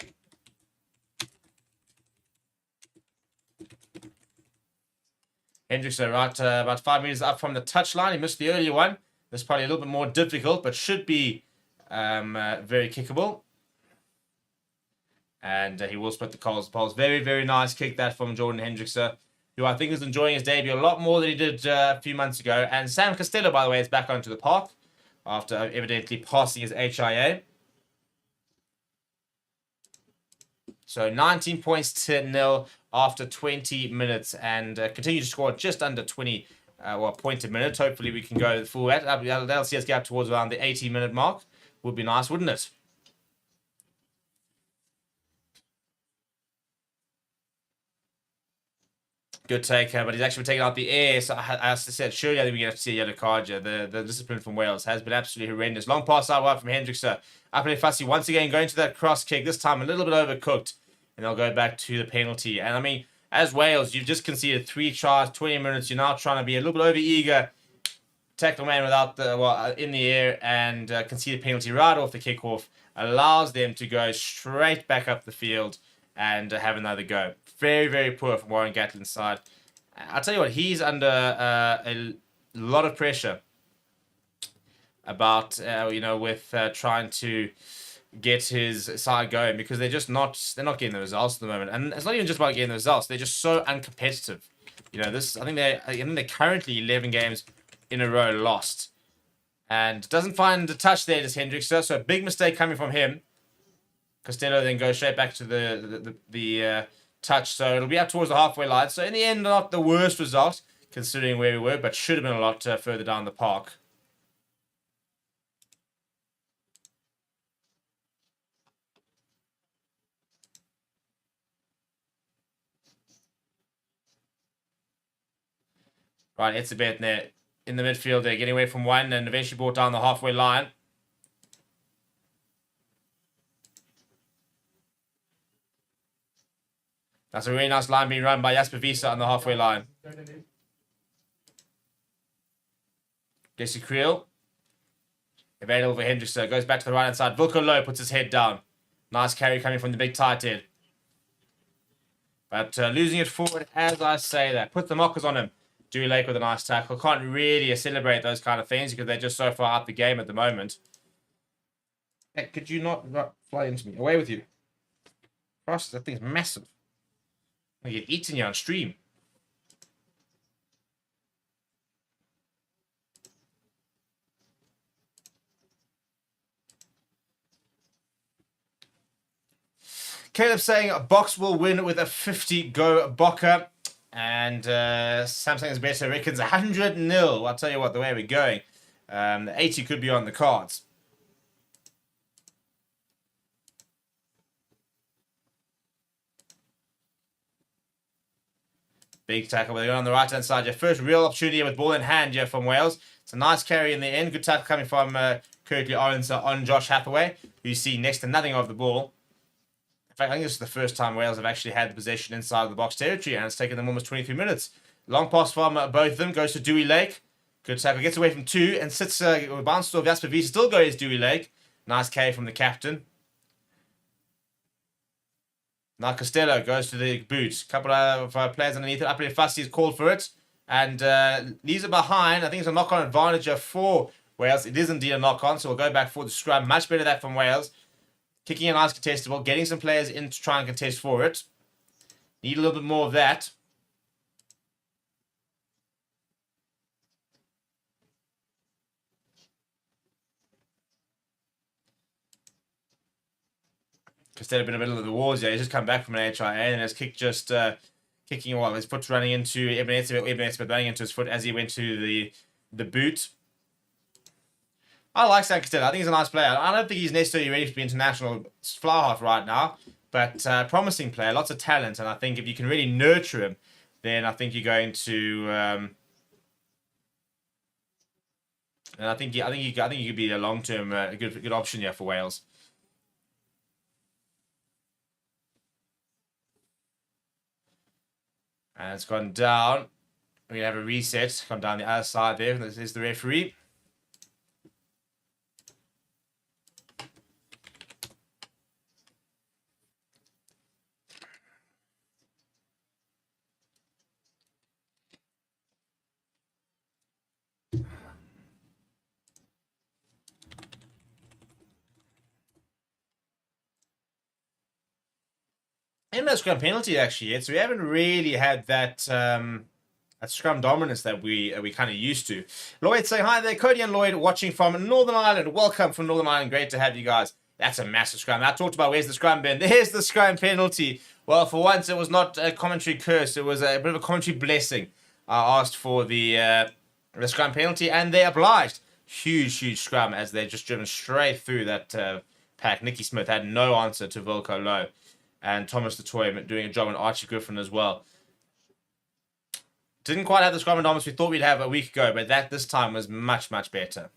Hendrickson right about 5 metres up from the touchline. He missed the earlier one. This is probably a little bit more difficult, but should be very kickable. And he will split the poles. Very, very nice kick that from Jordan Hendrickson, who I think is enjoying his debut a lot more than he did a few months ago. And Sam Costello, by the way, is back onto the park after evidently passing his HIA. So 19 points to 0 after 20 minutes, and continue to score just under 20 points a minute. Hopefully we can go full that. That'll see us get up towards around the 80-minute mark. Would be nice, wouldn't it? Good take, but he's actually taken out the air. So as I said, surely I think we're going to see a yellow card here. The discipline from Wales has been absolutely horrendous. Long pass out wide from Hendrickson. Upley Fussy once again going to that cross kick. This time a little bit overcooked. And they'll go back to the penalty. And I mean, as Wales, you've just conceded 3 tries, 20 minutes. You're now trying to be a little bit over-eager. Tackle man without the, in the air, and concede a penalty right off the kickoff. Allows them to go straight back up the field and have another go. Very, very poor from Warren Gatlin's side. I'll tell you what, he's under a lot of pressure about, with trying to get his side going, because they're not getting the results at the moment. And it's not even just about getting the results, they're just so uncompetitive. I think they're currently 11 games in a row lost. And doesn't find the touch there, does Hendrickson. So a big mistake coming from him. Costello then goes straight back to the touch. So it'll be up towards the halfway line. So in the end, not the worst result, considering where we were, but should have been a lot further down the park. Right, it's a bit there in the midfield. They're getting away from one and eventually brought down the halfway line. That's a really nice line being run by Jasper Visa on the halfway line. Jesse Creel. Available for Hendrickson. Goes back to the right hand side. Wilco Low puts his head down. Nice carry coming from the big tight head. But losing it forward as I say that. Put the mockers on him. Dewey Lake with a nice tackle. Can't really celebrate those kind of things because they're just so far out the game at the moment. Hey, could you not fly into me? Away with you. Christ, that thing's massive. I get eaten you on stream. Caleb saying Boks will win with a 50-go Bokker. And Samsung is better, reckons 100-0. I'll tell you what, the way we're going, 80 could be on the cards. Big tackle, but they're on the right-hand side. Your first real opportunity with ball in hand here from Wales. It's a nice carry in the end. Good tackle coming from Currie Lawrence on Josh Hathaway, who you see next to nothing of the ball. In fact, I think this is the first time Wales have actually had the possession inside of the Boks territory, and it's taken them almost 23 minutes. Long pass from both of them, goes to Dewey Lake. Good tackle, gets away from 2, and sits, bounced off Jasper Visa, still goes Dewey Lake. Nice carry from the captain. Now Costello goes to the boot. Couple of players underneath it. Upley Fussy is called for it. And leaves it behind. I think it's a knock-on advantage for Wales. It is indeed a knock-on, so we'll go back for the scrum. Much better that from Wales. Kicking a nice contestable, getting some players in to try and contest for it. Need a little bit more of that. Instead of in the middle of the wars, he's just come back from an HIA and his kick just kicking his foot's running into Ibn Etzebeth running into his foot as he went to the boot. I like Sam Costello. I think he's a nice player. I don't think he's necessarily ready to be international fly half right now, but promising player, lots of talent, and I think if you can really nurture him, then I think you're going to. And I think you could be a long-term good option here for Wales. And it's gone down. We're going to have a reset. Gone down the other side there. This is the referee. And no scrum penalty actually yet, so we haven't really had that scrum dominance that we kind of used to. Lloyd saying hi there, Cody and Lloyd watching from Northern Ireland. Welcome from Northern Ireland, great to have you guys. That's a massive scrum. I talked about where's the scrum bin. There's the scrum penalty. Well, for once it was not a commentary curse, it was a bit of a commentary blessing. I asked for the scrum penalty and they obliged. Huge scrum as they're just driven straight through that pack. Nicky Smith had no answer to Volko Low. And Thomas du Toit doing a job on Archie Griffin as well. Didn't quite have the scrum and dominance we thought we'd have a week ago, but that this time was much better.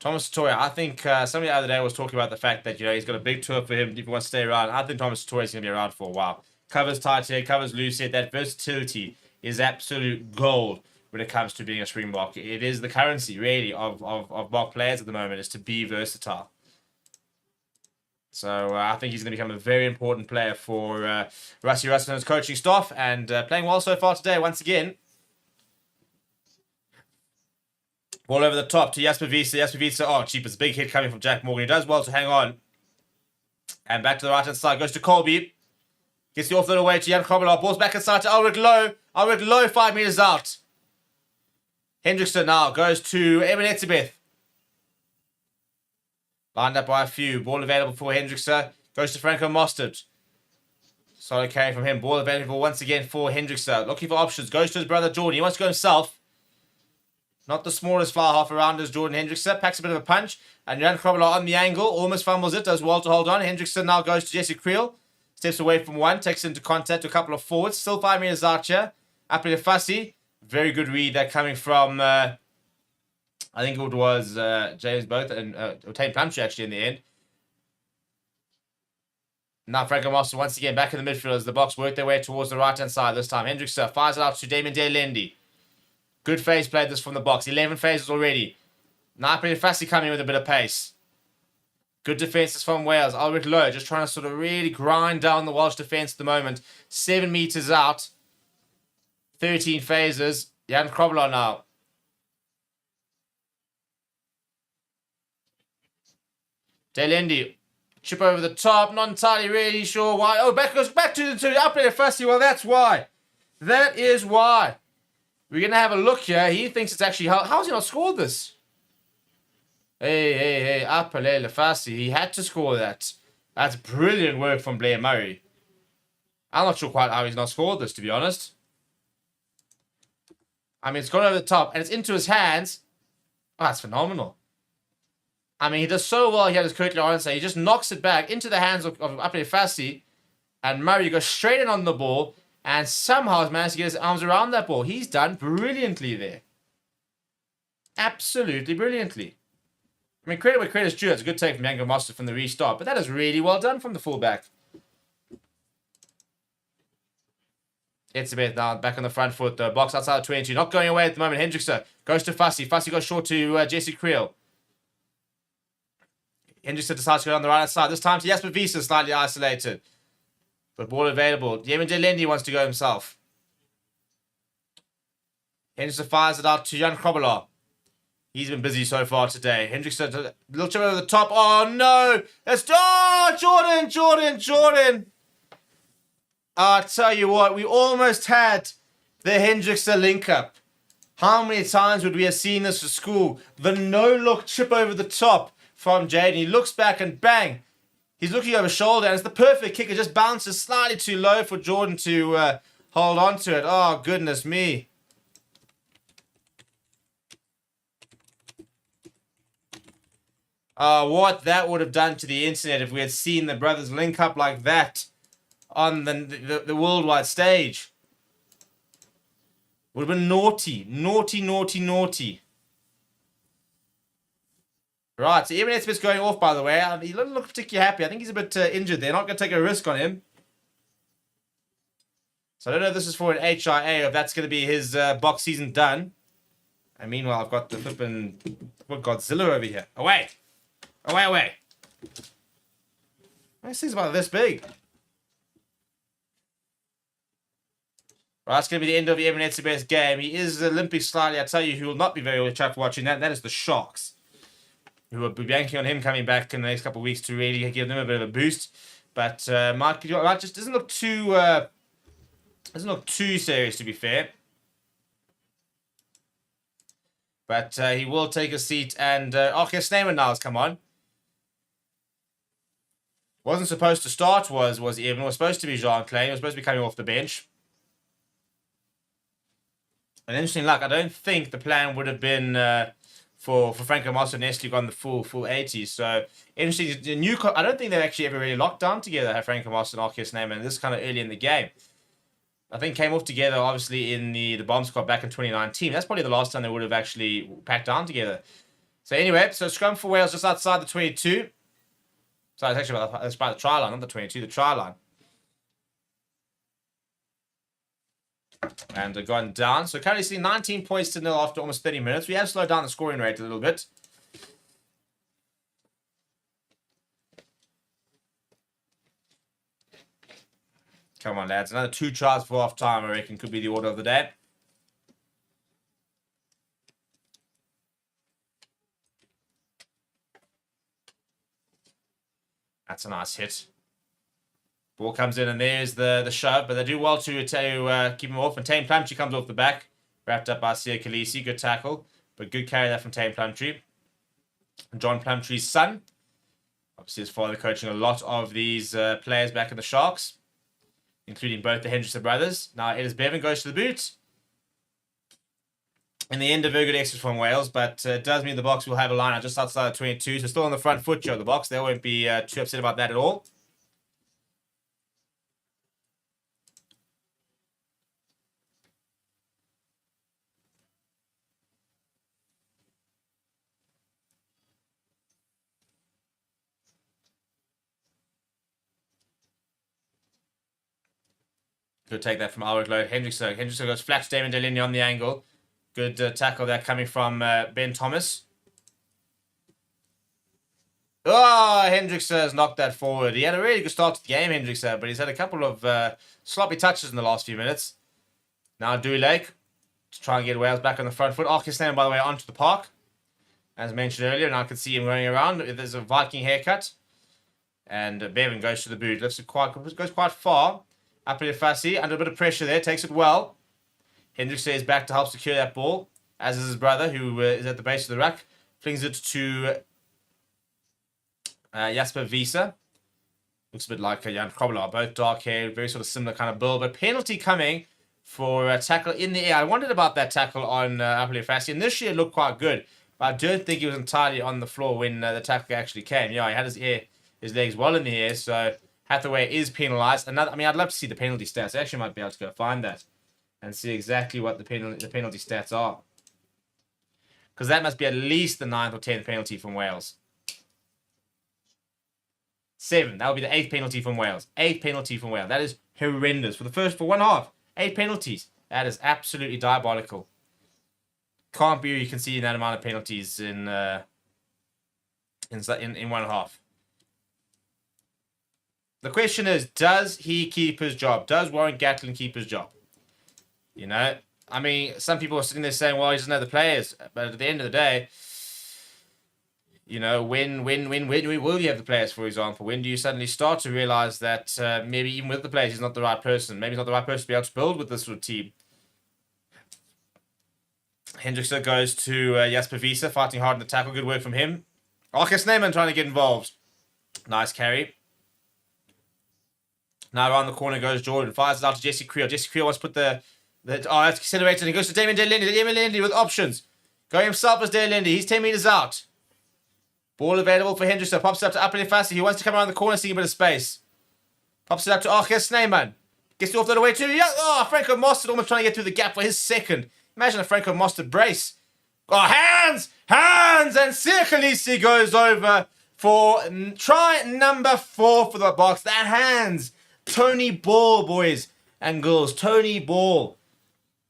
Thomas du Toit, I think somebody the other day was talking about the fact that, he's got a big tour for him if he wants to stay around. I think Thomas du Toit is going to be around for a while. Covers tight here, covers loose here. That versatility is absolute gold when it comes to being a Springbok. It is the currency, really, of Bok players at the moment, is to be versatile. So I think he's going to become a very important player for Rassie Erasmussen's coaching staff and playing well so far today once again. Ball over the top to Jasper Wiese. Jasper Wiese, oh, cheapest big hit coming from Jack Morgan. He does well to hang on. And back to the right-hand side. Goes to Colby. Gets the offload away to Jan Krobelaar. Ball's back inside to Ulrich Low. Ulrich Low, 5 meters out. Hendrickson now goes to Ibn Etzebeth. Lined up by a few. Ball available for Hendrickson. Goes to Franco Mostert. Solid carry from him. Ball available once again for Hendrickson. Looking for options. Goes to his brother Jordan. He wants to go himself. Not the smallest fly half around as Jordan Hendrickson. Packs a bit of a punch. And Jan Krobelaar on the angle. Almost fumbles it. Does well to hold on. Hendrickson now goes to Jesse Creel. Steps away from one. Takes into contact to a couple of forwards. Still 5 meters out here. Apple Fussy. Very good read there coming from, I think it was James Both and Tane Plumtree actually in the end. Now Franco Mostert once again back in the midfield as the Boks work their way towards the right-hand side this time. Hendrickson fires it out to Damien Delendi. Good phase played this from the Boks. 11 phases already. Now Fussy coming with a bit of pace. Good defenses from Wales. Ulrich Low just trying to sort of really grind down the Welsh defense at the moment. 7 meters out. 13 phases. Jan Krobelaar now. Delendi. Chip over the top. Not entirely really sure why. Oh, goes back to the up there Fussy. Well, that's why. That is why. We're going to have a look here. He thinks it's actually... How has he not scored this? Hey. Apelele Fussy. He had to score that. That's brilliant work from Blair Murray. I'm not sure quite how he's not scored this, to be honest. I mean, it's gone over the top, and it's into his hands. Oh, that's phenomenal. I mean, he does so well. He had his Currie on, so he just knocks it back into the hands of Apelele Fussy, and Murray goes straight in on the ball, and somehow has managed to get his arms around that ball. He's done brilliantly there. Absolutely brilliantly. I mean, credit where credit's due. It's a good take from Yango Mostert from the restart, but that is really well done from the fullback. Etzebeth now back on the front foot. The Boks outside of 22. Not going away at the moment. Hendrickson goes to Fussy. Fussy goes short to Jesse Creel. Hendrickson decides to go on the right side. This time to Jasper Wiese, slightly isolated. But ball available. Yemen Delendi wants to go himself. Hendrickson fires it out to Jan Krobelaar. He's been busy so far today. Hendrickson, a little chip over the top. Oh, no. That's... Oh, Jordan. I tell you what, we almost had the Hendrickson link-up. How many times would we have seen this at school? The no-look chip over the top from Jaden. He looks back and bang. He's looking over his shoulder, and it's the perfect kick. It just bounces slightly too low for Jordan to hold on to it. Oh, goodness me. What that would have done to the internet if we had seen the brothers link up like that on the worldwide stage. Would have been naughty. Right, so Eben Etzebeth's going off, by the way. He doesn't look particularly happy. I think he's a bit injured. They're not going to take a risk on him. So I don't know if this is for an HIA or if that's going to be his box season done. And meanwhile, I've got the flipping Godzilla over here. Away! This thing's about this big. Right, it's going to be the end of Eben Etzebeth's game. He is limping slightly. I tell you who will not be very chuffed watching that. That is the Sharks, who will be banking on him coming back in the next couple of weeks to really give them a bit of a boost. But Mike just doesn't look too serious, to be fair. But he will take a seat, and okay, Sneeman now has come on. Wasn't supposed to start, was Eben. Was supposed to be Jean Klein. He was supposed to be coming off the bench. And interesting luck, I don't think the plan would have been for Franco Moss and Nestle on the full 80s. So interesting. I don't think they've actually ever really locked down together, Franco Moss and Arceus Sneeman, this kind of early in the game. I think came off together, obviously, in the Bomb Squad back in 2019. That's probably the last time they would have actually packed down together. So anyway, so scrum for Wales just outside the 22. So it's actually by the try line, not the 22, the try line. And they've gone down. So currently seeing 19 points to 0 after almost 30 minutes. We have slowed down the scoring rate a little bit. Come on, lads. Another 2 tries for half time, I reckon, could be the order of the day. That's a nice hit. Ball comes in, and there's the shove, but they do well to keep him off. And Tame Plumtree comes off the back, wrapped up by Sia Khaleesi. Good tackle, but good carry there from Tame Plumtree. And John Plumtree's son, obviously his father coaching a lot of these players back in the Sharks, including both the Hendrickson brothers. Now Edis Bevan goes to the boot. In the end, a very good exit from Wales, but it does mean the Boks will have a line out just outside of 22, so still on the front foot, Joe, the Boks. They won't be too upset about that at all. Good take that from Alward Lowe. Hendrickson goes flat to Damon Delaney on the angle. Good tackle there coming from Ben Thomas. Oh, Hendrickson has knocked that forward. He had a really good start to the game, Hendrickson, but he's had a couple of sloppy touches in the last few minutes. Now Dewey Lake to try and get Wales back on the front foot. Arkistan, by the way, onto the park. As mentioned earlier, and I can see him running around. There's a Viking haircut. And Bevan goes to the boot. Goes quite far. Up to Fassi, under a bit of pressure there, takes it well. Hendrickson is back to help secure that ball, as is his brother, who is at the base of the ruck. Flings it to Jasper Wiese. Looks a bit like Jan Krobelaar, both dark hair, very sort of similar kind of build. But penalty coming for a tackle in the air. I wondered about that tackle on Apple Fassi. Initially, it looked quite good, but I don't think he was entirely on the floor when the tackle actually came. Yeah, he had his legs well in the air, so Hathaway is penalised. I'd love to see the penalty stats. I actually might be able to go find that and see exactly what the penalty stats are. Because that must be at least the 9th or 10th penalty from Wales. 7. That would be the 8th penalty from Wales. 8th penalty from Wales. That is horrendous. For one half. 8 penalties. That is absolutely diabolical. Can't be you can see that amount of penalties in in one half. The question is, does he keep his job? Does Warren Gatland keep his job? You know, I mean, some people are sitting there saying, well, he doesn't know the players. But at the end of the day, you know, when will you have the players, for example? When do you suddenly start to realize that maybe even with the players, he's not the right person? Maybe he's not the right person to be able to build with this sort of team. Hendrickson goes to Jasper Wiese, fighting hard in the tackle. Good work from him. Arcus Neyman trying to get involved. Nice carry. Now around the corner goes Jordan. Fires it out to Jesse Creel. Jesse Creel wants to put that's accelerated. And he goes to Damien De Lindy. Damien Lindy with options. Going himself as De Lindy. He's 10 metres out. Ball available for Hendrickson. Pops it up to Upper Fassi. He wants to come around the corner, seeing a bit of space. Pops it up to Arcus Neyman. Gets it off that away too. Yeah. Oh, Franco Mostert almost trying to get through the gap for his second. Imagine a Franco Mostert brace. Oh, hands! Hands! And Sirkalisi goes over for try number 4 for the box. That hands. Tony Ball, boys and girls. Tony Ball.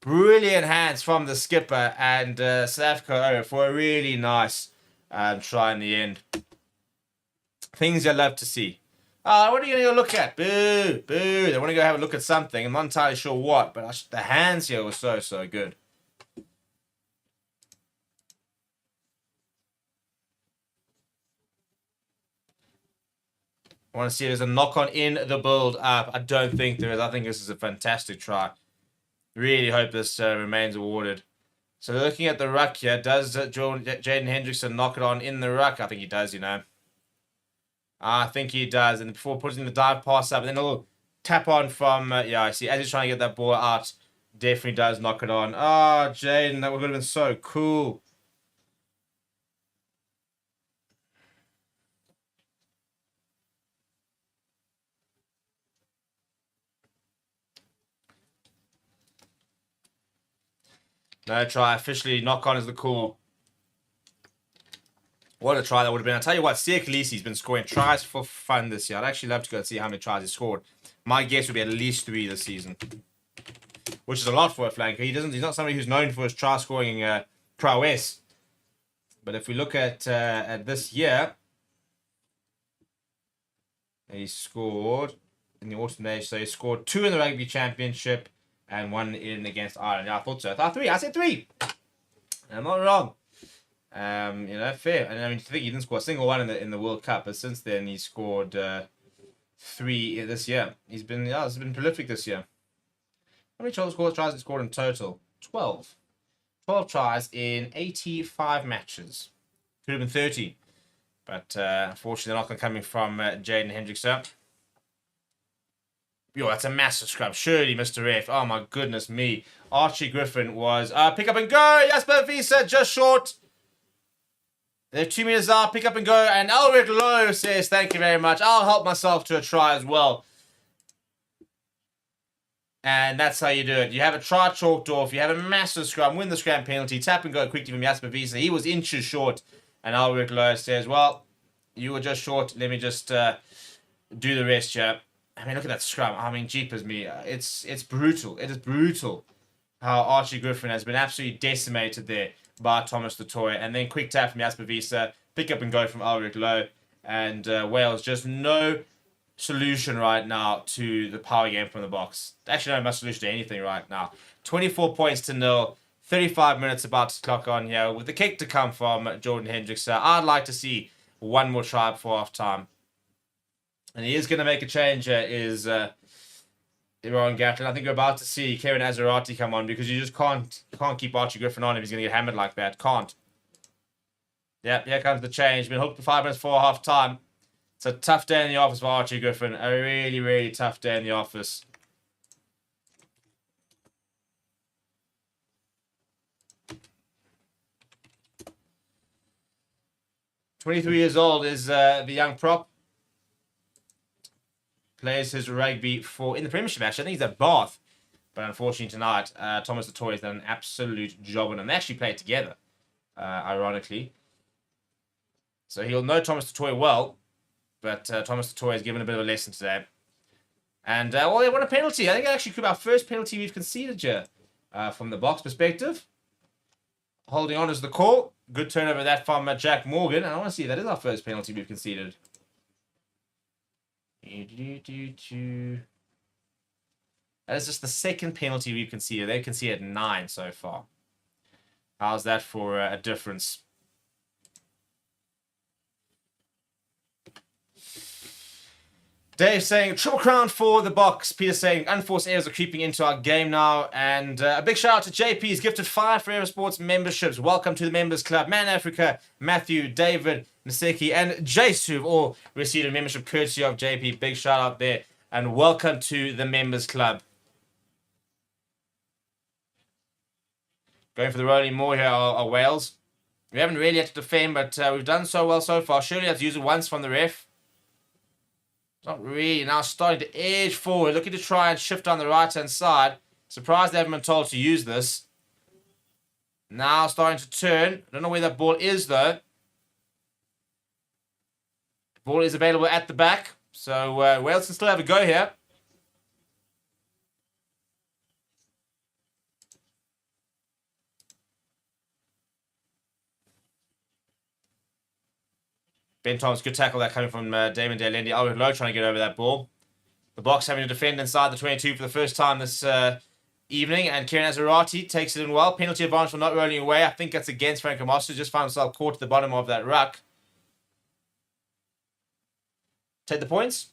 Brilliant hands from the skipper and South Africa for a really nice try in the end. Things you love to see. What are you going to go look at? Boo, boo. They want to go have a look at something. I'm not entirely sure what, but the hands here were so, so good. I want to see if there's a knock-on in the build-up. I don't think there is. I think this is a fantastic try. Really hope this remains awarded. So looking at the ruck here, does Jaden Hendrickson knock it on in the ruck? I think he does, you know. I think he does. And before putting the dive pass up, and then a little tap on from, yeah, I see. As he's trying to get that ball out, definitely does knock it on. Oh, Jaden, that would have been so cool. No try. Officially, knock on is the call. What a try that would have been. I'll tell you what, Sirkalisi's been scoring tries for fun this year. I'd actually love to go and see how many tries he scored. My guess would be at least 3 this season. Which is a lot for a flanker. He's not somebody who's known for his try scoring prowess. But if we look at this year, he scored in the autumn age. So he scored 2 in the Rugby Championship and 1 in against Ireland. Yeah, I thought so. I thought 3. I said 3. I'm not wrong. You know, fair. And I mean, to think he didn't score a single one in the World Cup, but since then he scored 3 this year. He's been prolific this year. How many tries has he scored in total? 12. 12 tries in 85 matches. Could have been 30, but unfortunately they're not going to coming from Jaden Hendrickson. Yo, that's a massive scrum. Surely, Mr. F. Oh, my goodness me. Archie Griffin was... pick up and go. Jasper Wiese, just short. They're 2 meters out. Pick up and go. And Elric Lowe says, thank you very much. I'll help myself to a try as well. And that's how you do it. You have a try chalked off. You have a massive scrum. Win the scrum penalty. Tap and go quickly from Jasper Wiese. He was inches short. And Elric Lowe says, well, you were just short. Let me just do the rest here. I mean, look at that scrum. I mean, jeepers me. It's brutal. It is brutal how Archie Griffin has been absolutely decimated there by Thomas du Toit. And then quick tap from Jasper Wiese. Pick up and go from Elric Lowe. And Wales, just no solution right now to the power game from the box. Actually, no much solution to anything right now. 24 points to 0. 35 minutes about to clock on here. With the kick to come from Jordan Hendrickson. I'd like to see one more try before half time. And he is going to make a change, is Ron Gatland. I think we're about to see Kevin Azarati come on because you just can't keep Archie Griffin on if he's going to get hammered like that. Can't. Yep, here comes the change. Been hooked for 5 minutes before half time. It's a tough day in the office for Archie Griffin. A really, really tough day in the office. "23 years old is the young prop. Plays his rugby in the Premiership, actually. I think he's at Bath. But unfortunately tonight, Thomas du Toit has done an absolute job on him. They actually played together, ironically. So he'll know Thomas du Toit well. But Thomas du Toit has given a bit of a lesson today. And, well, they won a penalty. I think it actually could be our first penalty we've conceded here from the box perspective. holding on is the call. Good turnover that from Jack Morgan. And I want to see, that is our first penalty we've conceded. That is just the second penalty we've conceded. They've conceded 9 so far. How's that for a difference? Dave saying, triple crown for the box. Peter saying, unforced errors are creeping into our game now. And a big shout out to JP. He's gifted 5 Forever Sports memberships. Welcome to the Members Club. Man Africa, Matthew, David, Naseki, and Jace, who've all received a membership courtesy of JP. Big shout out there. And welcome to the Members Club. Going for the rolling more here are Wales. We haven't really had to defend, but we've done so well so far. Surely let's use it once from the ref. Not really. Now starting to edge forward, looking to try and shift on the right-hand side. Surprised they haven't been told to use this. Now starting to turn. Don't know where that ball is, though. Ball is available at the back. So Wales can still have a go here. Ben Thomas, good tackle that coming from Damon Delendi. Albert Lowe trying to get over that ball. The box having to defend inside the 22 for the first time this evening. And Kieran Azarati takes it in well. Penalty advantage for not rolling away. I think that's against Frank Amos, who just found himself caught at the bottom of that ruck. Take the points?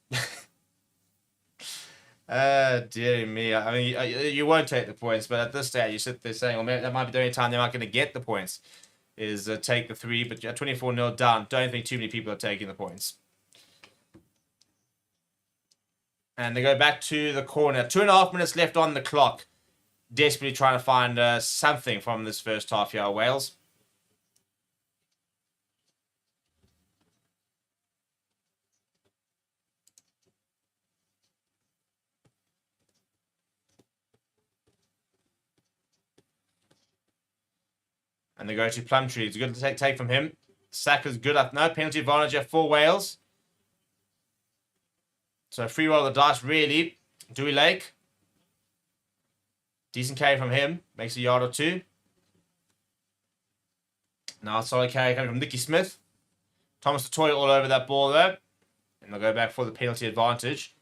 Dear me. I mean, you won't take the points, but at this stage, you sit there saying, well, maybe that might be the only time they're not going to get the points. Is take the 3, but 24-0 down. Don't think too many people are taking the points. And they go back to the corner. 2.5 minutes left on the clock. Desperately trying to find something from this first half here, Wales. And they go to Plumtree. It's good to take from him. Saka's good up. No, penalty advantage here for Wales. So free roll of the dice, really. Dewey Lake. Decent carry from him. Makes a yard or 2. Now a solid carry coming from Nicky Smith. Thomas Toy all over that ball there. And they'll go back for the penalty advantage.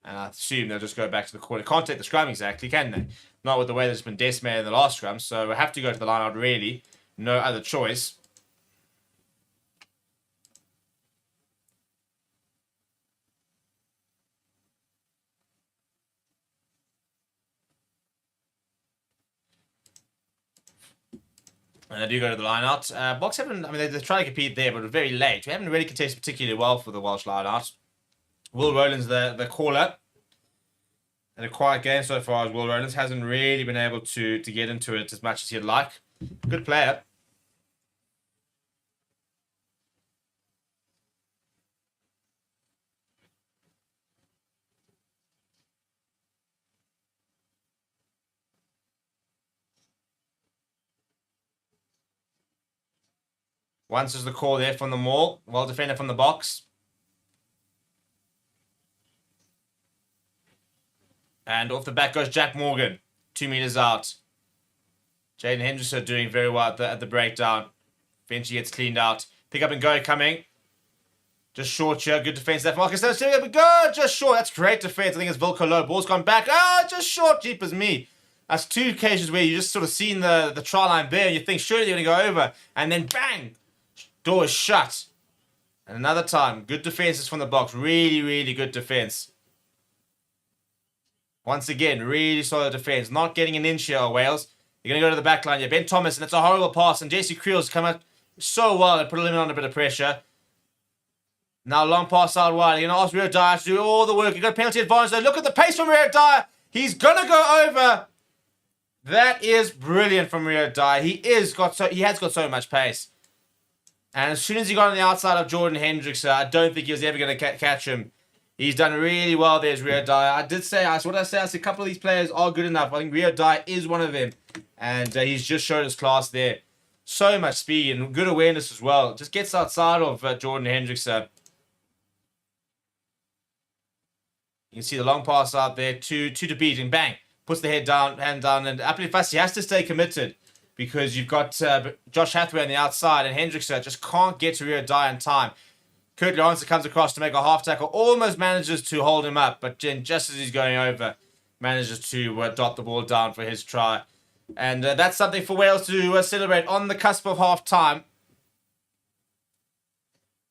And I assume they'll just go back to the corner. Can't take the scrum exactly, can they? Not with the way that's been decimated in the last scrum. So we have to go to the line out, really. No other choice. And they do go to the line out. Box haven't, I mean, they're trying to compete there, but very late. We haven't really contested particularly well for the Welsh line out. Will Rowlands the caller. And a quiet game so far as Will Rowlands hasn't really been able to get into it as much as he'd like. Good player. Once is the call there from the maul. Well defended from the box. And off the back goes Jack Morgan. 2 meters out. Jaden Henderson doing very well at the breakdown. Eventually gets cleaned out. Pick up and go coming. Just short here. Good defense there. Marcus Stone still up and go. Just short. That's great defense. I think it's Vilko Low. Ball's gone back. Just short. Jeepers me. That's 2 occasions where you just sort of seen the try line there and you think surely they're going to go over. And then bang. Door is shut. And another time. Good defenses from the box. Really, really good defense. Once again, really solid defense. Not getting an inch here, Wales. You're going to go to the back line here. Ben Thomas, and it's a horrible pass. And JC Creel's come out so well and put him on a bit of pressure. Now long pass out wide. You're going to ask Rio Dyer to do all the work. You've got a penalty advantage there. Look at the pace from Rio Dyer. He's going to go over. That is brilliant from Rio Dyer. He has got so much pace. And as soon as he got on the outside of Jordan Hendricks, I don't think he was ever going to catch him. He's done really well there as Rio Dyer. I said a couple of these players are good enough. I think Rio Dyer is one of them. And he's just showed his class there. So much speed and good awareness as well. Just gets outside of Jordan Hendricks. You're You can see the long pass out there to De Beat, and bang, puts the hand down, and Apple Fassi has to stay committed because you've got Josh Hathaway on the outside, and Hendrickson just can't get to Rio Die in time. Currie comes across to make a half tackle, almost manages to hold him up, but then just as he's going over, manages to dot the ball down for his try. And that's something for Wales to celebrate on the cusp of half time.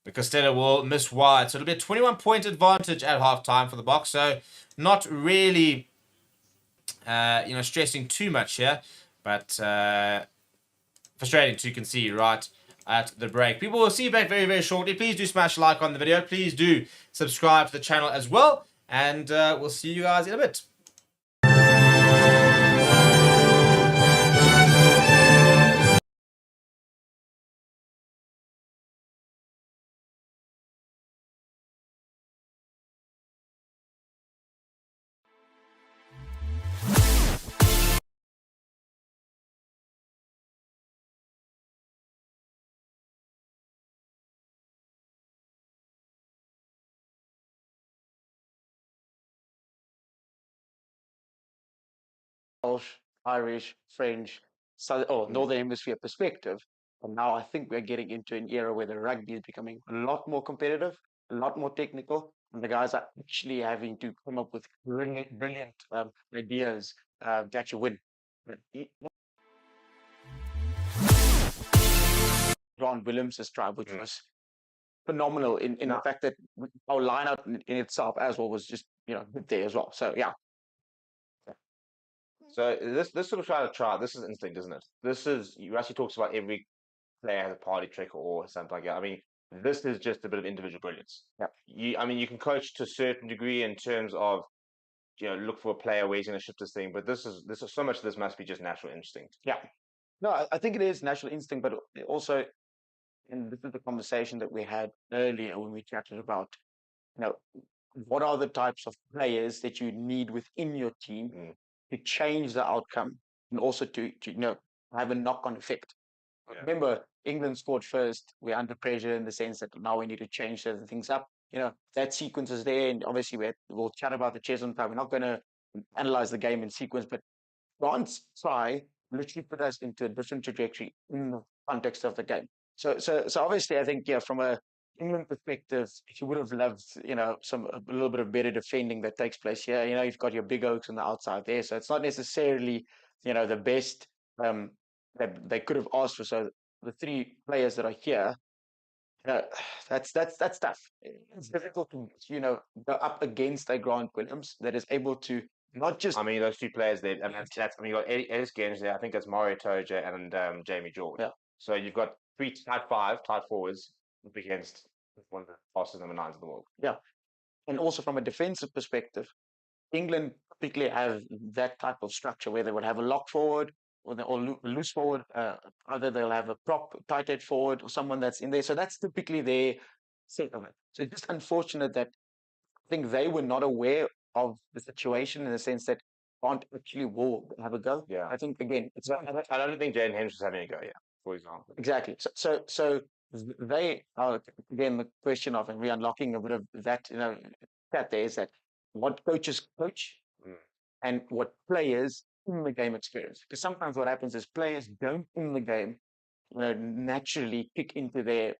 The Costello will miss wide. So it'll be a 21-point advantage at half time for the Boks. So not really, stressing too much here. But frustrating to concede right at the break. People will see you back very, very shortly. Please do smash like on the video. Please do subscribe to the channel as well. And we'll see you guys in a bit. Welsh, Irish, French, Northern Hemisphere perspective. And now I think we're getting into an era where the rugby is becoming a lot more competitive, a lot more technical, and the guys are actually having to come up with brilliant ideas to actually win. Ron Williams' try, which was phenomenal in the fact that our lineup in itself as well was just good there as well. So yeah. So this sort of try, this is instinct, isn't it? Rusty talks about every player has a party trick or something like that. I mean, this is just a bit of individual brilliance. Yeah. You can coach to a certain degree in terms of, look for a player where he's going to shift this thing, but this is so much of this must be just natural instinct. Yeah. No, I think it is natural instinct, but also, and this is the conversation that we had earlier when we chatted about, what are the types of players that you need within your team to change the outcome and also to have a knock-on effect. Yeah. Remember, England scored first. We're under pressure in the sense that now we need to change certain things up. That sequence is there, and obviously we'll chat about the chess on time. We're not going to analyze the game in sequence, but Grant's try literally put us into a different trajectory in the context of the game. So obviously, I think from a England perspective, you would have loved, a little bit of better defending that takes place here. You've got your big oaks on the outside there, so it's not necessarily, the best that they could have asked for. So the three players that are here, that's tough. It's difficult to, go up against a Grant Williams that is able to not just. I mean, those two players there. You got Ellis Gaines there. I think that's Mario Toja and Jamie George. Yeah. So you've got three tight forwards up against one of the fastest number 9s in the world. Yeah, and also from a defensive perspective, England typically have that type of structure where they would have a lock forward or loose forward. Either they'll have a prop tight head forward or someone that's in there. So that's typically their set of it. So it's just unfortunate that I think they were not aware of the situation in the sense that Grant actually will have a go. Yeah. I think again, I don't think Jaden Henderson's having a go. Yeah, for example. Exactly. So they are again the question of and re-unlocking a bit of that. That there is that what coaches coach and what players in the game experience. Because sometimes what happens is players don't in the game, naturally kick into their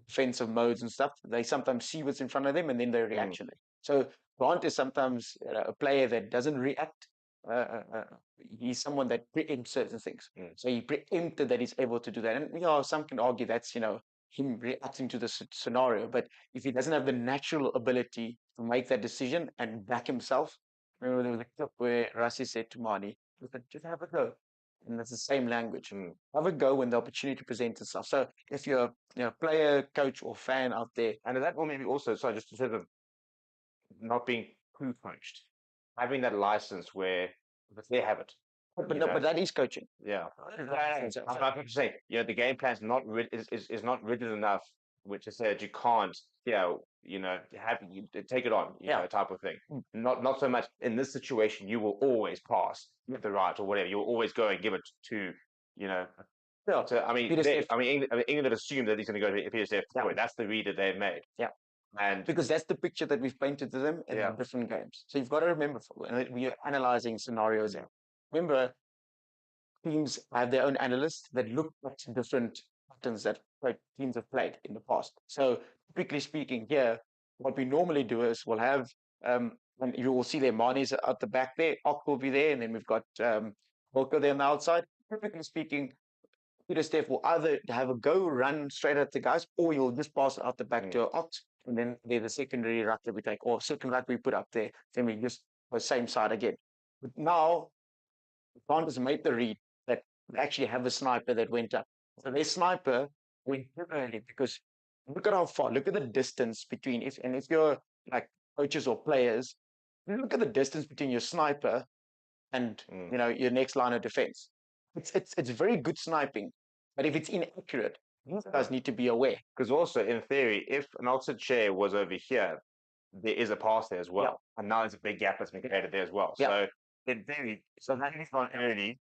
defensive modes and stuff. They sometimes see what's in front of them and then they react. So Grant is sometimes a player that doesn't react. He's someone that preempts certain things. So he preempted that he's able to do that. And some can argue that's him reacting to the scenario. But if he doesn't have the natural ability to make that decision and back himself, remember there was a clip where Rassi said to Mani, just have a go. And that's the same language. Have a go when the opportunity presents itself. So if you're a player, coach, or fan out there, and that will maybe also just in terms of not being too coached, having that license where they have it. But that is coaching. Yeah, I'm saying, the game plan is not not rigid enough, which is that you can't, take it on, type of thing. Not so much in this situation. You will always pass the right or whatever. You will always go and give it to, Yeah. So England had assumed that he's going to go to PSF. That's the read that they've made. Yeah. And because that's the picture that we've painted to them in Yeah. different games. So you've got to remember when you're analyzing scenarios. Remember, teams have their own analysts that look at different patterns that teams have played in the past. So typically speaking, here, what we normally do is we'll have, and you will see their Manis at the back there, Ock will be there, and then we've got Volker there on the outside. Typically speaking, Peter Steph will either have a go run straight at the guys, or you'll just pass it out the back to Ox, and then they're the secondary ruck that we take, or second ruck we put up there, then we just the same side again. But now, Panthers made the read that they actually have a sniper that went up. So their sniper went too early because look at how far, look at the distance between, if you're like coaches or players, look at the distance between your sniper and your next line of defense. It's very good sniping, but if it's inaccurate, these guys need to be aware. Because also, in theory, if an Oxford chair was over here, there is a pass there as well. Yeah. And now there's a big gap that's been created there as well. Yeah. So, in theory, so that is not early.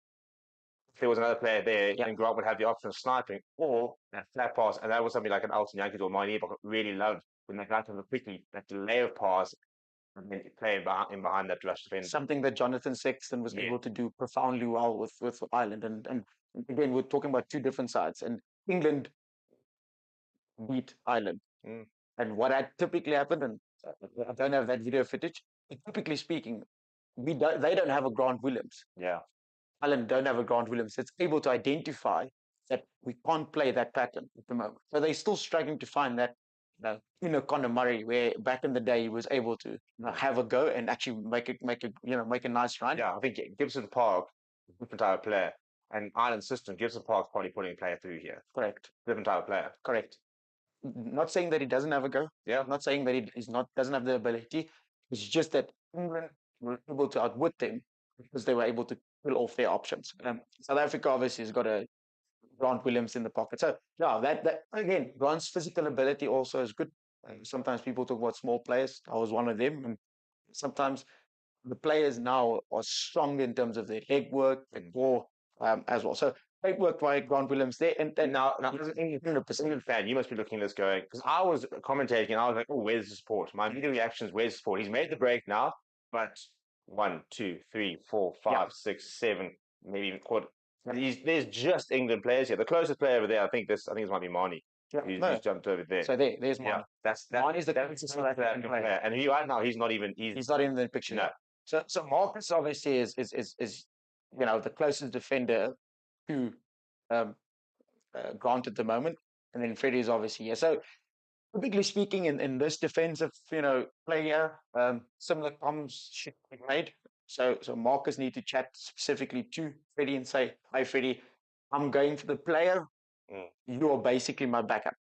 If there was another player there, then Grant would have the option of sniping or that flat pass. And that was something like an Alton Yankees or Miney, but really loved when they got to the quickly, that delay of pass and then playing behind that rush defender. Something that Jonathan Sexton was able to do profoundly well with Ireland. And again, we're talking about two different sides. And England beat Ireland. And what had typically happened, and I don't have that video footage, but typically speaking, they don't have a Grant Williams. Yeah. Ireland don't have a Grant Williams that's able to identify that we can't play that pattern at the moment. So they're still struggling to find that, Conor Murray, where back in the day he was able to have a go and actually make a nice run. Yeah, I think Gibson Park, different type of player. And Ireland's system, Gibson Park's probably putting a player through here. Correct. Different type of player. Correct. Not saying that he doesn't have a go. Yeah. Not saying that doesn't have the ability. It's just that England were able to outwit them because they were able to pull off their options. South Africa obviously has got a Grant Williams in the pocket. So yeah, that again, Grant's physical ability also is good. Sometimes people talk about small players. I was one of them, and sometimes the players now are strong in terms of their leg work and core as well. So great work by Grant Williams there. And then now as an England fan, you must be looking at this going, because I was commentating and I was like, oh, where's the support? My immediate reaction is, where's the support? He's made the break now, but 1, 2, 3, 4, 5, 6, 7, maybe even quarter. There's just England players here. The closest player over there, I think this might be Marnie. Who's jumped over there. So there's Marnie. Yeah, Marnie's the closest South African player. And right now he's not even he's not in the picture. No. So Marcus obviously is the closest defender to Grant at the moment, and then Freddie is obviously here. So typically speaking, in this defensive player, similar comments should be made. So Marcus need to chat specifically to Freddie and say, "Hi Freddie, I'm going for the player. You are basically my backup."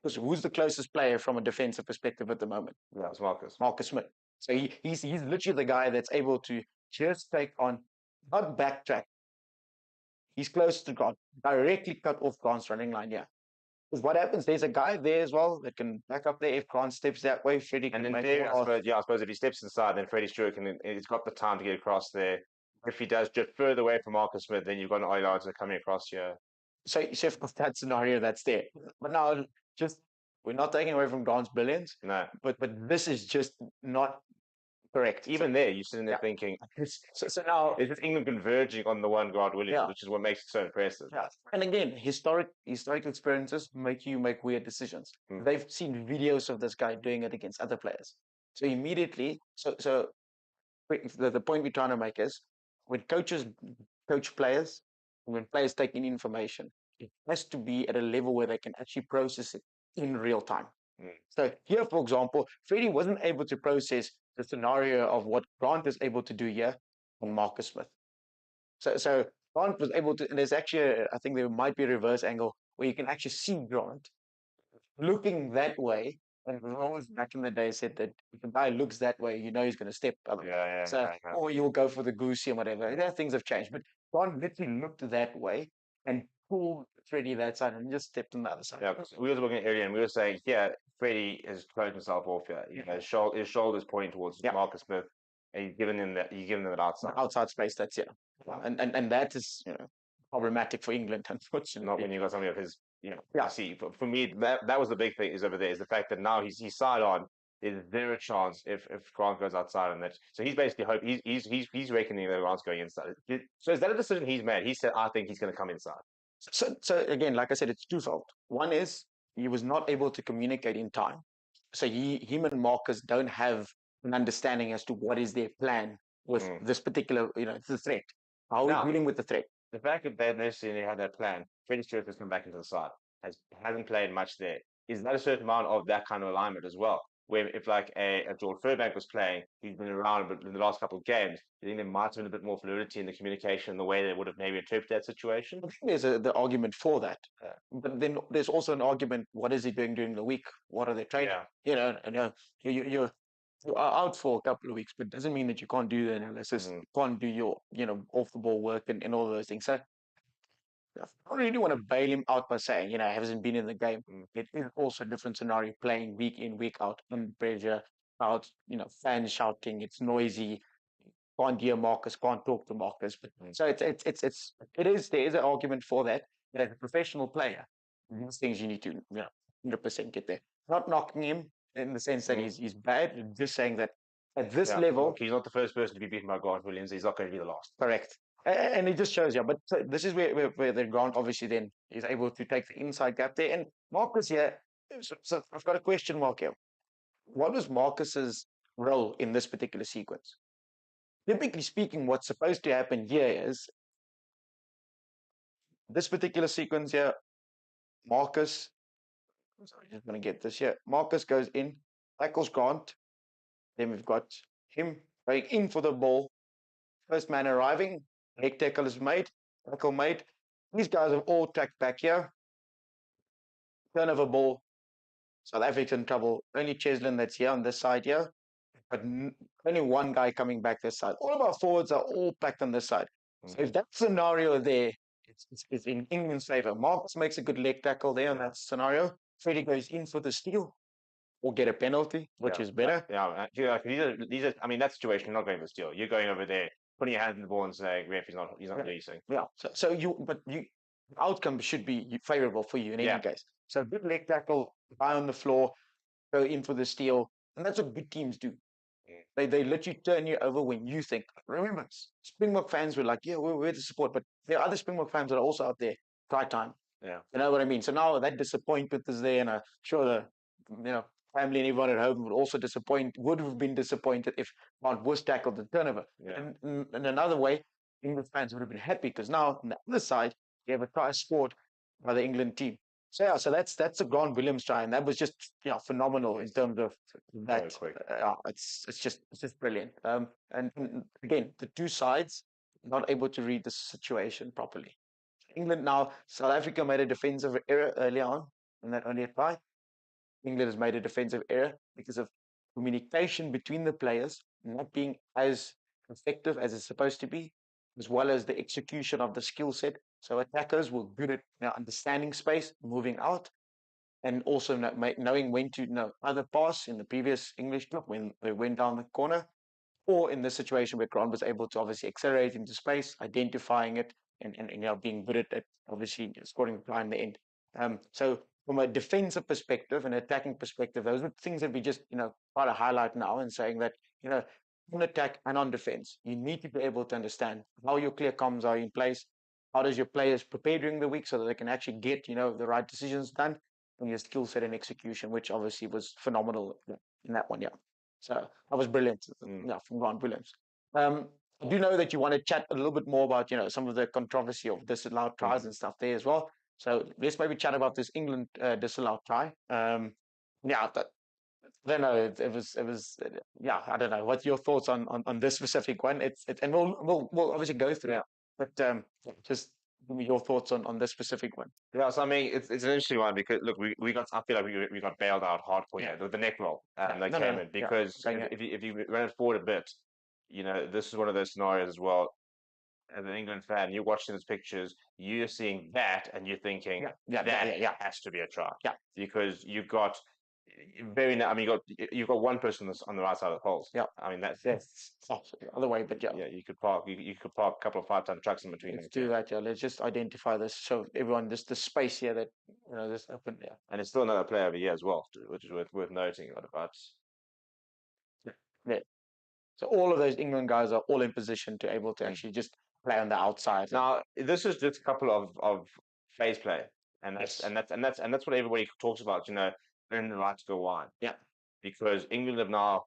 Because who's the closest player from a defensive perspective at the moment? Yeah, it's Marcus. Marcus Smith. So he's literally the guy that's able to just take on, not backtrack. He's close to Grant, directly cut off Grant's running line. Yeah. Because what happens? There's a guy there as well that can back up there. If Grant steps that way, Freddie can make it. I suppose if he steps inside, then Freddie Stewart he's got the time to get across there. If he does drift further away from Marcus Smith, then you've got an Ollie Larson coming across here. So if that scenario that's there. But now, we're not taking away from Grant's brilliance. No. But this is just not correct. Even there, you're sitting there thinking, so now it's just England converging on the one Grant Williams, which is what makes it so impressive. Yeah. And again, historic experiences make you make weird decisions. They've seen videos of this guy doing it against other players. So immediately, the point we're trying to make is when coaches coach players, when players take in information, it has to be at a level where they can actually process it in real time. So here, for example, Freddie wasn't able to process the scenario of what Grant is able to do here on Marcus Smith. So Grant was able to, and there's actually, I think there might be a reverse angle where you can actually see Grant looking that way. And always back in the day said that if a guy looks that way, you know he's going to step up. Or you'll go for the goosey and whatever. Things have changed. But Grant literally looked that way and pulled Freddie that side and just stepped on the other side. Yeah, we were looking earlier and we were saying, Freddie has closed himself off here. His shoulders pointing towards Marcus Smith, and he's given him that outside space. That's and that is problematic for England, unfortunately. Not when you got somebody of his See, for me, that was the big thing is over there is the fact that now he's side on. There's zero chance if Grant goes outside on that. So he's basically he's reckoning that Grant's going inside. So is that a decision he's made? He said, I think he's going to come inside. So again, like I said, it's twofold. One is he was not able to communicate in time. So him and Marcus don't have an understanding as to what is their plan with this particular, the threat. How are we dealing with the threat? The fact that they necessarily had that plan, Freddie Stewart has come back into the side, hasn't played much there. Is that a certain amount of that kind of alignment as well? Where if like a George Furbank was playing, he's been around but in the last couple of games, do you think there might have been a bit more fluidity in the communication, the way they would have maybe interpreted that situation? I think there's the argument for that. But then there's also an argument, what is he doing during the week? What are they training? You're out for a couple of weeks, but it doesn't mean that you can't do the analysis, can't do your, off the ball work and all of those things. So I don't really want to bail him out by saying, hasn't been in the game. It is also a different scenario playing week in, week out, under pressure, out, fans shouting, it's noisy, can't hear Marcus, can't talk to Marcus. But so there is an argument for that. But as a professional player, these things you need to 100% get there. Not knocking him in the sense that he's bad, just saying that at this level, look, he's not the first person to be beaten by Grant Williams. He's not going to be the last. correct. And it just shows you. But so this is where the Grant obviously then is able to take the inside gap there. And Marcus here, so I've got a question mark here. What was Marcus's role in this particular sequence? Typically speaking, what's supposed to happen here is this particular sequence here, Marcus, I'm sorry, just going to get this here. Marcus goes in, tackles Grant. Then we've got him going in for the ball. First man arriving, leg tackle is made, tackle made. These guys have all tracked back here. Turnover ball, South African trouble. Only Cheslin that's here on this side here. But only one guy coming back this side. All of our forwards are all packed on this side. So if that scenario there, it's in England's favour. Marcus makes a good leg tackle there in that scenario. Freddie goes in for the steal or get a penalty, which is better. These are. I mean, that situation, you're not going for steal. You're going over there, putting your hand in the ball and saying, "Ref, he's not releasing." Yeah. Outcome should be favourable for you in any case. So good leg tackle, guy on the floor, go in for the steal, and that's what good teams do. They literally turn you over when you think. Remember, Springbok fans were like, yeah, we're the support, but there are other Springbok fans that are also out there. Try time. Yeah. You know what I mean? So now that disappointment is there, and I'm sure the family and everyone at home would have been disappointed if Mount was tackled the turnover. Yeah. And in another way, English fans would have been happy because now on the other side, you have a try scored by the England team. So that's a Grant Williams try, and that was just phenomenal in terms of that. It's just brilliant. And again, the two sides not able to read the situation properly. England now, South Africa made a defensive error early on in that earlier try. England has made a defensive error because of communication between the players not being as effective as it's supposed to be, as well as the execution of the skill set. So attackers were good at understanding space, moving out, and also knowing when to either pass in the previous English club when they went down the corner, or in this situation where Grant was able to obviously accelerate into space, identifying it, and being good at obviously scoring the try in the end. So from a defensive perspective and attacking perspective, those are things that we just try to highlight now and saying that on attack and on defense, you need to be able to understand how your clear comms are in place. How does your players prepare during the week so that they can actually get the right decisions done, and your skill set and execution, which obviously was phenomenal in that one. Yeah. So that was brilliant. Yeah, from Grant Williams. I do know that you want to chat a little bit more about some of the controversy of disallowed tries and stuff there as well. So let's maybe chat about this England disallowed try. I don't know. It was. Yeah, I don't know. What's your thoughts on this specific one? And we'll obviously go through it. But just give me your thoughts on this specific one. Yeah, so I mean, it's an interesting one because look, I feel like we got bailed out hardcore here. The neck roll that came in because if you run it forward a bit, this is one of those scenarios as well. As an England fan, you're watching these pictures, you're seeing that, and you're thinking that has to be a try. Yeah, because you've got I mean, you've got one person on the right side of the poles. Yeah. I mean, that's the other way, but yeah. yeah. You could park a couple of 5-ton trucks in between. Let's do that. Yeah. Let's just identify this. Show everyone this the space here that this open. Yeah. And it's still another player over here as well, which is worth noting. But Yeah. So all of those England guys are all in position to able to actually just play on the outside. now this is just a couple of phase play, and that's what everybody talks about. Earning the right to go wide. Yeah. Because England have now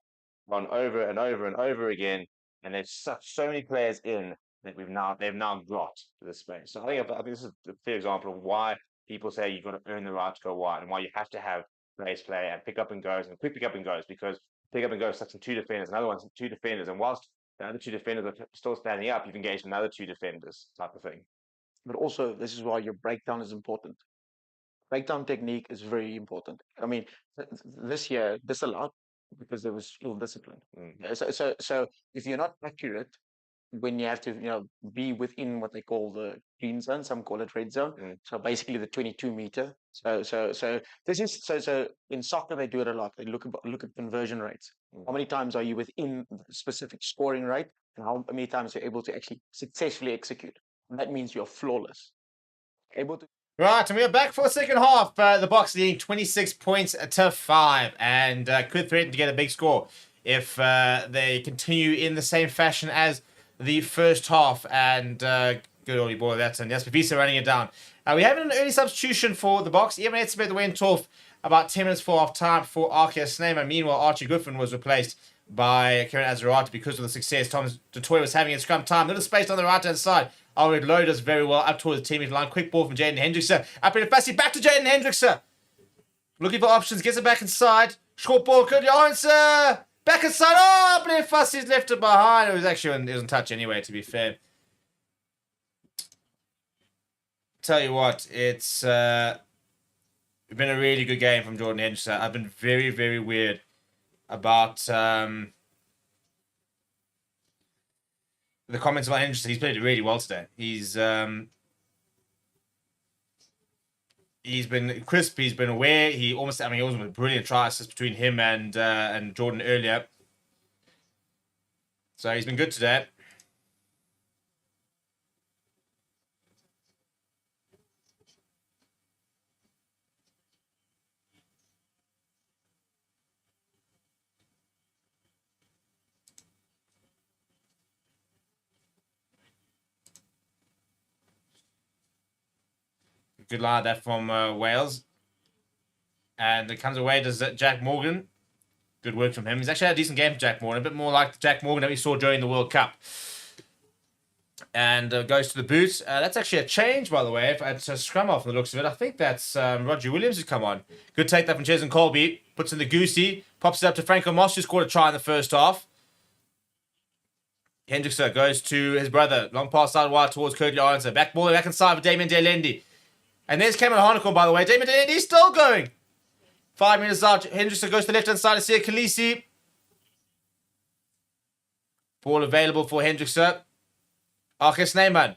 gone over and over and over again, and there's so many players in that they've now got to this space. So I think this is a clear example of why people say you've got to earn the right to go wide, and why you have to have phase play and pick up and goes and quick pick up and goes, because pick up and go sucks in 2 defenders, another one's 2 defenders, and whilst the other 2 defenders are still standing up, you've engaged another 2 defenders type of thing. But also, this is why your breakdown is important. Breakdown technique is very important. I mean, this year disallowed because there was ill discipline. So if you're not accurate when you have to be within what they call the green zone, some call it red zone. So basically the 22 meter. So this is so in soccer they do it a lot. They look at conversion rates. How many times are you within the specific scoring rate, and how many times you're able to actually successfully execute? And that means you're flawless. Able to. Right, and we are back for the second half. The Boks leading 26 points to 5, and could threaten to get a big score if they continue in the same fashion as the first half. And good old boy, that's Jasper Visa running it down. We have an early substitution for the Boks. Ian Etzebeth went off about 10 minutes for half time for Arceus Snyman. Meanwhile, Archie Griffin was replaced by Kieran Azarati because of the success Thomas du Toit was having at scrum time. Little space on the right-hand side. Alred Lowe does very well up towards the teammate line. Quick ball from Jaden Hendrickson. Up in the passy, back to Jaden Hendrickson. Looking for options, gets it back inside. Short ball, Currie answer. Back inside. Oh, up in Fussy's left it behind. It was in touch anyway, to be fair. Tell you what, it's been a really good game from Jordan Hendrickson. I've been very, very weird about the comments about Hendrickson. He's played really well today. He's been crisp. He's been aware. He almost a brilliant try assist between him and Jordan earlier. So he's been good today. Good line that from Wales. And it comes away to Jack Morgan. Good work from him. He's actually had a decent game for Jack Morgan. A bit more like the Jack Morgan that we saw during the World Cup. And goes to the boot. That's actually a change, by the way. It's a scrum off from the looks of it. I think that's Roger Williams who's come on. Good take that from Cheslin Colby. Puts in the goosey. Pops it up to Franco Moss, who scored a try in the first half. Hendrickson goes to his brother. Long pass side wide towards Currie Arnson. Back ball back inside for Damien Delendi. And there's Cameron Harnicombe, by the way. Damien Delendi is still going. 5 minutes out. Hendrickson goes to the left-hand side to Sia Khaleesi. Ball available for Hendrickson. Arceus Snyman.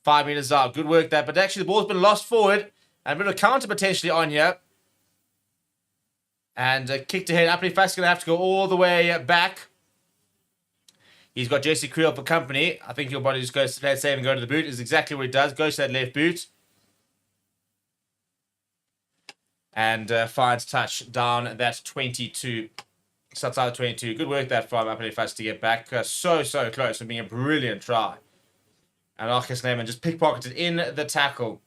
5 minutes out. Good work there. But actually the ball's been lost forward. And a bit of a counter potentially on here. And kicked ahead. Apple Fast going to have to go all the way back. He's got Jesse Creel for company. I think he'll probably just go to play it safe and go to the boot. Is exactly what he does. Goes to that left boot. And finds touch down that 22. It's outside the 22. Good work that from Apple Fast to get back. So close and being a brilliant try. And Arceus Snyman just pickpocketed in the tackle.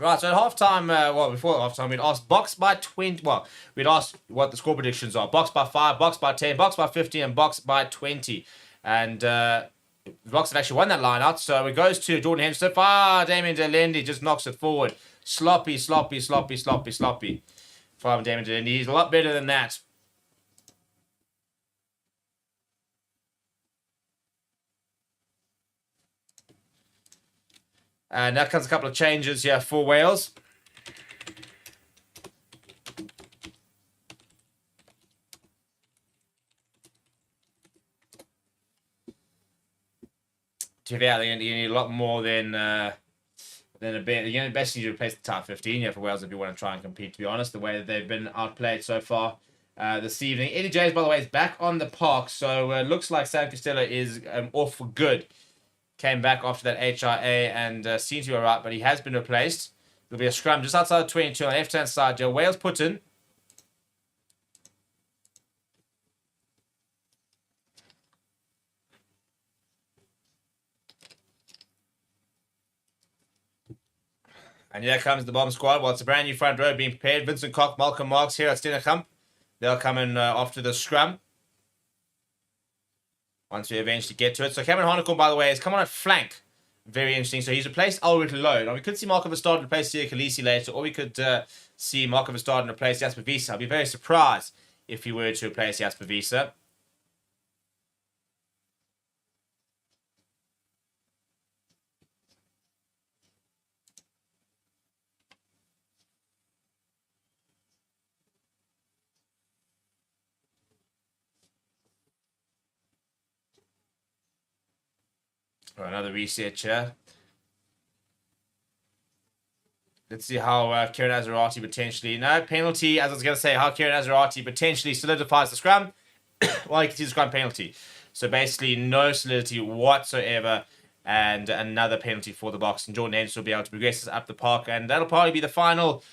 Right, so at halftime, before halftime, we'd asked Boks by 20. Well, we'd asked what the score predictions are. Boks by 5, Boks by 10, Boks by 15, and Boks by 20. And Boks have actually won that line out. So it goes to Jordan Hendrickson. Damien Delendi just knocks it forward. Sloppy. From Damien Delendi. He's a lot better than that. And now comes a couple of changes here for Wales. to be fair, they need a lot more than a bit. You're going to basically need to replace the top 15 here for Wales if you want to try and compete, to be honest, the way that they've been outplayed so far this evening. Eddie James, by the way, is back on the park, so it looks like Sam Costello is off for good. Came back after that HIA and seems to be all right, but he has been replaced. There'll be a scrum just outside the 22 on the left-hand side here. Wales put in. And here comes the bomb squad. Well, it's a brand new front row being prepared. Vincent Koch, Malcolm Marks here at Steenkamp. They'll come in after the scrum. Once we eventually get to it. So Cameron Hanekom, by the way, has come on at flank. Very interesting. So he's replaced Ulrich Lowe. Now, we could see Marco Verstappen replace Sia Khaleesi later, or we could see Marco Verstappen replace Jasper Wiese. I'd be very surprised if he were to replace Jasper Wiese. Another reset here. Let's see how Kieran Azarati potentially... No, penalty, as I was going to say, how Kieran Azarati potentially solidifies the scrum. Well, you can see the scrum penalty. So basically, no solidity whatsoever. And another penalty for the Boks. And Jordan Henderson will be able to progress us up the park. And that'll probably be the final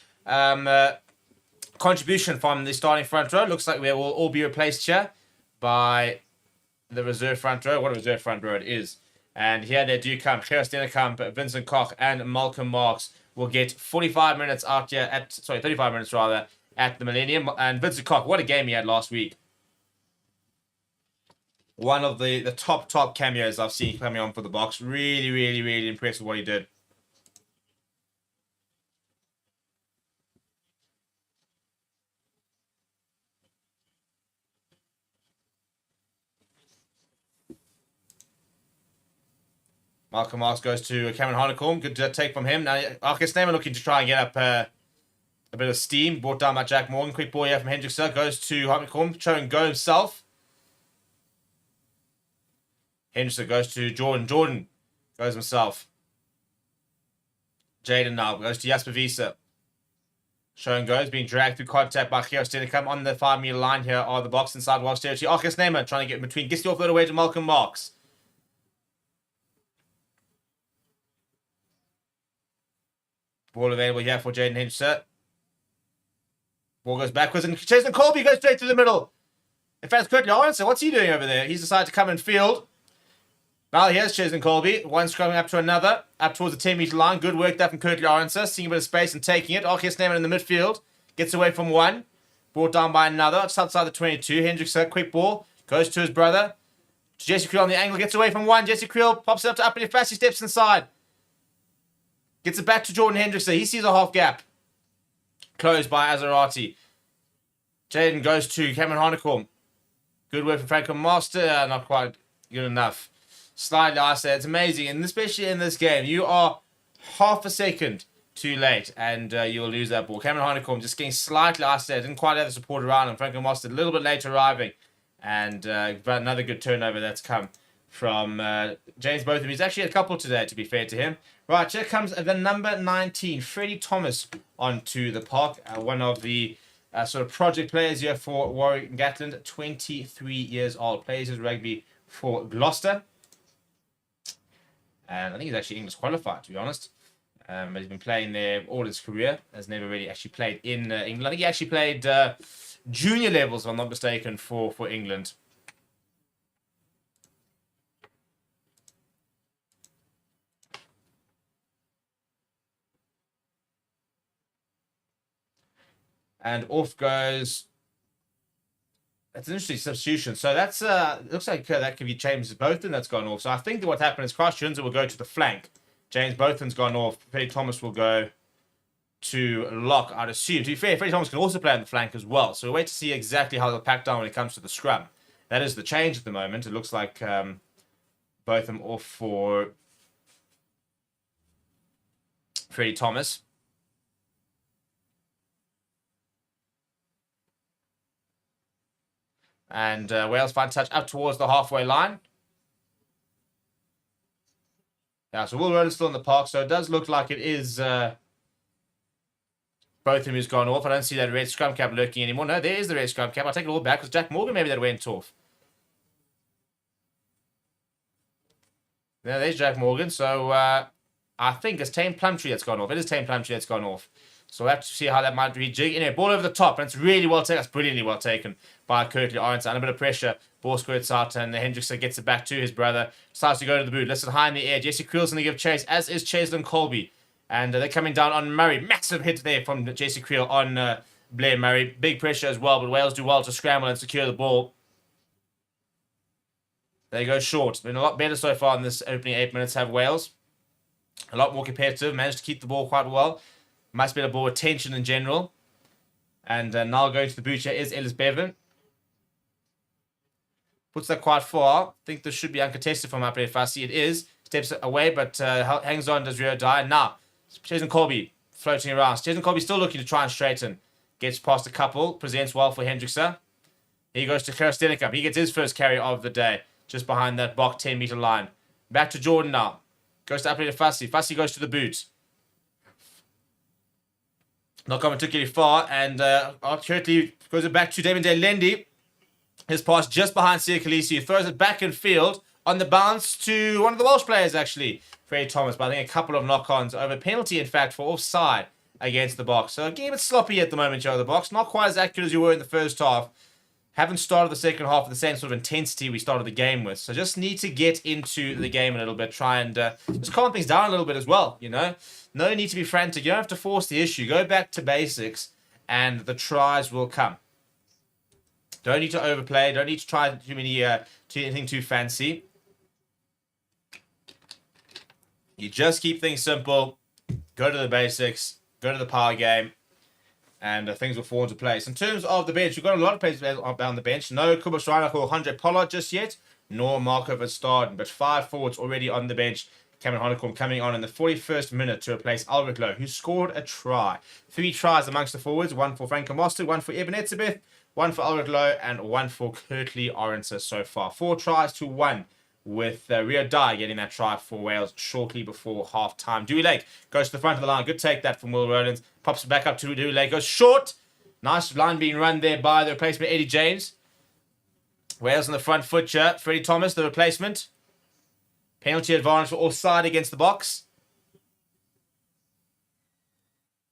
contribution from the starting front row. Looks like we will all be replaced here by the reserve front row. What a reserve front row it is. And here they do come. Gerard Steenkamp, Vincent Koch, and Malcolm Marks will get 45 minutes out here at... Sorry, 35 minutes rather, at the Millennium. And Vincent Koch, what a game he had last week. One of the top cameos I've seen coming on for the Boks. Really, really, really impressed with what he did. Malcolm Marks goes to Cameron Hanekom. Good take from him. Now, Arcus Neyman looking to try and get up a bit of steam. Brought down by Jack Morgan. Quick ball here from Hendrickson. Goes to Hanekom. Showing go himself. Henderson goes to Jordan. Jordan goes himself. Jaden now goes to Jasper Wiese. Showing goes, being dragged through contact by Gerard Steenkamp. On the 5-meter line here are the Boks inside Welsh territory. Arcus Neyman trying to get in between. Gets the offload away to Malcolm Marks. Ball available here for Jaden Henderson. Ball goes backwards and Jason Colby goes straight through the middle. In fact, it's Currie Lawrence. What's he doing over there? He's decided to come in field. Now here's Jason Colby. One scrumming up to another. Up towards the 10-meter line. Good work there from Currie Lawrence. Seeing a bit of space and taking it. Arcus Neyman in the midfield. Gets away from one. Brought down by another. Just outside the 22. Hendrickson, quick ball. Goes to his brother. To Jesse Creel on the angle. Gets away from one. Jesse Creel pops it up to Uppity Fast. He steps inside. Gets it back to Jordan Hendrickson. He sees a half gap. Closed by Azarati. Jaden goes to Cameron Hanekom. Good work from Franco Master. Not quite good enough. Slightly isolated. It's amazing. And especially in this game, you are half a second too late and you'll lose that ball. Cameron Hanekom just getting slightly isolated. Didn't quite have the support around him. Franco Master a little bit late arriving. And another good turnover that's come from James Botham. He's actually a couple today, to be fair to him. Right, here comes the number 19, Freddie Thomas, onto the park. One of the sort of project players here for Warwick Gatland, 23 years old. Plays his rugby for Gloucester. And I think he's actually English qualified, to be honest. But he's been playing there all his career. Has never really actually played in England. I think he actually played junior levels, if I'm not mistaken, for England. And off goes... That's an interesting substitution. So that's... looks like that could be James Botham that's gone off. So I think that what happened is Christ Junza will go to the flank. James Botham's gone off. Freddie Thomas will go to lock, I'd assume. To be fair, Freddie Thomas can also play on the flank as well. So we'll wait to see exactly how they'll pack down when it comes to the scrum. That is the change at the moment. It looks like Botham off for Freddie Thomas. And Wales find touch up towards the halfway line. Yeah, so Will Rowland's still in the park, so it does look like it is both of them who's gone off. I don't see that red scrum cap lurking anymore. No, there is the red scrum cap. I'll take it all back. It was Jack Morgan maybe that went off. Now, there's Jack Morgan. So I think it's Tame Plumtree that's gone off. It is Tame Plumtree that's gone off. So we'll have to see how that might rejig. Anyway, ball over the top, and it's really well taken. That's brilliantly well taken by Currie Arendse. Under a bit of pressure, ball squirts out, and Hendrickson gets it back to his brother. Starts to go to the boot. Listen high in the air. Jesse Creel's going to give chase, as is Chaselin Colby. And they're coming down on Murray. Massive hit there from Jesse Creel on Blair Murray. Big pressure as well, but Wales do well to scramble and secure the ball. They go short. Been a lot better so far in this opening 8 minutes, have Wales. A lot more competitive. Managed to keep the ball quite well. Much better ball attention in general. And now going to the boot here is Ellis Bevan. Puts that quite far. I think this should be uncontested from up there if I see it is. Steps away, but hangs on, does Rio die. Now, Chaselin Colby floating around. Chaselin Colby still looking to try and straighten. Gets past a couple. Presents well for Hendrickson. He goes to Kerstenkamp. He gets his first carry of the day. Just behind that box 10-meter line. Back to Jordan now. Goes to Upper Fussy. Fussy goes to the boot. Not going particularly far. And Currie goes it back to Damon Lendi. His pass just behind Sia Khaleesi. Throws it back in field on the bounce to one of the Welsh players, actually. Freddie Thomas. But I think a couple of knock-ons over penalty, in fact, for offside against the box. So getting a bit sloppy at the moment, Joe, the box. Not quite as accurate as you were in the first half. Haven't started the second half with the same sort of intensity we started the game with. So just need to get into the game a little bit. Try and just calm things down a little bit as well, you know. No need to be frantic. You don't have to force the issue. Go back to basics and the tries will come. Don't need to overplay. Don't need to try anything too fancy. You just keep things simple. Go to the basics. Go to the power game. And things will fall into place. In terms of the bench, we've got a lot of players on the bench. No Kubus Reinach or Andre Pollard just yet, nor Marco Verstappen, but 5 forwards already on the bench. Cameron Honeycomb coming on in the 41st minute to replace Albert Lowe, who scored a try. 3 tries amongst the forwards, 1 for Franco Mostert, 1 for Evan Etzebeth, 1 for Albert Lowe, and 1 for Currie Arendse so far. 4 tries to 1. With Rio Dye getting that try for Wales shortly before half-time. Dewey Lake goes to the front of the line. Good take that from Will Rowlands. Pops it back up to Dewey Lake. Goes short. Nice line being run there by the replacement, Eddie James. Wales on the front foot here. Freddie Thomas, the replacement. Penalty advantage for offside against the box.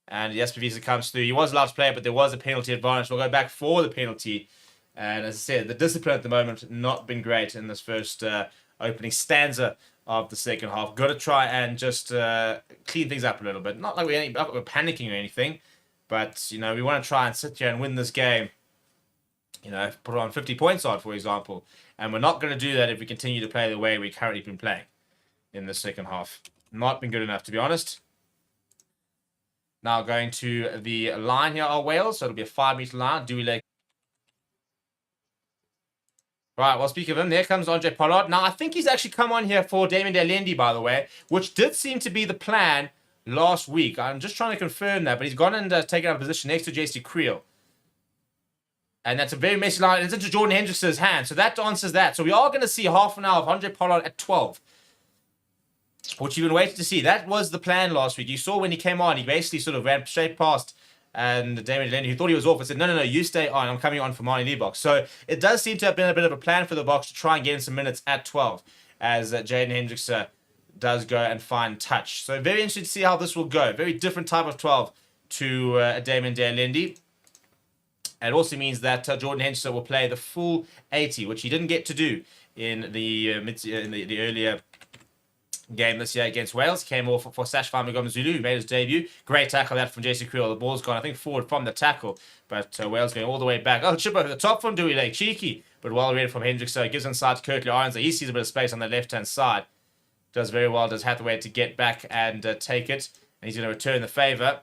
And Jasper Wiese comes through. He was allowed to play it, but there was a penalty advantage. We'll go back for the penalty. And as I said, the discipline at the moment not been great in this first opening stanza of the second half. Got to try and just clean things up a little bit. Not like we're panicking or anything, but you know we want to try and sit here and win this game. You know, put on 50 points on, for example, and we're not going to do that if we continue to play the way we've currently been playing in the second half. Not been good enough, to be honest. Now going to the line here are Wales, so it'll be a 5-meter line. Dewey Lake. Right, well, speaking of him, there comes Andre Pollard. Now, I think he's actually come on here for Damien Lendi, by the way, which did seem to be the plan last week. I'm just trying to confirm that, but he's gone and taken out a position next to JC Creel. And that's a very messy line. It's into Jordan Hendrickson's hand, so that answers that. So we are going to see half an hour of Andre Pollard at 12, which you've been waiting to see. That was the plan last week. You saw when he came on, he basically sort of ran straight past and Damien Lendi, who thought he was off, and said, no, you stay on. I'm coming on for Marnie Lee box. So it does seem to have been a bit of a plan for the box to try and get in some minutes at 12, as Jaden Hendrickson does go and find touch. So very interesting to see how this will go. Very different type of 12 to Damien Lendi. And it also means that Jordan Hendrickson will play the full 80, which he didn't get to do in the earlier game this year against Wales. He came off for Sash Zulu, who made his debut. Great tackle that from Jason Creel. The ball's gone, I think, forward from the tackle, but Wales going all the way back. Oh, chip over the top from Dewey Lake. Cheeky, but well read from Hendrickson. Gives inside to Currie Arendse. He sees a bit of space on the left-hand side. Does very well, does Hathaway to get back and take it. And he's going to return the favour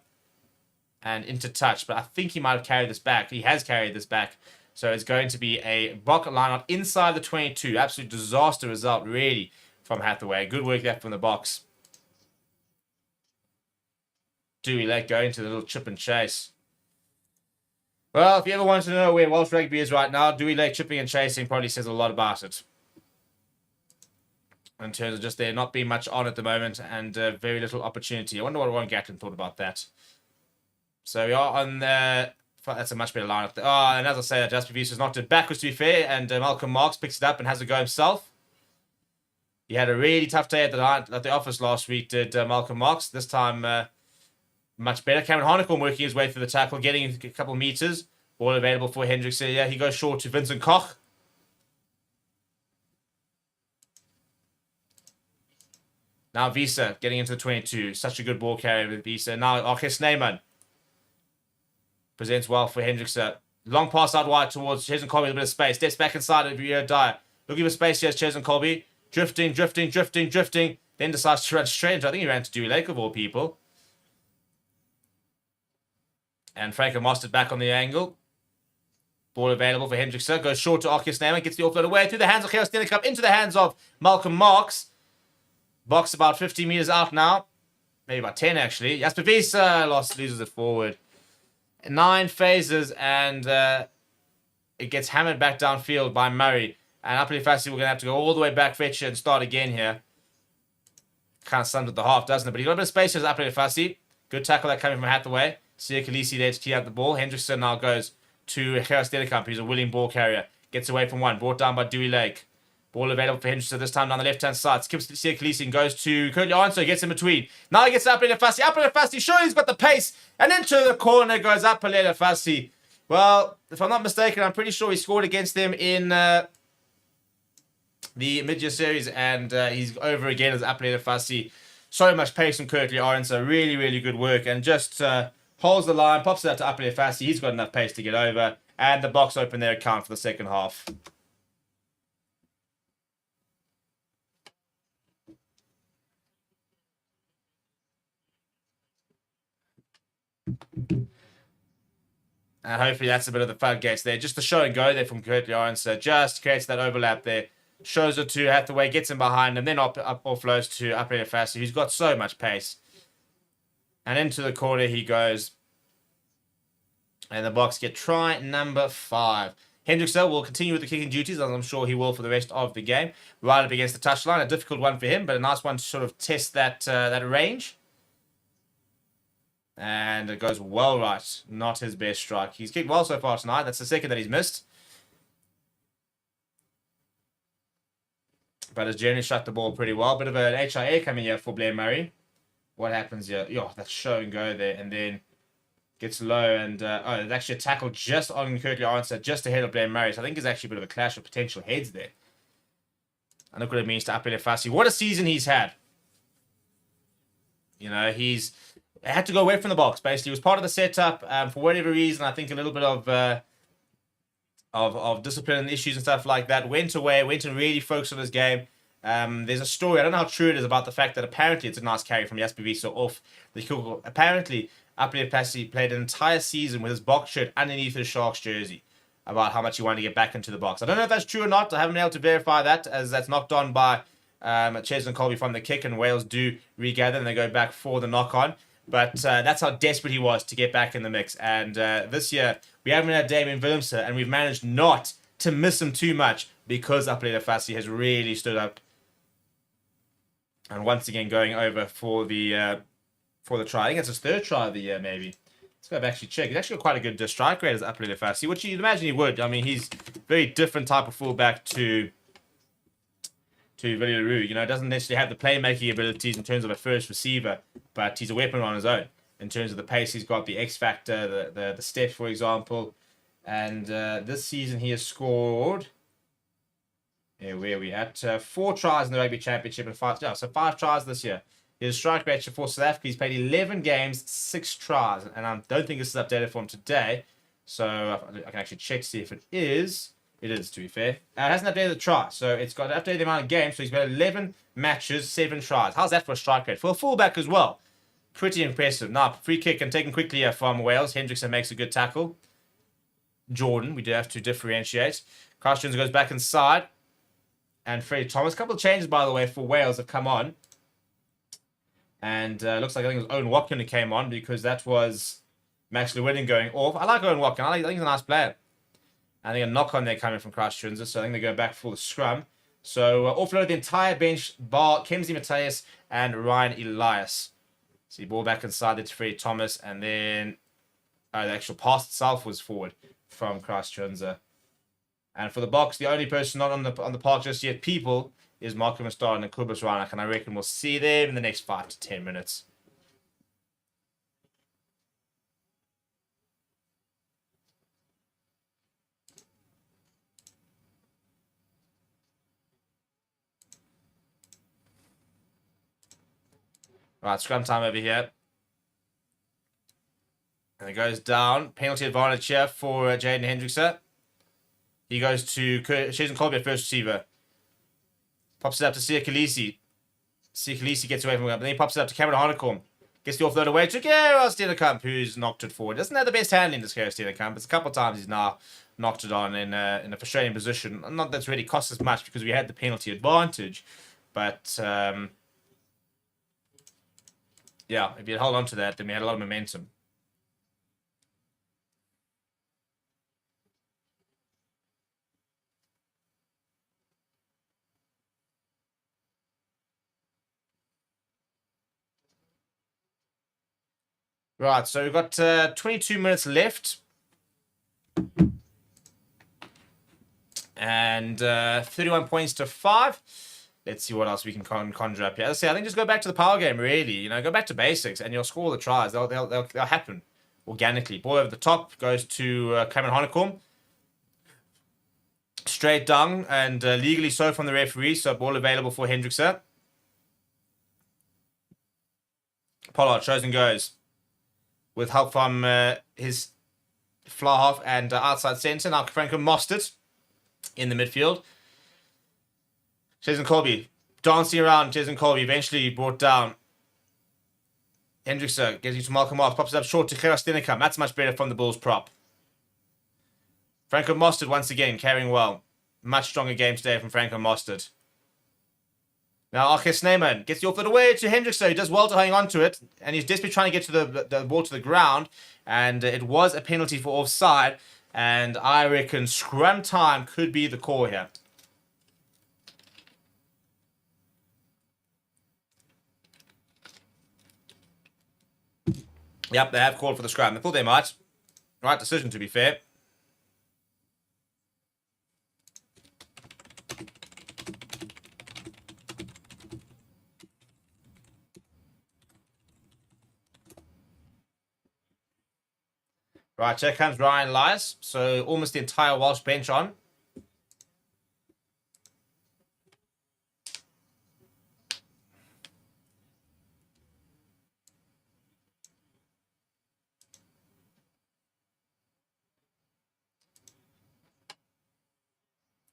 and into touch. But I think he might have carried this back. He has carried this back. So it's going to be a bucket line out inside the 22. Absolute disaster result, really, from Hathaway. Good work there from the box. Dewey Lake going to the little chip and chase. Well, if you ever wanted to know where Welsh rugby is right now, Dewey Lake chipping and chasing probably says a lot about it. in terms of just there not being much on at the moment and very little opportunity. I wonder what Warren Gatland thought about that. So we are on the... That's a much better lineup. Oh, and as I say, Jasper Wiese is knocked it backwards, to be fair, and Malcolm Marks picks it up and has a go himself. He had a really tough day at the office last week, did Malcolm Marks. This time, much better. Cameron Harnicombe working his way through the tackle, getting a couple meters. Ball available for Hendricks. Yeah, he goes short to Vincent Koch. Now Wiese getting into the 22. Such a good ball carrier with Wiese. Now Arches Neyman presents well for Hendricks. Long pass out wide towards Chesn Colby with a bit of space. Steps back inside of Dyer. Looking for space here as Chesn Colby. Drifting. Then decides to run straight into, I think he ran to Dewey Lake of all people. And Franco Mostert back on the angle. Ball available for Hendricks. Goes short to Arches Neyman. Gets the offload away through the hands of Gerard Stennekamp into the hands of Malcolm Marks. Box about 50 meters out now. Maybe about 10 actually. Jasper Wiese loses it forward. 9 phases and it gets hammered back downfield by Murray. And Apele Fassi, we're going to have to go all the way back, fetch it, and start again here. Kind of sums at the half, doesn't it? But he got a bit of space here as Apele Fassi. Good tackle that coming from Hathaway. Sia Khaleesi there to clear out the ball. Hendrickson now goes to Gerard Stennekamp, who's a willing ball carrier. Gets away from one. Brought down by Dewey Lake. Ball available for Hendrickson this time down the left-hand side. Skips to Sia Khaleesi and goes to Currie Arnso. Gets in between. Now he gets Apele Fassi. Apele Fassi, sure he's got the pace. And into the corner goes Apele Fassi. Well, if I'm not mistaken, I'm pretty sure he scored against them in the mid-year series. And he's over again as Apele Fassi. So much pace from Currie Arnso. Really, really good work. And just holds the line, pops it out to Apele Fassi. He's got enough pace to get over. And the box open their account for the second half. And hopefully that's a bit of the floodgates there. Just the show and go there from Currie Arnso. Just creates that overlap there. Shows it to Hathaway, gets him behind him, then offloads to Apele Fassi, who's got so much pace. And into the corner he goes. And the box get try number 5. Hendrickson will continue with the kicking duties, as I'm sure he will for the rest of the game. Right up against the touchline. A difficult one for him, but a nice one to sort of test that range. And it goes well right. Not his best strike. He's kicked well so far tonight. That's the second that he's missed. But has generally shot the ball pretty well. Bit of an HIA coming here for Blair Murray. What happens here? Yo, that's show and go there. And then gets low. And there's actually a tackle just on Currie Arnso, just ahead of Blair Murray. So I think there's actually a bit of a clash of potential heads there. And look what it means to Apele Fassi. What a season he's had. You know, he's had to go away from the box, basically. He was part of the setup for whatever reason. I think a little bit of discipline issues and stuff like that. Went away, went and really focused on his game. There's a story, I don't know how true it is, about the fact that apparently it's a nice carry from Jasper Wiese off the kick. Apparently, Apele Fassi played an entire season with his box shirt underneath his Sharks jersey about how much he wanted to get back into the box. I don't know if that's true or not. I haven't been able to verify that, as that's knocked on by Chesn Colby from the kick, and Wales do regather and they go back for the knock-on. But that's how desperate he was to get back in the mix. And this year, we haven't had Damien Willemse, and we've managed not to miss him too much because Apele Fassi has really stood up. And once again, going over for the try. I think it's his 3rd try of the year, maybe. Let's go back actually check. He's actually got quite a good strike rate as Apele Fassi, which you'd imagine he would. I mean, he's a very different type of fullback to Willie LaRue. You know, doesn't necessarily have the playmaking abilities in terms of a first receiver, but he's a weapon on his own in terms of the pace. He's got the X factor, the steps, for example. And this season he has scored, where are we at? 4 tries in the Rugby Championship and 5 tries this year. His strike rate for South Africa, he's played 11 games, 6 tries. And I don't think this is updated for him today. So I can actually check to see if it is. It is, to be fair. It hasn't updated the try, so it's got to update the amount of games. So he's got 11 matches, 7 tries. How's that for a strike rate? For a fullback as well. Pretty impressive. Now, free kick and taken quickly here from Wales. Hendrickson makes a good tackle. Jordan, we do have to differentiate. Carstens goes back inside. And Freddie Thomas. A couple of changes, by the way, for Wales have come on. And looks like I think it was Owen Watkin who came on, because that was Max Llewellyn going off. I like Owen Watkin. I think he's a nice player. I think a knock-on there coming from Christchurch, so I think they go back for the scrum. So offload the entire bench, bar Kemsey Mateus and Ryan Elias. See, ball back inside there to Freddie Thomas, and then the actual pass itself was forward from Christ Johnser. And for the Boks, the only person not on the park just yet, people, is Marco Mustar and Kubus Reinach, and I reckon we'll see them in the next 5 to 10 minutes. Right, scrum time over here. And it goes down. Penalty advantage here for Jaden Hendrickson. He goes to Shazin Colby at first receiver. Pops it up to Sia Khaleesi. Sia Khaleesi gets away from him, but then he pops it up to Cameron Harnicombe. Gets the offload away to Gerard Steenekamp, who's knocked it forward. Doesn't have the best handling, this Gerard Steenekamp. It's a couple of times he's now knocked it on in a frustrating position. Not that's really cost us much because we had the penalty advantage. But, yeah, if you held on to that, then we had a lot of momentum. Right, so we've got 22 minutes left. And 31 points to 5. Let's see what else we can conjure up here. As I say, I think just go back to the power game, really. You know, go back to basics, and you'll score the tries. They'll happen organically. Ball over the top goes to Cameron Harnicombe. Straight down, and legally so from the referee, so ball available for Hendrickson. Pollard shows and goes. With help from his fly half and outside centre. Now Franco Mostert in the midfield. Jason Colby dancing around. Jason Colby eventually brought down. Hendrickson gets you to Malcolm Marks. Pops it up short to Gerard Steenekamp. That's much better from the Bulls prop. Franco Mostert once again carrying well. Much stronger game today from Franco Mostert. Now, Arke Sneeman gets the offload away to Hendrickson. He does well to hang on to it. And he's desperately trying to get to the ball to the ground. And it was a penalty for offside. And I reckon scrum time could be the call here. Yep, they have called for the scrum. They thought they might. Right decision, to be fair. Right, here comes Ryan Elias. So almost the entire Welsh bench on.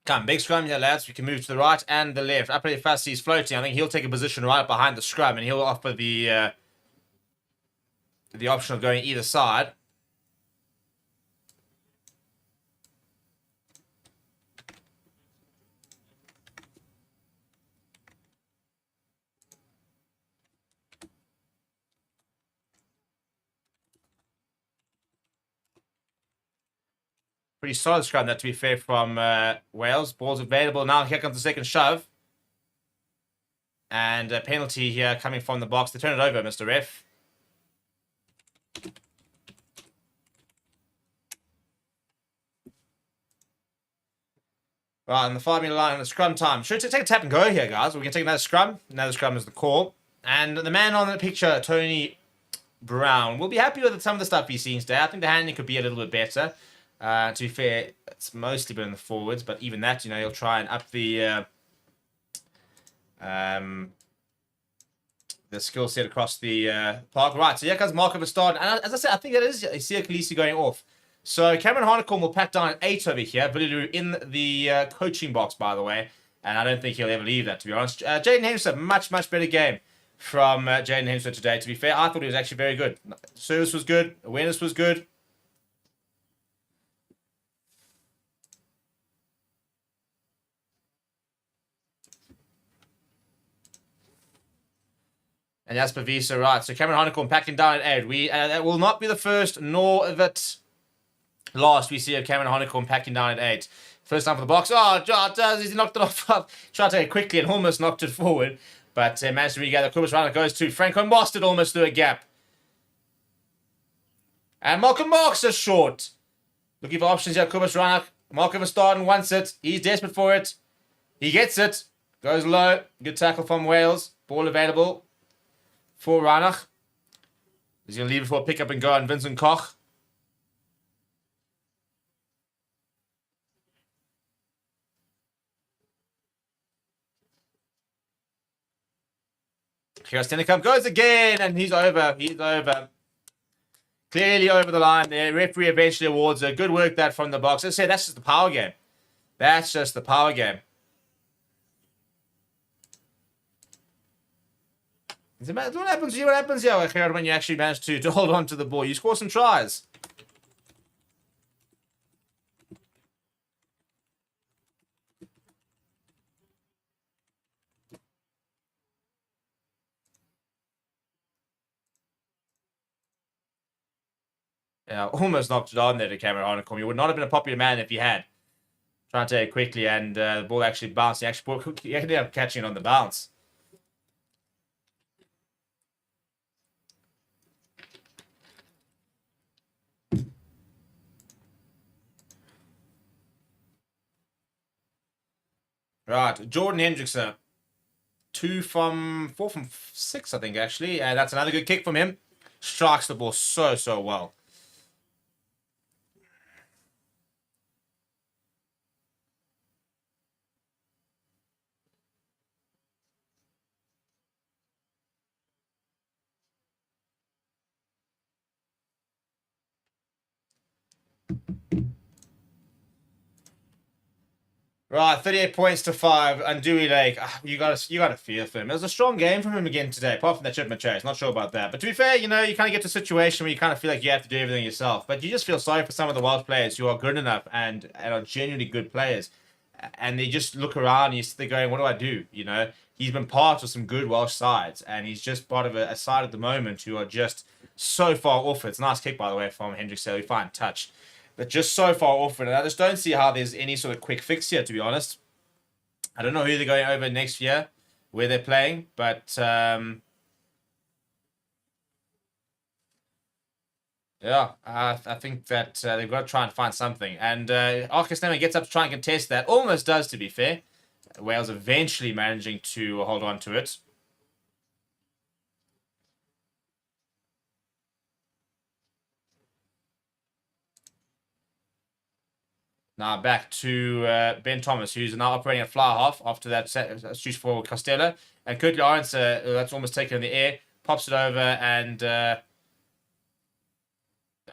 Come, big scrum here, lads. We can move to the right and the left. Up really fast, he's floating. I think he'll take a position right behind the scrum, and he'll offer the option of going either side. Pretty solid scrum, that, to be fair, from Wales. Ball's available now. Here comes the second shove. And a penalty here coming from the box. They turn it over, Mr. Ref. Right, on the 5-meter line on the scrum time. Should take a tap and go here, guys. We're going to take another scrum. Another scrum is the call. And the man on the picture, Tony Brown, will be happy with some of the stuff he's seen today. I think the handling could be a little bit better. To be fair, it's mostly been in the forwards, but even that, you know, he'll try and up the skill set across the park. Right, so here comes Marco Verstappen. And as I said, I think that is Sia Khaleesi going off. So Cameron Harnicombe will pack down an 8 over here. Villilu in the coaching box, by the way. And I don't think he'll ever leave that, to be honest. Jaden Henderson, much better game from Jaden Henderson today. To be fair, I thought he was actually very good. Service was good. Awareness was good. And Jasper Wiese, right. So Cameron Harnicombe packing down at 8. That will not be the first, nor that last we see of Cameron Harnicombe packing down at 8. First time for the box. Oh, he knocked it off. Tried to take it quickly and almost knocked it forward. But managed to regather. Kobus Reinach goes to Franco Mostert almost through a gap. And Malcolm Marks is short. Looking for options here. Kobus Reinach. Malcolm Verstappen wants it. He's desperate for it. He gets it. Goes low. Good tackle from Wales. Ball available for Reinach. He's going to leave it for a pick up and go on Vincent Koch. Here Stennekamp goes again, and he's over. He's over. Clearly over the line there. Referee eventually awards a good work that from the box. As I said, that's just the power game. That's just the power game. What happens here? What happens here when you actually manage to hold on to the ball? You score some tries. Yeah, almost knocked it on there to Cameron Hanekom. You would not have been a popular man if you had. Trying to take it quickly, and the ball actually bounced. He ended up catching it on the bounce. Right, Jordan Hendrickson. 4 from 6, I think, actually. And that's another good kick from him. Strikes the ball so well. Right, 38 points to 5. And Dewey Lake, you got to feel for him. It was a strong game from him again today, apart from that shipment chase. Not sure about that. But to be fair, you kind of get to a situation where you kind of feel like you have to do everything yourself. But you just feel sorry for some of the Welsh players who are good enough and are genuinely good players. And they just look around and you sit there going, what do I do? He's been part of some good Welsh sides. And he's just part of a side at the moment who are just so far off it. It's a nice kick, by the way, from Hendrick Selly. Fine touch. But just so far off it. And I just don't see how there's any sort of quick fix here, to be honest. I don't know who they're going over next year, where they're playing. But, yeah, I think that they've got to try and find something. And Arcus Nemo gets up to try and contest that. Almost does, to be fair. Wales eventually managing to hold on to it. Now back to Ben Thomas, who's now operating at fly half after that switch for Costello. And Currie Lawrence, that's almost taken in the air, pops it over, and I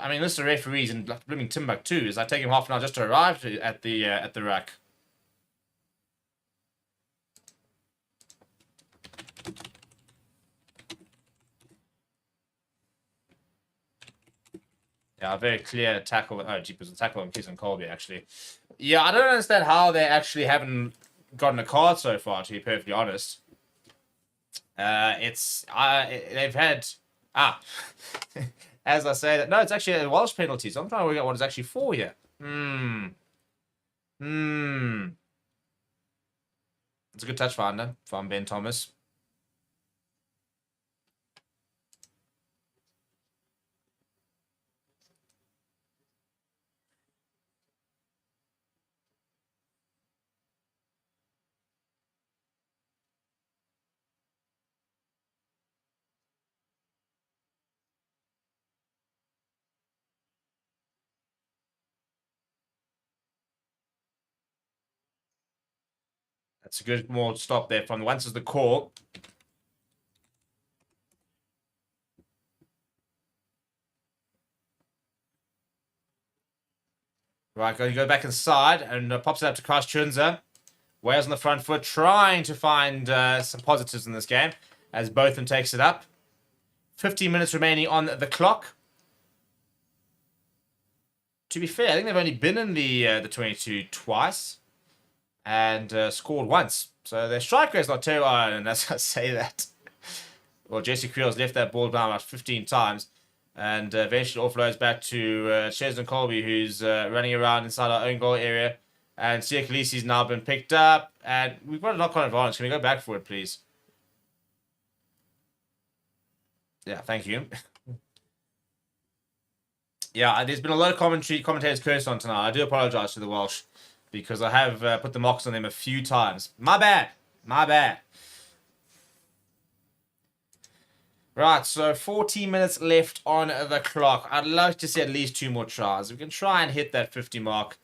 mean, this is the referees in blooming Timbuktu. Is I take him half an hour just to arrive at the rack. Yeah, very clear tackle. Oh, jeepers, a tackle on Keeson Colby, actually. Yeah, I don't understand how they actually haven't gotten a card so far, to be perfectly honest. They've had... As I say that... No, it's actually a Welsh penalty, so I'm trying to work out what it's actually for here. It's a good touch finder from Ben Thomas. That's a good more stop there from once is the call. Right, going to go back inside and pops it up to Christ Chunza. Wales on the front foot, trying to find some positives in this game as Botham takes it up. 15 minutes remaining on the clock. To be fair, I think they've only been in the 22 twice and scored once. So their strike rate's not terrible. And as I say that, well, Jesse Creel's left that ball down about 15 times. And eventually offloads back to Shesden Colby, who's running around inside our own goal area. And Sia Khaleesi's now been picked up. And we've got a knock-on advantage. Can we go back for it, please? Yeah, thank you. Yeah, there's been a lot of commentators cursed on tonight. I do apologise to the Welsh because I have put the mocks on them a few times. My bad. My bad. Right, so 14 minutes left on the clock. I'd love to see at least 2 more tries. If we can try and hit that 50 mark,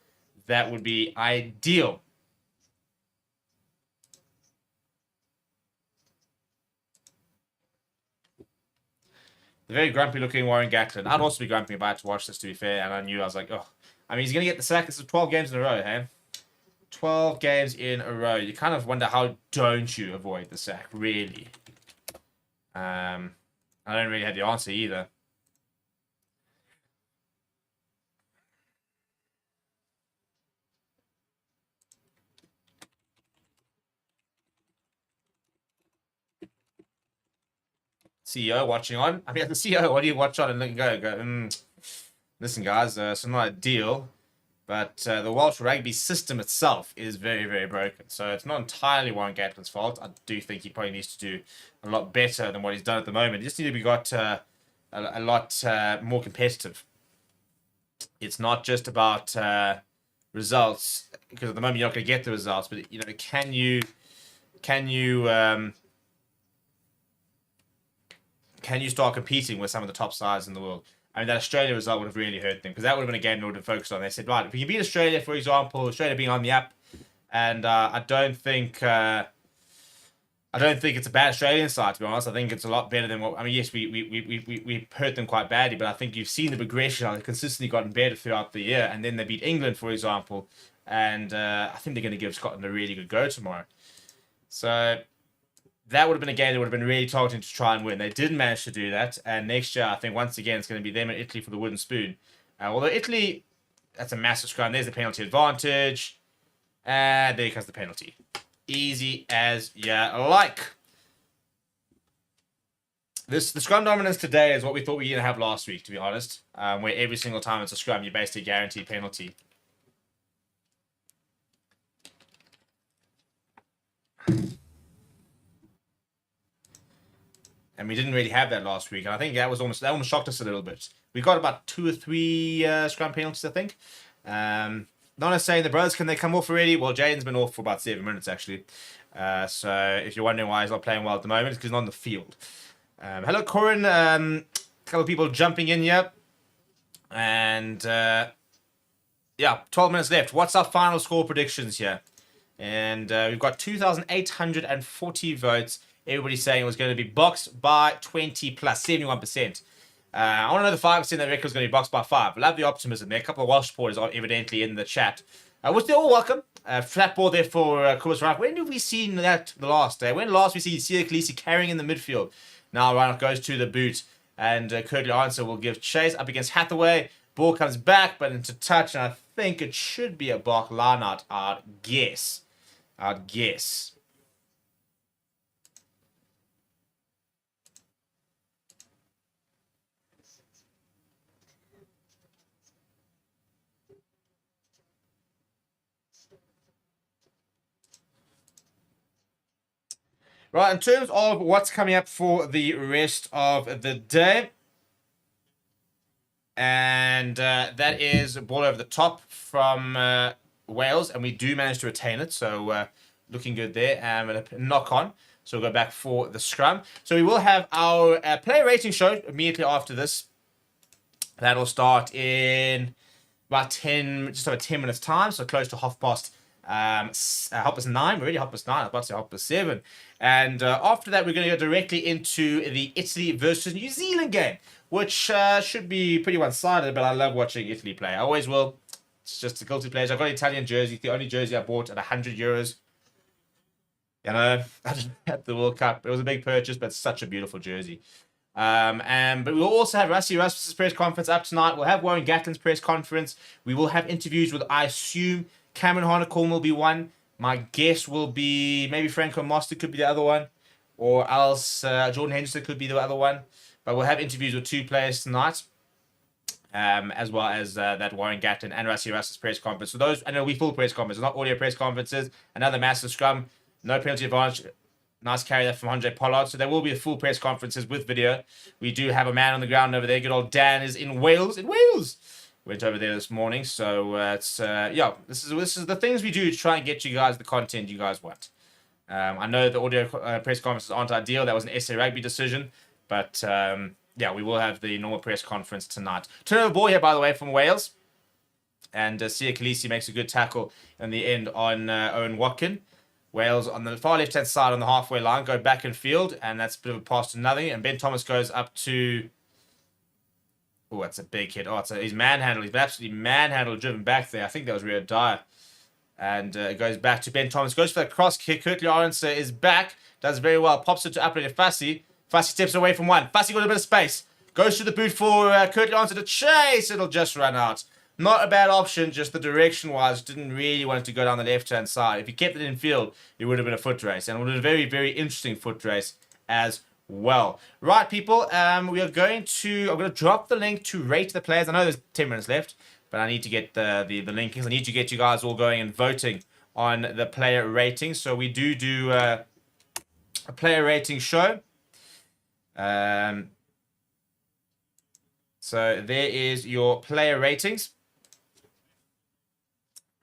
that would be ideal. The very grumpy looking Warren Gatland. I'd also be grumpy if I had to watch this, to be fair, and I knew I was like, oh. I mean, he's going to get the sack. This is 12 games in a row, hey? 12 games in a row. You kind of wonder how don't you avoid the sack, really? I don't really have the answer either. CEO watching on. I mean, the CEO, what do you watch on and go, listen, guys, it's not ideal, but the Welsh rugby system itself is very, very broken. So it's not entirely Warren Gatland's fault. I do think he probably needs to do a lot better than what he's done at the moment. He just needs to be got a lot more competitive. It's not just about results, because at the moment you're not going to get the results, but can you start competing with some of the top sides in the world? I mean, that Australia result would have really hurt them, because that would have been a game they would have focused on. They said, right, if we can beat Australia, for example, Australia being on the up, and I don't think it's a bad Australian side, to be honest. I think it's a lot better than what... I mean, yes, we hurt them quite badly, but I think you've seen the progression. They've consistently gotten better throughout the year, and then they beat England, for example, and I think they're going to give Scotland a really good go tomorrow. So that would have been a game that would have been really targeting to try and win. They didn't manage to do that, and next year, I think, once again, it's going to be them and Italy for the wooden spoon. Although Italy, that's a massive scrum. There's the penalty advantage, and there comes the penalty. Easy as you like. The scrum dominance today is what we thought we were going to have last week, to be honest, where every single time it's a scrum, you basically guarantee penalty. And we didn't really have that last week. And I think that almost shocked us a little bit. We got about 2 or 3 scrum penalties, I think. Not necessarily the brothers, can they come off already? Well, Jaden's been off for about 7 minutes, actually. So if you're wondering why he's not playing well at the moment, it's because he's not on the field. Hello, Corin. A couple of people jumping in here. And yeah, 12 minutes left. What's our final score predictions here? And we've got 2,840 votes. Everybody's saying it was going to be boxed by 20 plus, 71%. I want to know the 5% that reckon was going to be boxed by 5. Love the optimism there. A couple of Welsh supporters are evidently in the chat. Which they're all welcome. Flat ball there for Kobus Reinach. When have we seen that the last day? When last we see Sia Khaleesi carrying in the midfield? Now Reinach goes to the boot. And Currie answer will give chase up against Hathaway. Ball comes back, but into touch. And I think it should be a Bach line out, I'd guess. Right, in terms of what's coming up for the rest of the day, and that is a ball over the top from Wales, and we do manage to retain it, so looking good there, and a knock on, so we'll go back for the scrum. So we will have our player rating show immediately after this. That'll start in about just over 10 minutes time, so close to half past 9. We're already 9:30. I was about to say 7:30. And after that, we're going to go directly into the Italy versus New Zealand game, which should be pretty one-sided, but I love watching Italy play. I always will. It's just a guilty pleasure. I've got an Italian jersey, the only jersey I bought at €100. You know, at the World Cup. It was a big purchase, but it's such a beautiful jersey. But we'll also have Rassie Erasmus's press conference up tonight. We'll have Warren Gatland's press conference. We will have interviews with, I assume, Cameron Harnacorn will be one. My guess will be maybe Franco Moster could be the other one. Or else Jordan Henderson could be the other one. But we'll have interviews with 2 players tonight. as well as that Warren Gatland and Rassie Russell's press conference. So those, and it'll be full press conferences, not audio press conferences. Another massive scrum, no penalty advantage. Nice carry there from Andre Pollard. So there will be a full press conferences with video. We do have a man on the ground over there. Good old Dan is in Wales. In Wales! Went over there this morning. So yeah, this is the things we do to try and get you guys the content you guys want. I know the audio press conferences aren't ideal. That was an SA Rugby decision. But yeah, we will have the normal press conference tonight. Turnover ball here, by the way, from Wales. And Sia Khaleesi makes a good tackle in the end on Owen Watkin. Wales on the far left-hand side on the halfway line, go back in field, and that's a bit of a pass to nothing. And Ben Thomas goes up to... Oh, that's a big hit. Oh, he's manhandled. He's been absolutely manhandled, driven back there. I think that was Rio Dyer. And it goes back to Ben Thomas. Goes for the cross kick. Currie Lawrence is back. Does very well. Pops it to upright to Fassi. Fassi steps away from one. Fassi got a bit of space. Goes to the boot for Currie Lawrence to chase. It'll just run out. Not a bad option, just the direction-wise, didn't really want it to go down the left-hand side. If he kept it in field, it would have been a foot race. And it would have been a very, very interesting foot race as well. Right, people, we are going to... I'm going to drop the link to rate the players. I know there's 10 minutes left, but I need to get the linkings. I need to get you guys all going and voting on the player ratings. So we do a player rating show. So there is your player ratings.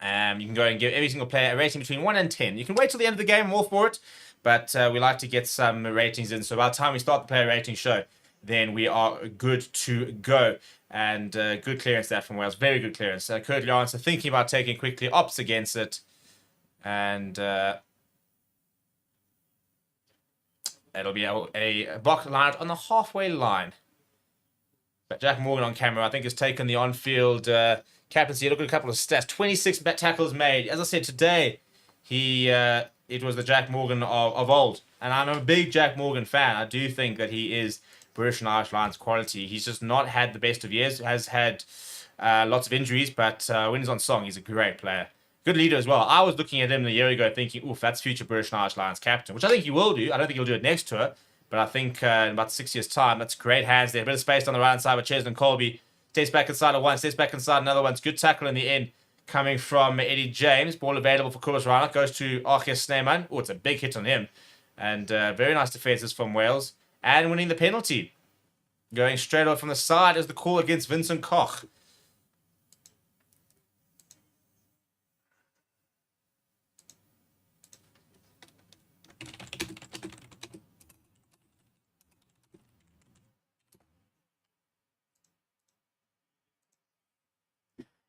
You can go and give every single player a rating between 1 and 10. You can wait till the end of the game, I'm all for it. But we like to get some ratings in. So by the time we start the player rating show, then we are good to go. And good clearance there from Wales. Very good clearance. Currie Lawrence thinking about taking quickly, opts against it. And it'll be a block line on the halfway line. But Jack Morgan on camera, I think, has taken the on-field... captaincy. Look at a couple of stats. 26 tackles made. As I said, today, it was the Jack Morgan of old. And I'm a big Jack Morgan fan. I do think that he is British and Irish Lions quality. He's just not had the best of years. Has had lots of injuries, but when he's on song, he's a great player. Good leader as well. I was looking at him a year ago thinking, oof, that's future British and Irish Lions captain, which I think he will do. I don't think he'll do it next tour, but I think in about 6 years' time, that's great hands there. A bit of space on the right-hand side with Cheslin Colby. Steps back inside of one, steps back inside another one. It's good tackle in the end coming from Eddie James. Ball available for Kobus Reinhardt. Goes to Archies Sneeman. Oh, it's a big hit on him. And very nice defences from Wales. And winning the penalty. Going straight off from the side is the call against Vincent Koch.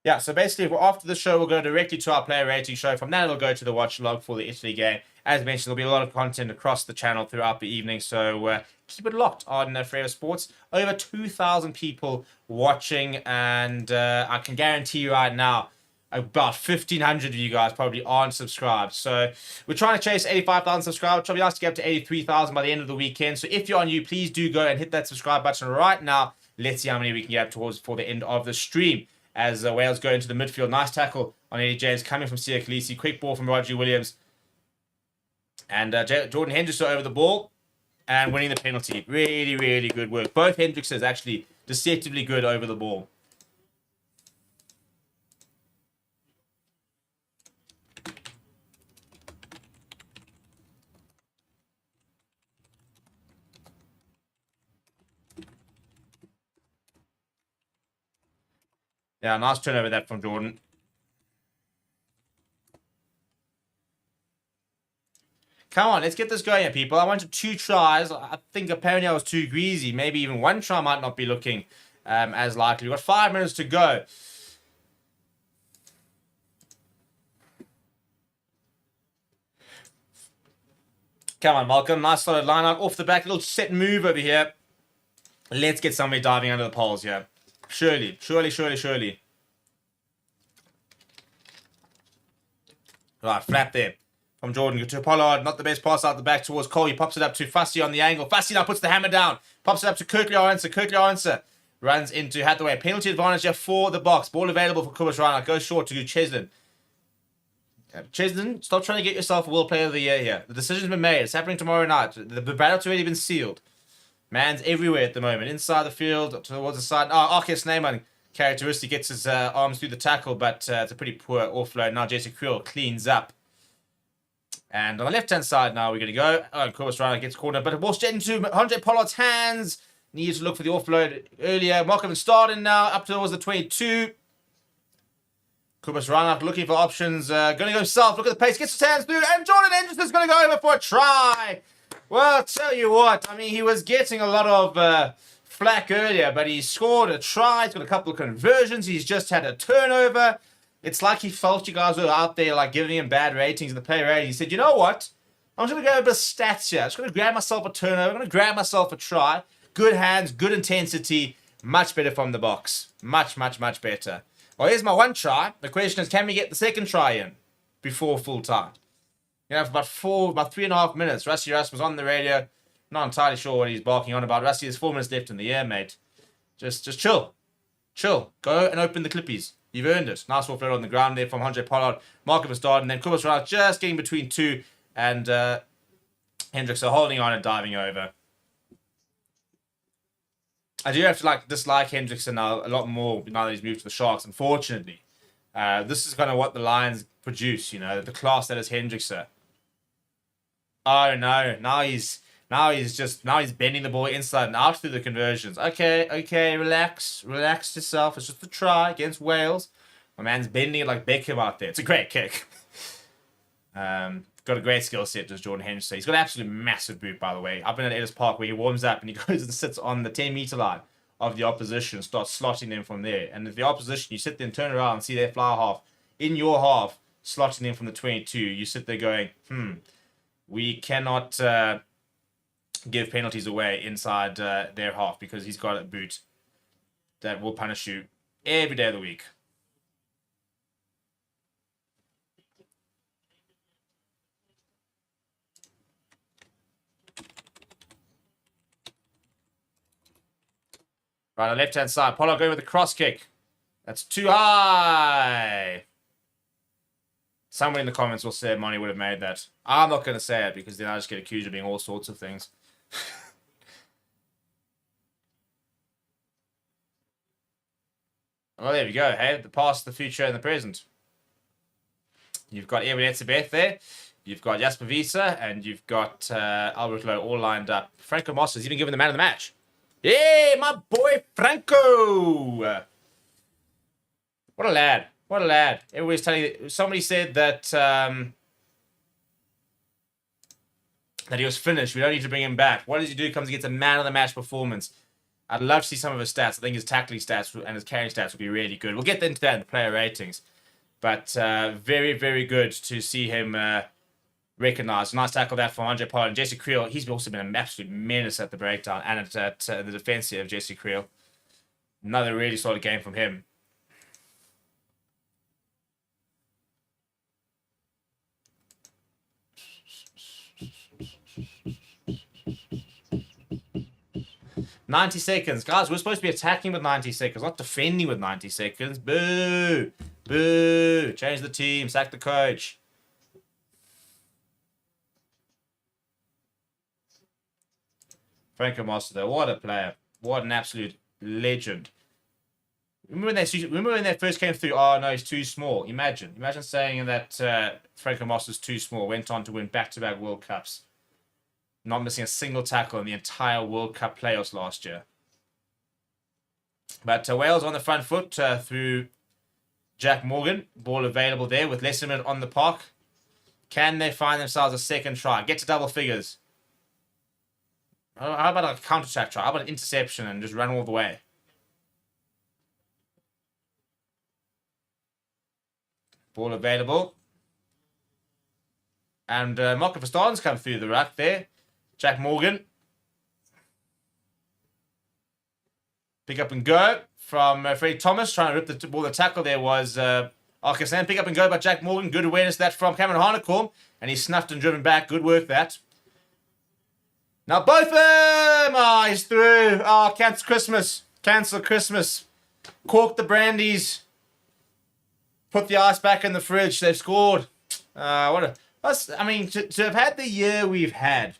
Yeah, so basically, after the show, we'll go directly to our player rating show. From that, it'll go to the watch log for the Italy game. As mentioned, there'll be a lot of content across the channel throughout the evening, so keep it locked on Forever Sports. Over 2,000 people watching, and I can guarantee you right now, about 1,500 of you guys probably aren't subscribed. So we're trying to chase 85,000 subscribers. Try to be nice to get up to 83,000 by the end of the weekend. So if you're on you, please do go and hit that subscribe button right now. Let's see how many we can get up towards for the end of the stream. As Wales go into the midfield. Nice tackle on Eddie James coming from Sia Khaleesi. Quick ball from Roger Williams. And Jordan Henderson over the ball and winning the penalty. Really, really good work. Both Hendrickses actually deceptively good over the ball. Yeah, nice turnover that from Jordan. Come on, let's get this going here, people. I wanted 2 tries. I think apparently I was too greasy. Maybe even 1 try might not be looking as likely. We've got 5 minutes to go. Come on, Malcolm. Nice solid line out off the back. Little set move over here. Let's get somebody diving under the poles here. Surely, surely, surely, surely. Right, flat there. From Jordan to Pollard. Not the best pass out the back towards Cole. He pops it up to Fassi on the angle. Fassi now puts the hammer down. Pops it up to Currie Lawrence. Currie Lawrence runs into Hathaway. Penalty advantage here for the box. Ball available for Kobus Reinhardt. Goes short to Cheslin. Cheslin, stop trying to get yourself a World Player of the Year here. The decision's been made. It's happening tomorrow night. The battle's already been sealed. Man's everywhere at the moment. Inside the field, towards the side. Oh, Archies Sneeman characteristic, gets his arms through the tackle, but it's a pretty poor offload. Now Jesse Creel cleans up. And on the left-hand side now, we're going to go. Oh, Corbus Rana gets cornered, but it ball straight into Andre Pollard's hands. Needs to look for the offload earlier. Markham starting now, up towards the 22. Corbus Rana looking for options. Going to go south. Look at the pace. Gets his hands through. And Jordan Henderson's going to go over for a try. Well, I'll tell you what. I mean, he was getting a lot of flack earlier, but he scored a try. He's got a couple of conversions. He's just had a turnover. It's like he felt you guys were out there like giving him bad ratings in the player rating. He said, you know what? I'm just going to go a bit of stats here. I'm just going to grab myself a turnover. I'm going to grab myself a try. Good hands, good intensity. Much better from the box. Much, much, much better. Well, here's my one try. The question is, can we get the second try in before full time? You know, for about 3.5 minutes, Rusty Rasmus on the radio. Not entirely sure what he's barking on about. Rusty, there's 4 minutes left in the year, mate. Just chill. Chill. Go and open the clippies. You've earned it. Nice offload on the ground there from Andre Pollard. Markham started, and then Corbus Rana just getting between two, and Hendricks are holding on and diving over. I do have to dislike Hendrickson now a lot more now that he's moved to the Sharks, unfortunately. This is kind of what the Lions produce, you know, the class that is Hendrickson. Oh no, now he's bending the ball inside and out through the conversions. Okay, relax yourself. It's just a try against Wales. My man's bending it like Beckham out there. It's a great kick. Got a great skill set, does Jordan Henderson. He's got an absolute massive boot, by the way. Up in at Ellis Park where he warms up and he goes and sits on the 10-meter line of the opposition and starts slotting them from there. And if the opposition, you sit there and turn around and see their fly half in your half, slotting them from the 22, you sit there going, we cannot give penalties away inside their half because he's got a boot that will punish you every day of the week. Right on the left-hand side. Pollard going with a cross kick. That's too high. Someone in the comments will say Money would have made that. I'm not going to say it because then I just get accused of being all sorts of things. Well, there we go. Hey, the past, the future, and the present. You've got Erwin Etzebeth there. You've got Jasper Visa, and you've got Albert Lowe all lined up. Franco Moss has even given the man of the match. Yeah, my boy Franco. What a lad. What a lad. Everybody's telling you. Somebody said that that he was finished. We don't need to bring him back. What does he do? He comes and gets a man of the match performance. I'd love to see some of his stats. I think his tackling stats and his carrying stats would be really good. We'll get into that in the player ratings. But very, very good to see him recognised. Nice tackle that from Andre Pollard. And Jesse Creel, he's also been an absolute menace at the breakdown and at the defence here of Jesse Creel. Another really solid game from him. "90 seconds. Guys, we're supposed to be attacking with 90 seconds, not defending with 90 seconds. Boo! Boo! Change the team. Sack the coach." Franco Moss, though, what a player. What an absolute legend. Remember when they first came through, oh no, he's too small. Imagine saying that Franco Moss was too small. Went on to win back-to-back World Cups. Not missing a single tackle in the entire World Cup playoffs last year. But Wales on the front foot through Jack Morgan. Ball available there with less than a minute on the park. Can they find themselves a second try? Get to double figures. How about a counter-attack try? How about an interception and just run all the way? Ball available. And Marco Verstaan's come through the ruck there. Jack Morgan. Pick up and go from Freddie Thomas. Trying to rip the ball. The tackle there was Arkasan. Pick up and go by Jack Morgan. Good awareness that from Cameron Harnacorn. And he's snuffed and driven back. Good work that. Now both of them! Oh, he's through. Oh, cancel Christmas. Cancel Christmas. Cork the brandies. Put the ice back in the fridge. They've scored. To have had the year we've had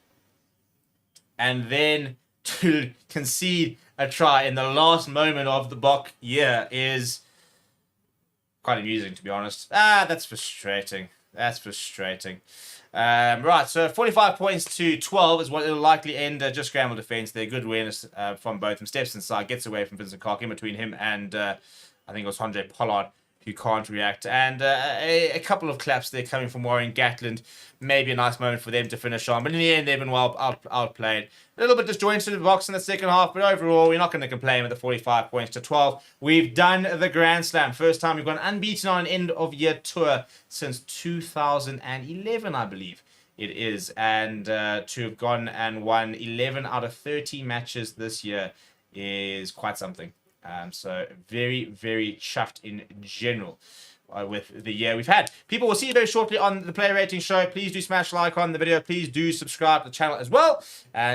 and then to concede a try in the last moment of the Bok year is quite amusing, to be honest. That's frustrating. That's frustrating. Right, so 45 points to 12 is what it'll likely end. Just scramble defense there. Good awareness from both of them. Steps inside, gets away from Vincent Clark, in between him and I think it was Andre Pollard, who can't react. And a couple of claps there coming from Warren Gatland. Maybe a nice moment for them to finish on. But in the end, they've been well outplayed. A little bit disjointed in the box in the second half, but overall, we're not going to complain with the 45 points to 12. We've done the Grand Slam. First time we've gone unbeaten on an end-of-year tour since 2011, I believe it is. And to have gone and won 11 out of 30 matches this year is quite something. So very, very chuffed in general with the year we've had. People, will see you very shortly on the Player Rating Show. Please do smash like on the video. Please do subscribe to the channel as well. And